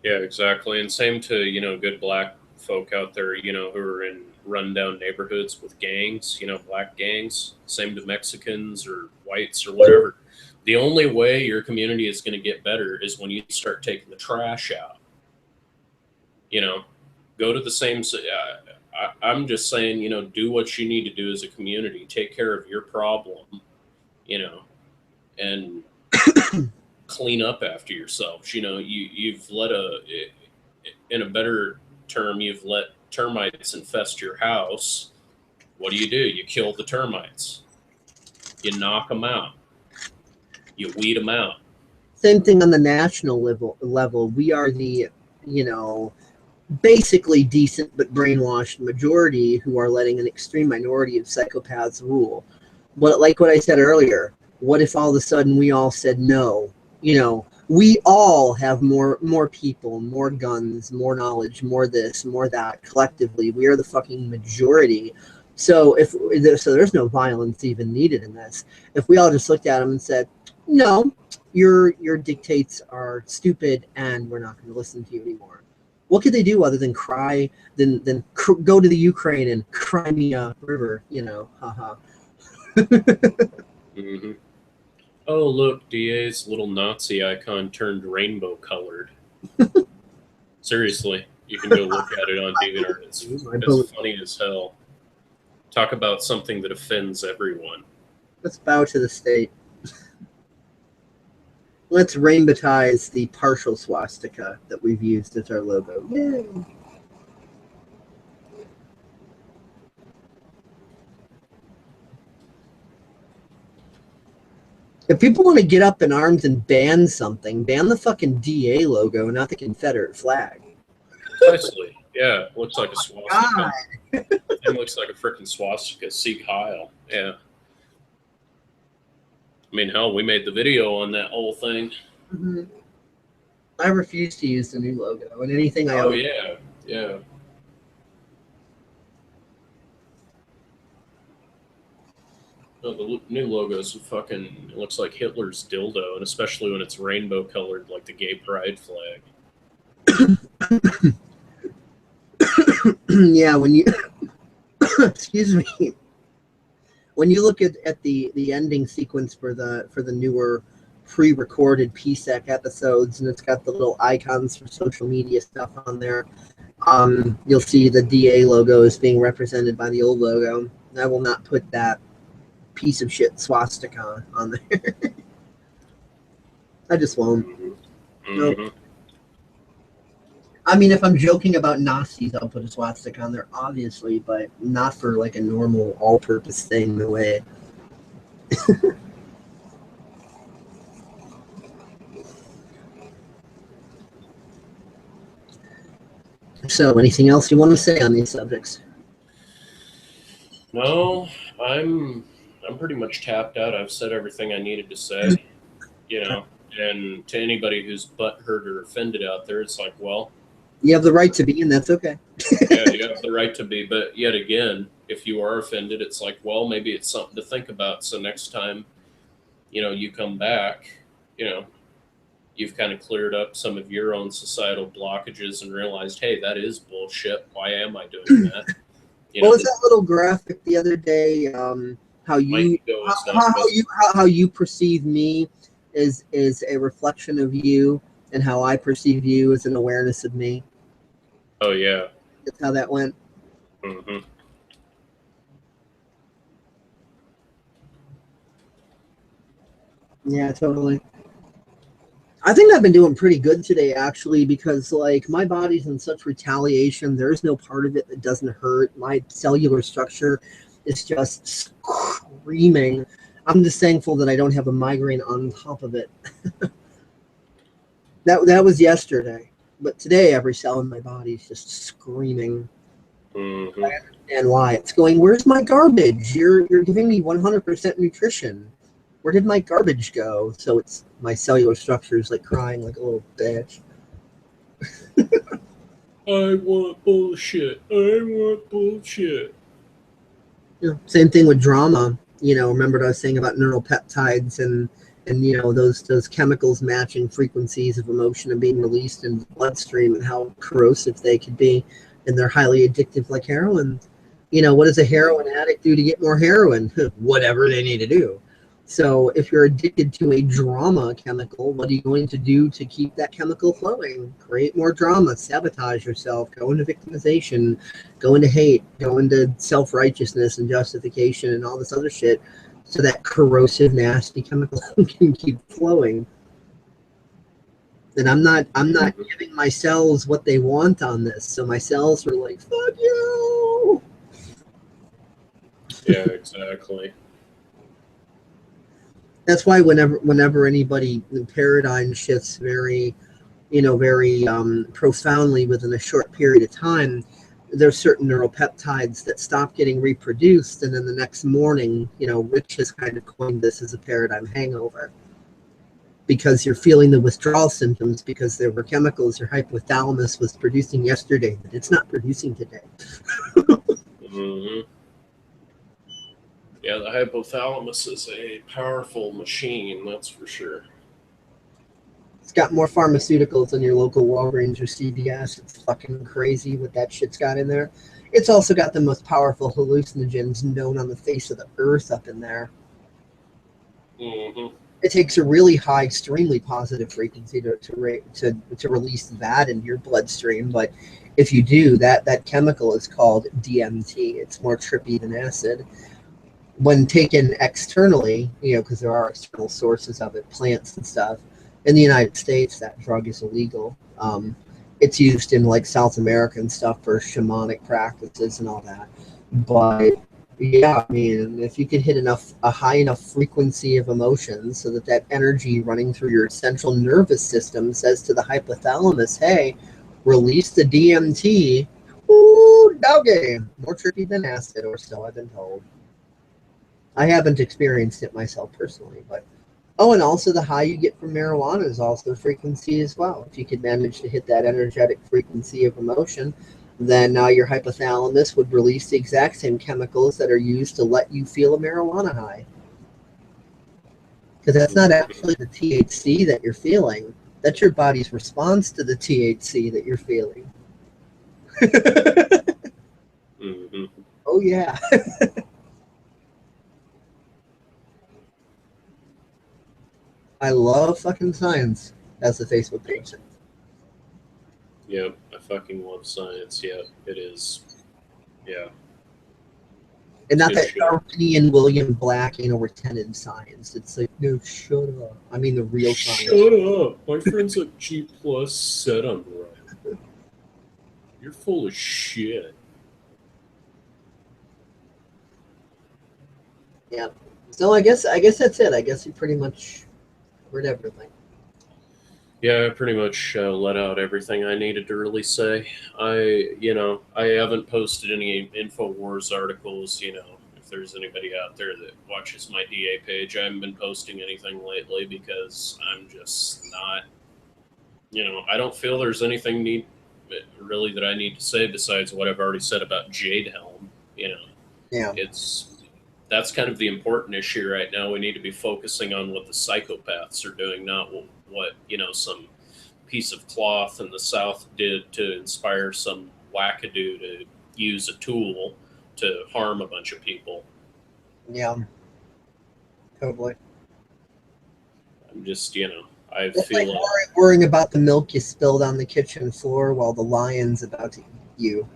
Yeah, exactly. And same to, good black folk out there, who are in rundown neighborhoods with gangs, black gangs. Same to Mexicans or whites or whatever. The only way your community is going to get better is when you start taking the trash out. Go to the same. I'm just saying, do what you need to do as a community. Take care of your problem, and clean up after yourselves. You've let in a better term, you've let termites infest your house. What do? You kill the termites. You knock them out. You weed them out. Same thing on the national level. We are the, basically decent but brainwashed majority who are letting an extreme minority of psychopaths rule. But like what I said earlier, what if all of a sudden we all said no? We all have more people, more guns, more knowledge, more this, more that. Collectively, we are the fucking majority. So there's no violence even needed in this. If we all just looked at them and said, no, your dictates are stupid and we're not going to listen to you anymore. What could they do other than cry, than go to the Ukraine and Crimea River, haha. Mm-hmm. Oh, look, DA's little Nazi icon turned rainbow colored. Seriously, you can go look at it on DeviantArt. It's funny as hell. Talk about something that offends everyone. Let's bow to the state. Let's rainbowize the partial swastika that we've used as our logo. Yay! If people want to get up in arms and ban something, ban the fucking DA logo, not the Confederate flag. Precisely. Yeah, looks like a swastika. It looks like a freaking swastika. Sieg Heil. Yeah. I mean, hell, we made the video on that whole thing. Mm-hmm. I refuse to use the new logo, and anything I Oh, own. yeah. Yeah. No, the new logo is fucking, it looks like Hitler's dildo, and especially when it's rainbow colored like the gay pride flag. Yeah, when you excuse me, when you look at the ending sequence for the newer pre-recorded PSEC episodes, and it's got the little icons for social media stuff on there, you'll see the DA logo is being represented by the old logo. I will not put that piece of shit swastika on there. I just won't. Mm-hmm. Nope. I mean, if I'm joking about Nazis, I'll put a swastika on there, obviously, but not for like a normal all-purpose thing. No way. So, anything else you want to say on these subjects? No, I'm pretty much tapped out. I've said everything I needed to say, you know. And to anybody who's butthurt or offended out there, it's like, well, you have the right to be, and that's okay. Yeah, you have the right to be. But yet again, if you are offended, it's like, well, maybe it's something to think about. So next time, you know, you come back, you know, you've kind of cleared up some of your own societal blockages and realized, hey, that is bullshit. Why am I doing that? You What was that little graphic the other day? How you perceive me is a reflection of you, and how I perceive you is an awareness of me. Oh yeah, that's how that went. Mm-hmm. Yeah, totally. I think I've been doing pretty good today, actually, because like my body's in such retaliation. There's no part of it that doesn't hurt. My cellular structure is just screaming. I'm just thankful that I don't have a migraine on top of it. That was yesterday, but today every cell in my body is just screaming. Mm-hmm. I understand why. It's going, where's my garbage? You're giving me 100% nutrition. Where did my garbage go? So it's my cellular structure is like crying like a little bitch. I want bullshit. I want bullshit. Yeah, same thing with drama. You know, remember what I was saying about neuropeptides and you know those chemicals matching frequencies of emotion and being released in the bloodstream, and how corrosive they could be, and they're highly addictive like heroin. You know, what does a heroin addict do to get more heroin? Whatever they need to do. So if you're addicted to a drama chemical, what are you going to do to keep that chemical flowing? Create more drama, sabotage yourself, go into victimization, go into hate, go into self-righteousness and justification and all this other shit, so that corrosive, nasty chemical can keep flowing. And I'm not giving my cells what they want on this. So my cells are like, fuck you. Yeah, exactly. That's why whenever anybody paradigm shifts very profoundly within a short period of time, there's certain neuropeptides that stop getting reproduced, and then the next morning, Rich has kind of coined this as a paradigm hangover, because you're feeling the withdrawal symptoms because there were chemicals your hypothalamus was producing yesterday that it's not producing today. Mm-hmm. Yeah, the hypothalamus is a powerful machine, that's for sure. It's got more pharmaceuticals than your local Walgreens or CVS. It's fucking crazy what that shit's got in there. It's also got the most powerful hallucinogens known on the face of the earth up in there. Mm-hmm. It takes a really high, extremely positive frequency to release that into your bloodstream. But if you do, that chemical is called DMT. It's more trippy than acid. When taken externally, because there are external sources of it, plants and stuff, in the United States, that drug is illegal. It's used in like South America and stuff for shamanic practices and all that. But yeah, I mean, if you could hit a high enough frequency of emotion so that energy running through your central nervous system says to the hypothalamus, hey, release the DMT, doggy. More trippy than acid, or so I've been told. I haven't experienced it myself personally, but oh, and also the high you get from marijuana is also frequency as well. If you could manage to hit that energetic frequency of emotion, then your hypothalamus would release the exact same chemicals that are used to let you feel a marijuana high. Because that's not actually the THC that you're feeling. That's your body's response to the THC that you're feeling. Mm-hmm. Oh, yeah. I love fucking science, as the Facebook page says. Yep, I fucking love science. Yeah, it is. Yeah. And not Good that shit. Darwinian William Black retentive science. It's like, no, shut up. I mean the real science. Shut up. My friends at G Plus said I'm right. You're full of shit. Yeah. So I guess that's it. I guess you pretty much covered everything. Yeah, I pretty much let out everything I needed to really say. I haven't posted any InfoWars articles, if there's anybody out there that watches my DA page. I haven't been posting anything lately because I'm just not, I don't feel there's anything really that I need to say besides what I've already said about Jade Helm. Yeah. That's kind of the important issue right now. We need to be focusing on what the psychopaths are doing, not what some piece of cloth in the South did to inspire some wackadoo to use a tool to harm a bunch of people. Yeah. Totally. I'm just, I It's feel like worrying about the milk you spilled on the kitchen floor while the lion's about to eat you.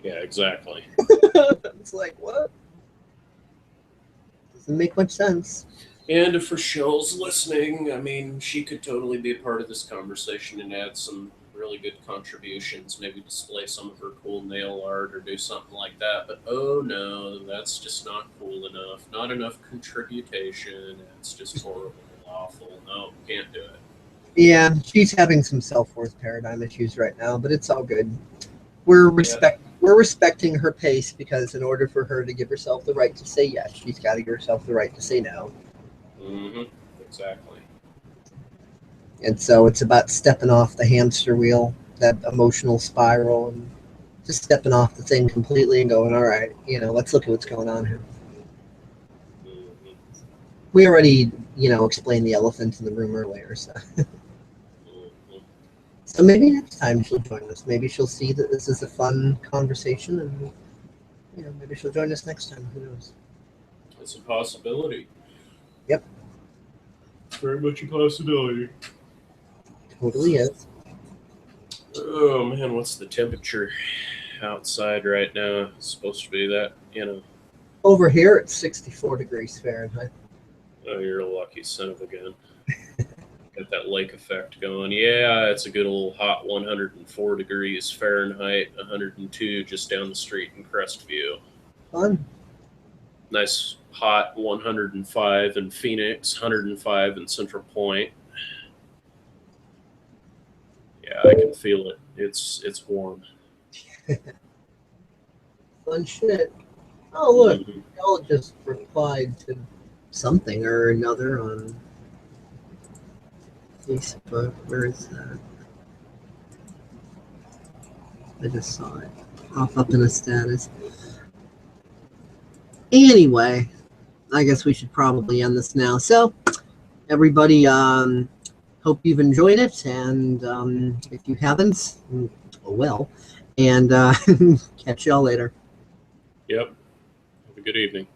Yeah, exactly. It's like, what? Doesn't make much sense. And if Rochelle's listening, I mean, she could totally be a part of this conversation and add some really good contributions, maybe display some of her cool nail art or do something like that. But oh no, that's just not cool enough. Not enough contribution. It's just horrible, awful. No, can't do it. Yeah, she's having some self-worth paradigm issues right now, but it's all good. We're respecting her pace because in order for her to give herself the right to say yes, she's got to give herself the right to say no. Mm-hmm. Exactly. And so it's about stepping off the hamster wheel, that emotional spiral, and just stepping off the thing completely and going, all right, let's look at what's going on here. Mm-hmm. We already, explained the elephant in the room earlier, so. Mm-hmm. So maybe next time she'll join us. Maybe she'll see that this is a fun conversation, and maybe she'll join us next time. Who knows? It's a possibility. Yep. Very much a possibility. Totally is. Oh man, what's the temperature outside right now? It's supposed to be that, Over here, it's 64 degrees Fahrenheit. Oh, you're a lucky son of a gun. Got that lake effect going. Yeah, it's a good old hot 104 degrees Fahrenheit, 102 just down the street in Crestview. Fun. Nice hot 105 in Phoenix, 105 in Central Point. Yeah, I can feel it. It's warm. Fun shit. Oh, look. Mm-hmm. Y'all just replied to something or another on Facebook. Where is that? I just saw it pop up in a status. Anyway, I guess we should probably end this now. So, everybody, hope you've enjoyed it, and if you haven't, oh well. And catch y'all later. Yep. Have a good evening.